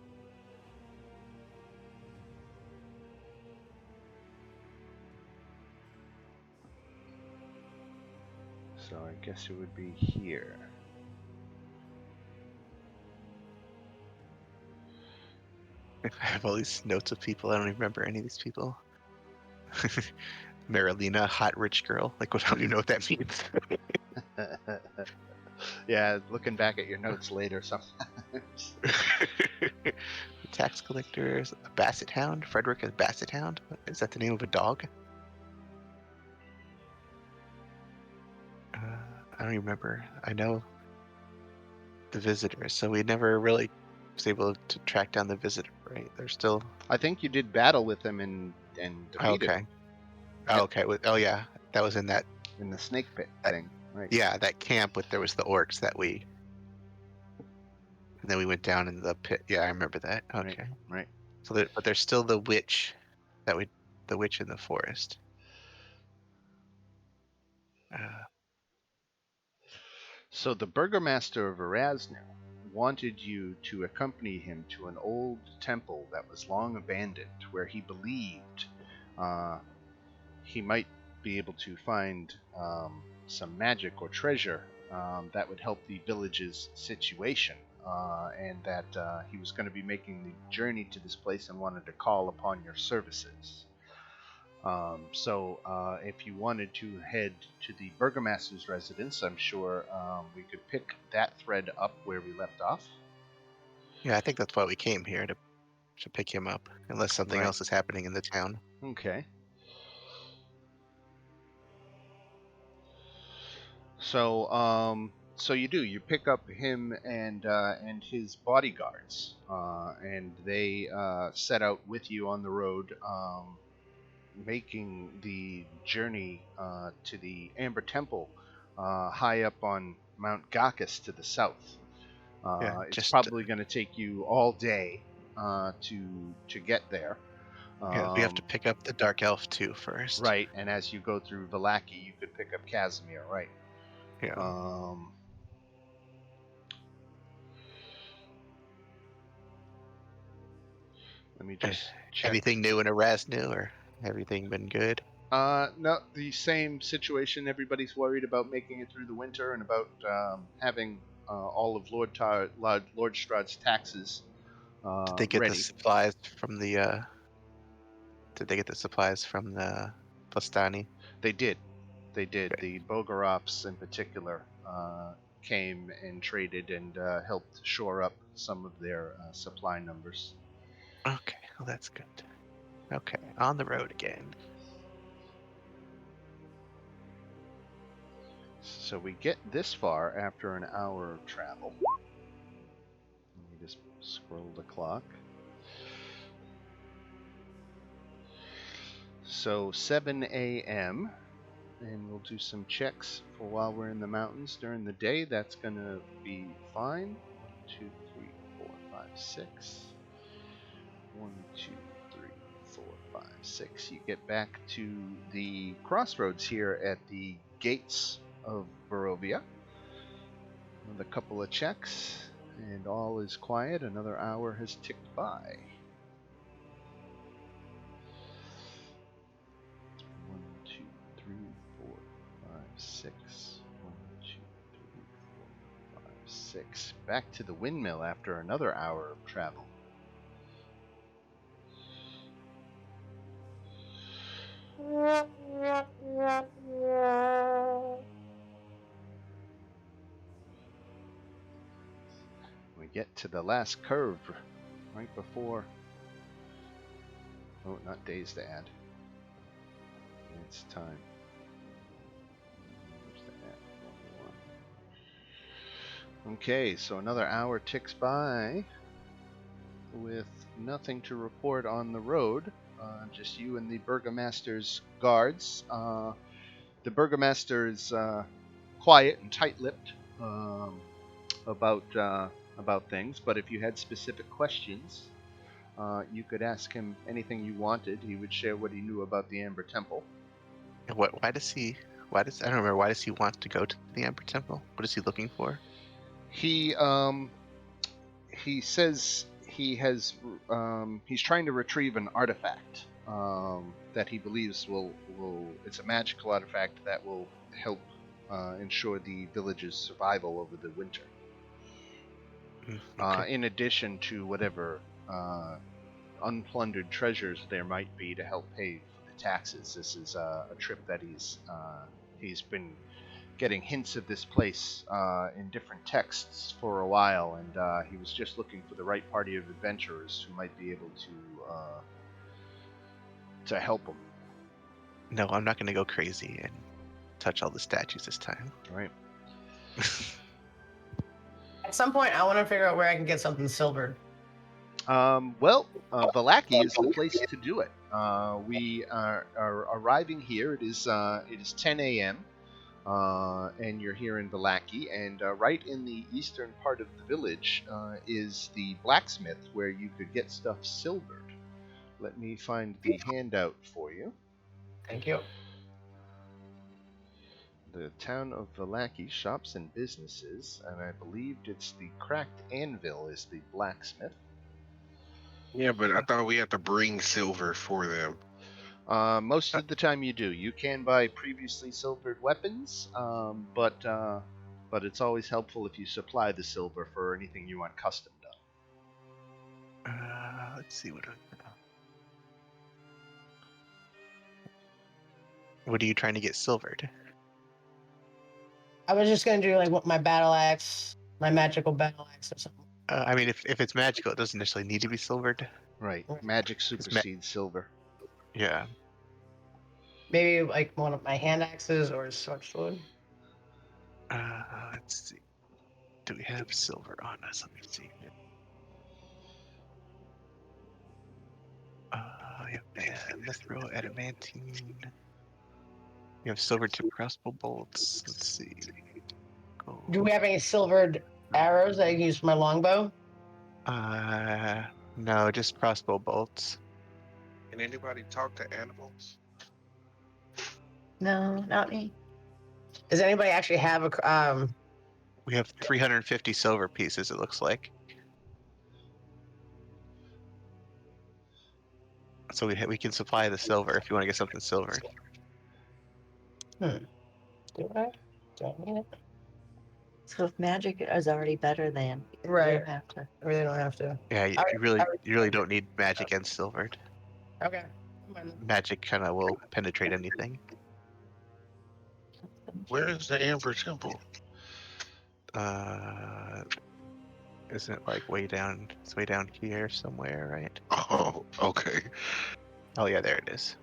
So I guess it would be here. I have all these notes of people. I don't even remember any of these people. Marilena, hot rich girl. Like, what? I don't even know what that means. Yeah, looking back at your notes later sometimes. Tax collectors, a basset hound. Frederick a basset hound. Is that the name of a dog? I don't even remember. I know the visitors, so we never really was able to track down the visitor. Right? They're still. I think you did battle with him and defeated Okay. him Oh, okay. Oh yeah, that was in that. in the snake pit That- thing, right? Yeah, that camp with there was the orcs that we. And then we went down in the pit. Yeah, I remember that. Okay. Right. So, but there's still the witch, the witch in the forest. So the burgomaster of Erasnu wanted you to accompany him to an old temple that was long abandoned, where he believed he might be able to find some magic or treasure that would help the village's situation, and that he was going to be making the journey to this place and wanted to call upon your services. So if you wanted to head to the burgomaster's residence, I'm sure we could pick that thread up where we left off. Yeah, I think that's why we came here to pick him up, unless something Right. else is happening in the town. Okay. So you pick up him and his bodyguards, and they set out with you on the road, making the journey to the Amber Temple, high up on Mount Gakis to the south. Yeah, It's just probably going to take you all day to get there. yeah, we have to pick up the dark elf too first. Right, and as you go through Vallaki, you could pick up Casimir, right? Yeah. Let me just check. Anything new in Erasnu, or everything been good? No, the same situation. Everybody's worried about making it through the winter and about having all of Lord Strahd's taxes Did they get ready. the supplies from the? Did they get the supplies from the Plastani? They did. Okay. The Bogarops in particular came and traded and helped shore up some of their supply numbers. Okay, well that's good. Okay, on the road again. So we get this far after an hour of travel. Let me just scroll the clock. So 7 a.m. and we'll do some checks for while we're in the mountains during the day. That's gonna be fine. 2, 3, 4, 5, 6. 1, 2, 3, 4, 5, 6. You get back to the crossroads here at the gates of Barovia with a couple of checks, and all is quiet. Another hour has ticked by. 1, 2, 3, 4, 5, 6. 1, 2, 3, 4, 5, 6. Back to the windmill after another hour of travel. We get to the last curve right before. Oh, not days to add. It's time. Where's the add? Okay, so another hour ticks by with nothing to report on the road. Just you and the Burgomaster's guards. The Burgomaster is quiet and tight-lipped about things, but if you had specific questions, you could ask him anything you wanted. He would share what he knew about the Amber Temple. Why does he? I don't remember. Why does he want to go to the Amber Temple? What is he looking for? He says he's trying to retrieve an artifact that he believes will it's a magical artifact that will help ensure the village's survival over the winter. Okay. In addition to whatever unplundered treasures there might be to help pay for the taxes. This is a trip that he's been getting hints of this place in different texts for a while, and he was just looking for the right party of adventurers who might be able to help him. No, I'm not going to go crazy and touch all the statues this time. Right. At some point, I want to figure out where I can get something silvered. Valaki is the place to do it. We are arriving here. It is 10 a.m. And you're here in Valaki, and right in the eastern part of the village is the blacksmith where you could get stuff silvered. Let me find the handout for you. Thank you. The town of Valaki, shops and businesses, and I believed it's the Cracked Anvil is the blacksmith. Yeah, but I thought we had to bring silver for them. Most of the time you do. You can buy previously silvered weapons, but it's always helpful if you supply the silver for anything you want custom done. Let's see what are you trying to get silvered? I was just gonna do like what my battle axe, my magical battle axe, or something. I mean, if it's magical, it doesn't necessarily need to be silvered. Right. Magic supersedes silver. Yeah. Maybe like one of my hand axes or a sword. Let's see. Do we have silver on us? Let me see. We have mithril, adamantine. We have silver tip crossbow bolts. Let's see. Gold. Do we have any silvered arrows that I can use for my longbow? No, just crossbow bolts. Can anybody talk to animals? No, not me. Does anybody actually have a We have 350 silver pieces, it looks like. So we can supply the silver if you want to get something silver. Do I? Do I need it? So if magic is already better than, you Right. don't have to. Or they don't have to. Yeah, you really don't need magic and silvered. Okay. Magic kind of will penetrate anything. Where is the Amber Temple? Isn't it like way down? It's way down here somewhere, right? Oh, okay. Oh yeah, there it is.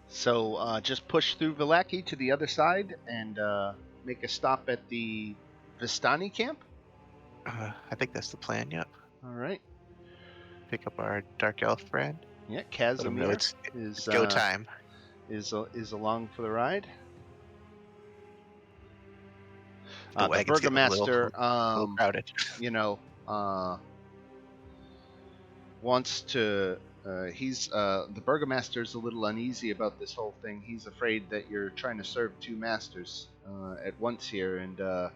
So just push through Valaki to the other side and make a stop at the Vistani camp. I think that's the plan. Yep. All right. Pick up our dark elf friend. Yeah, Let him know Casimir it's go time. is along for the ride. The The wagon's getting a burgomaster, little crowded. you know, wants to. He's the burgomaster's a little uneasy about this whole thing. He's afraid that you're trying to serve two masters at once here, and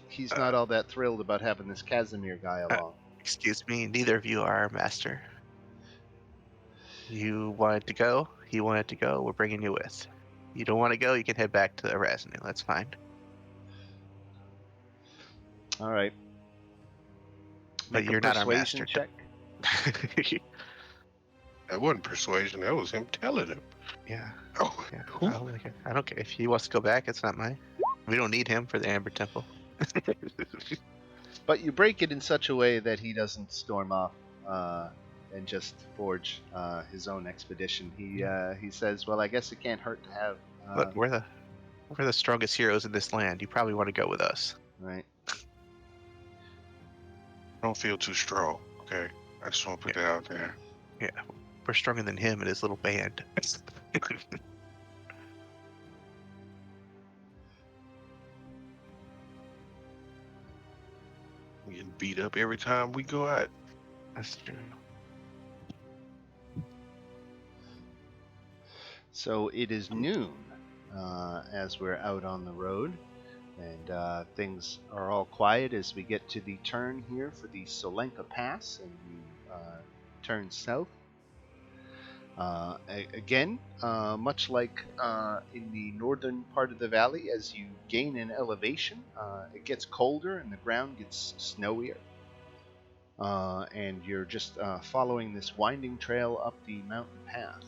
he's not all that thrilled about having this Casimir guy along. Excuse me, neither of you are our master. You wanted to go. He wanted to go. We're bringing you with. You don't want to go. You can head back to Erasmus. That's fine. All right. But Make a you're not our persuasion master. check. That wasn't persuasion. That was him telling him. Yeah. Oh, Yeah. who? I don't care if he wants to go back. It's not mine. We don't need him for the Amber Temple. But you break it in such a way that he doesn't storm off and just forge his own expedition. He says, "Well, I guess it can't hurt to have." Look, we're the strongest heroes in this land. You probably want to go with us. Right. Don't feel too strong. Okay, I just want to put that out there. Yeah, we're stronger than him and his little band. We getting beat up every time we go out. That's true. So it is noon as we're out on the road, and things are all quiet as we get to the turn here for the Solenka Pass, and you turn south. Again, much like in the northern part of the valley, as you gain in elevation, it gets colder and the ground gets snowier. And you're just following this winding trail up the mountain path.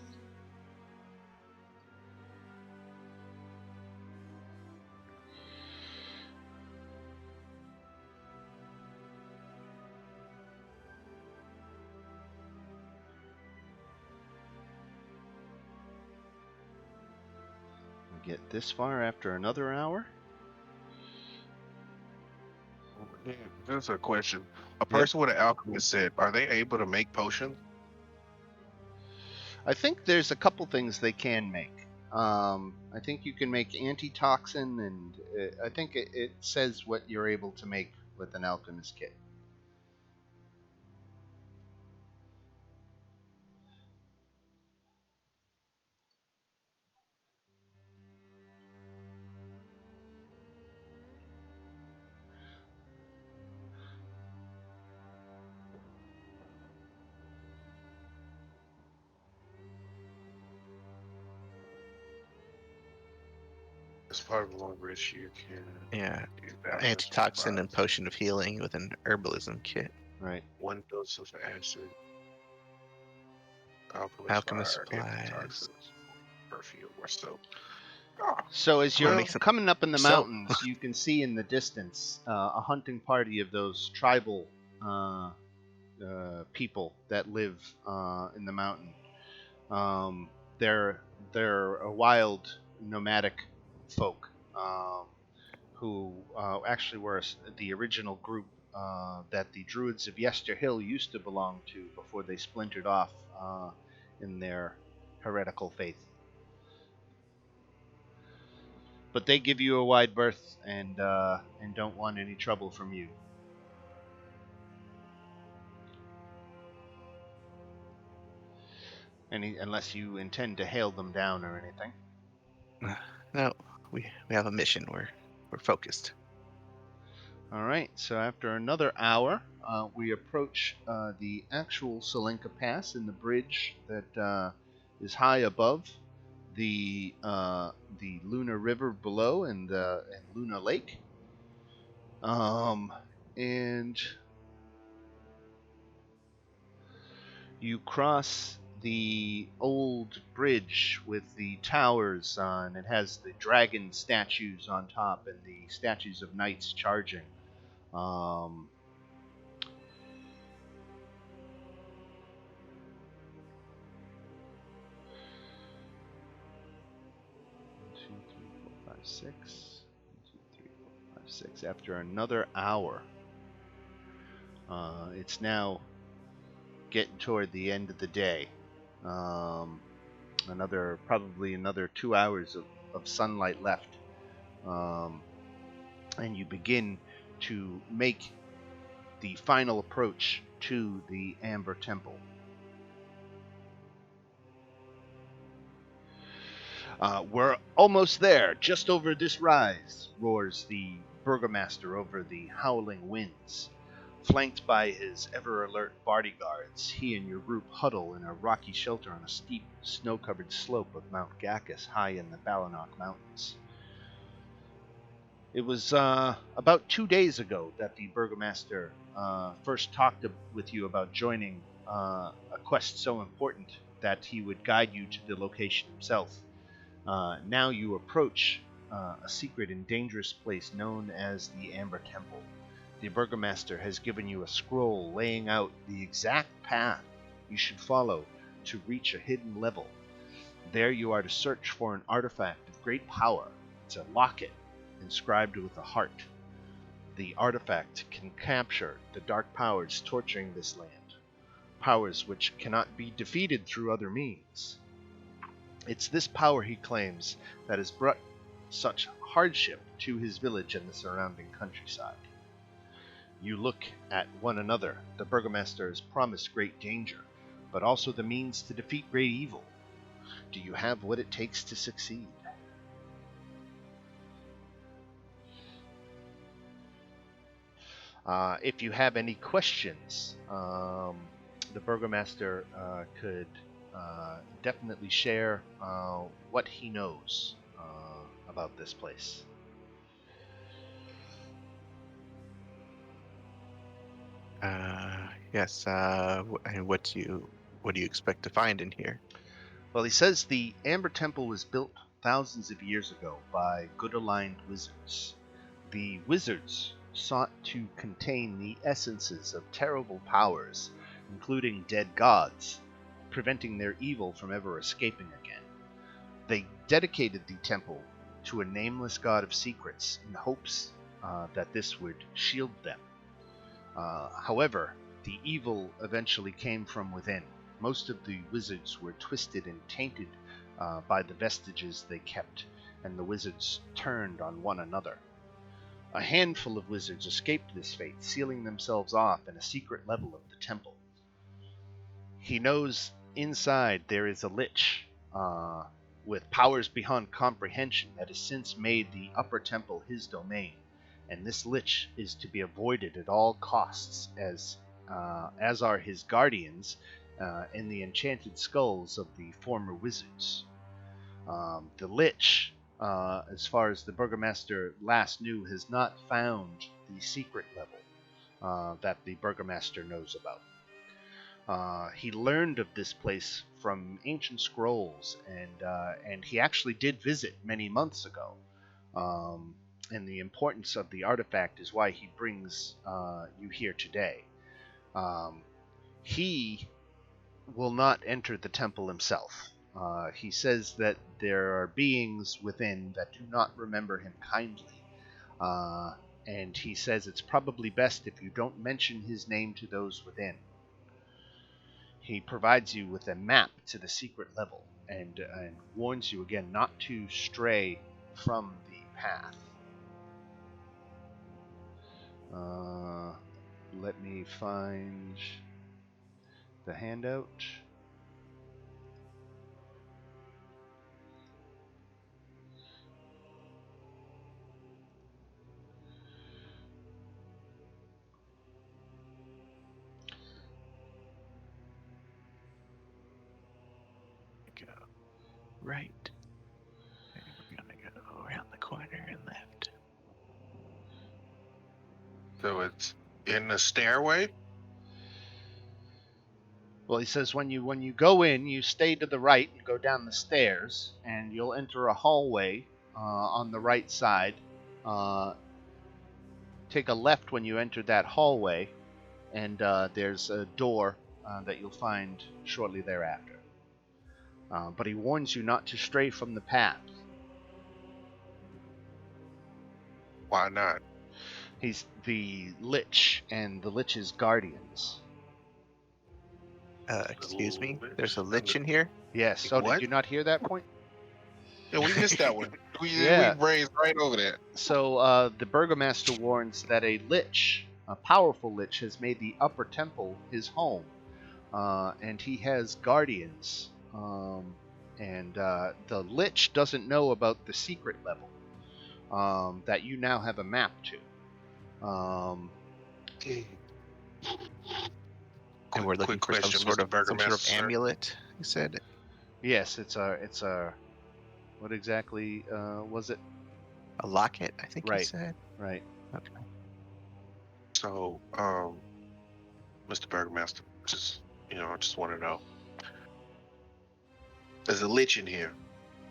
We get this far after another hour. Yeah, that's a question. A person with an alchemist set, are they able to make potions? I think there's a couple things they can make. I think you can make antitoxin, and I think it says what you're able to make with an alchemist kit. As part of the long rest, you can. Yeah, use that antitoxin as and potion of healing with an herbalism kit. Right. one dose of acid. Alchemist fire, supplies. antitoxins, perfume, or soap. So as you're Well, make some- coming up in the so- mountains, you can see in the distance a hunting party of those tribal people that live in the mountain. They're a wild nomadic folk who actually were the original group that the Druids of Yesterhill used to belong to before they splintered off in their heretical faith. But they give you a wide berth and don't want any trouble from you. Unless you intend to hail them down or anything. No, we have a mission. We're focused. All right. So after another hour, we approach the actual Solenka Pass in the bridge that is high above the Luna River below and Luna Lake. And you cross the old bridge with the towers and it has the dragon statues on top and the statues of knights charging. Six. After another hour, It's now getting toward the end of the day. Probably another 2 hours of sunlight left. And you begin to make the final approach to the Amber Temple. We're almost there, just over this rise, roars the burgomaster over the howling winds. Flanked by his ever-alert bodyguards, he and your group huddle in a rocky shelter on a steep, snow-covered slope of Mount Gacchus high in the Balanok Mountains. It was about 2 days ago that the burgomaster first talked with you about joining a quest so important that he would guide you to the location himself. Now you approach a secret and dangerous place known as the Amber Temple. The burgomaster has given you a scroll laying out the exact path you should follow to reach a hidden level. There you are to search for an artifact of great power. It's a locket inscribed with a heart. The artifact can capture the dark powers torturing this land, powers which cannot be defeated through other means. It's this power, he claims, that has brought such hardship to his village and the surrounding countryside. You look at one another. The burgomaster has promised great danger, but also the means to defeat great evil. Do you have what it takes to succeed? If you have any questions, the burgomaster could definitely share what he knows about this place. Yes. And what do you expect to find in here? Well, he says the Amber Temple was built thousands of years ago by good-aligned wizards. The wizards sought to contain the essences of terrible powers, including dead gods, preventing their evil from ever escaping again. They dedicated the temple to a nameless god of secrets in hopes that this would shield them. However, the evil eventually came from within. Most of the wizards were twisted and tainted by the vestiges they kept, and the wizards turned on one another. A handful of wizards escaped this fate, sealing themselves off in a secret level of the temple. He knows inside there is a lich with powers beyond comprehension that has since made the upper temple his domain, and this lich is to be avoided at all costs, as are his guardians in the enchanted skulls of the former wizards. The lich, as far as the burgomaster last knew, has not found the secret level that the burgomaster knows about. He learned of this place from ancient scrolls, and he actually did visit many months ago. And the importance of the artifact is why he brings you here today. He will not enter the temple himself. He says that there are beings within that do not remember him kindly. And he says it's probably best if you don't mention his name to those within. He provides you with a map to the secret level and warns you again not to stray from the path. Let me find the handout. Go right. And we're gonna go around the corner and left. So it's in the stairway. Well, he says when you go in, you stay to the right and go down the stairs, and you'll enter a hallway on the right side. Take a left when you enter that hallway, and there's a door that you'll find shortly thereafter. But he warns you not to stray from the path. Why not? He's the Lich and the Lich's guardians. Excuse me. There's a lich in here. Yes. So What? did you not hear that point? Yeah, we missed that one. We Yeah. brazed right over that. So the Burgomaster warns that a Lich, a powerful Lich, has made the Upper Temple his home, and he has guardians. And the Lich doesn't know about the secret level that you now have a map to. And we're looking Quick for some question, sort Mr. of Burgermaster, sir. amulet. You said Yes, it's a. What exactly was it? a locket. I think you Right. said. Right. Okay. So, Mr. Burgermaster, just I just want to know. There's a lich in here,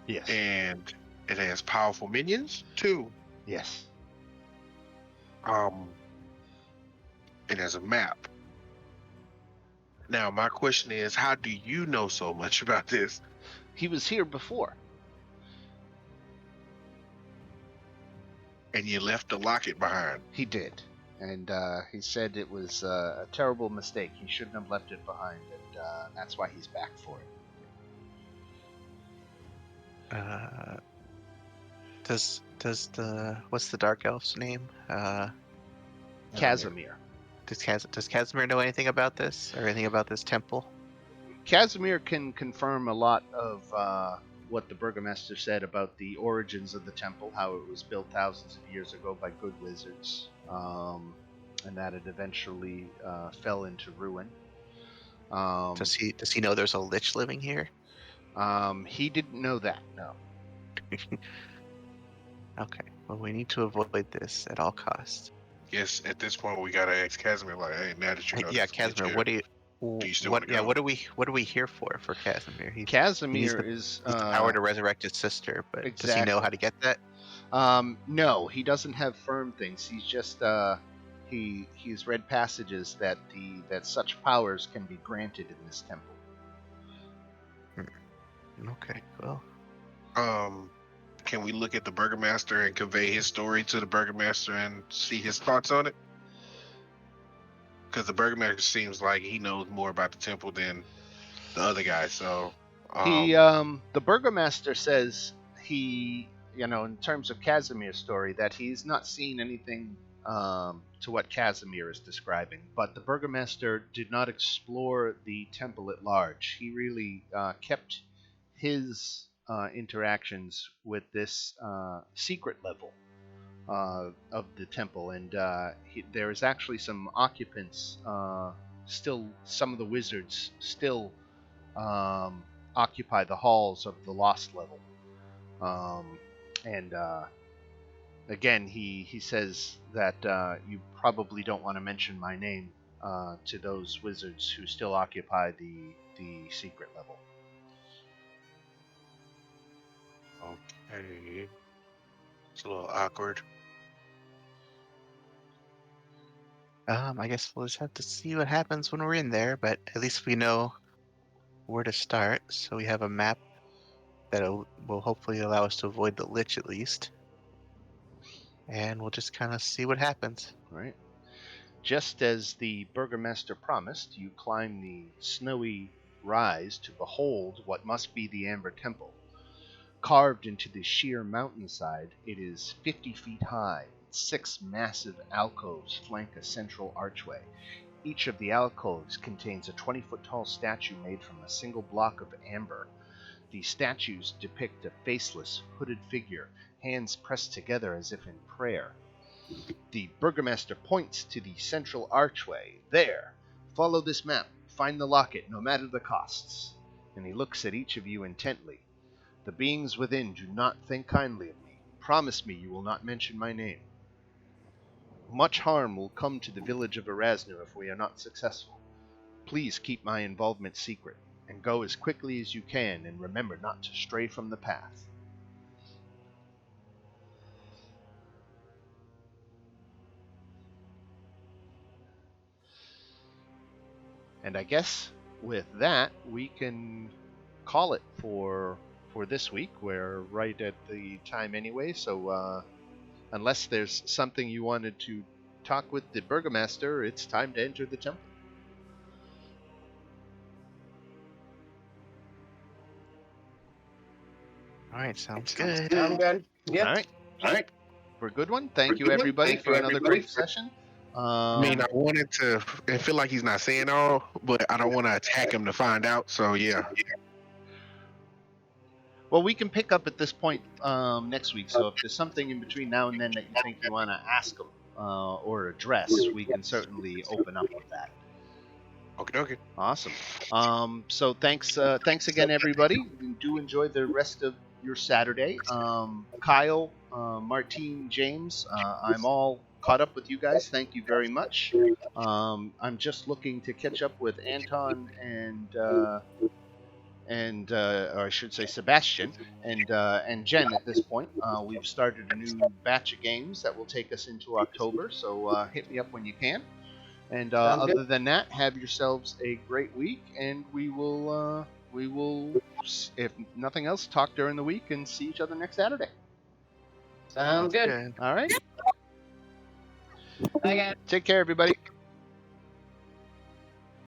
Yes. and it has powerful minions too. Yes. It has a map. Now, my question is, how do you know so much about this? He was here before. And you left the locket behind. He did. And he said it was a terrible mistake. He shouldn't have left it behind, and that's why he's back for it. Does the what's the dark elf's name? Casimir. Does Casimir know anything about this or anything about this temple? Casimir can confirm a lot of what the Burgomaster said about the origins of the temple, how it was built thousands of years ago by good wizards, and that it eventually fell into ruin. Does he know there's a lich living here? He didn't know that, no. Okay, well, we need to avoid this at all costs. Yes, at this point we gotta ask Casimir, like, hey, now that you know, Yeah, there's a lich Casimir, here, what do you? you still What? wanna Yeah, go? what are we here for Casimir? He needs Casimir the, is needs the power to resurrect his sister, but does he know how to get that? No, he doesn't have firm things. He's just he's read passages that such powers can be granted in this temple. Okay, well, Can we look at the Burgomaster and convey his story to the Burgomaster and see his thoughts on it? Because the Burgomaster seems like he knows more about the temple than the other guy. So The Burgomaster says he, in terms of Casimir's story, that he's not seen anything to what Casimir is describing. But the Burgomaster did not explore the temple at large. He really kept his interactions with this secret level of the temple, and there is actually some occupants, still some of the wizards still occupy the halls of the lost level, and again he says that you probably don't want to mention my name to those wizards who still occupy the secret level. okay, it's a little awkward. I guess we'll just have to see what happens when we're in there, but at least we know where to start, so we have a map that will hopefully allow us to avoid the lich at least. And we'll just kind of see what happens. Right. Just as the Burgomaster promised, you climb the snowy rise to behold what must be the Amber Temple. Carved into the sheer mountainside, it is 50 feet high. 6 massive alcoves flank a central archway. Each of the alcoves contains a 20-foot-tall statue made from a single block of amber. The statues depict a faceless, hooded figure, hands pressed together as if in prayer. The Burgomaster points to the central archway. There! Follow this map. Find the locket, no matter the costs. And he looks at each of you intently. The beings within do not think kindly of me. Promise me you will not mention my name. Much harm will come to the village of Erasnu if we are not successful. Please keep my involvement secret, and go as quickly as you can, and remember not to stray from the path. And I guess with that, we can call it for this week. We're right at the time anyway, so unless there's something you wanted to talk with the burgomaster, it's time to enter the temple. All right, sounds good. I'm good. Yep. All right. All right. For a good one. Thank you, everybody, for another great session. I mean, I wanted to. I feel like he's not saying all, but I don't want to attack him to find out. So yeah. Well, we can pick up at this point next week. So if there's something in between now and then that you think you want to ask them or address, we can certainly open up with that. Okay. Awesome. So thanks again, everybody. Do enjoy the rest of your Saturday. Kyle, Martine, James, I'm all caught up with you guys. Thank you very much. I'm just looking to catch up with Anton or I should say Sebastian and Jen at this point. We've started a new batch of games that will take us into October, so hit me up when you can. And other than that, have yourselves a great week, and we will, if nothing else, talk during the week and see each other next Saturday. Sounds good. All right. Bye, guys. Take care, everybody.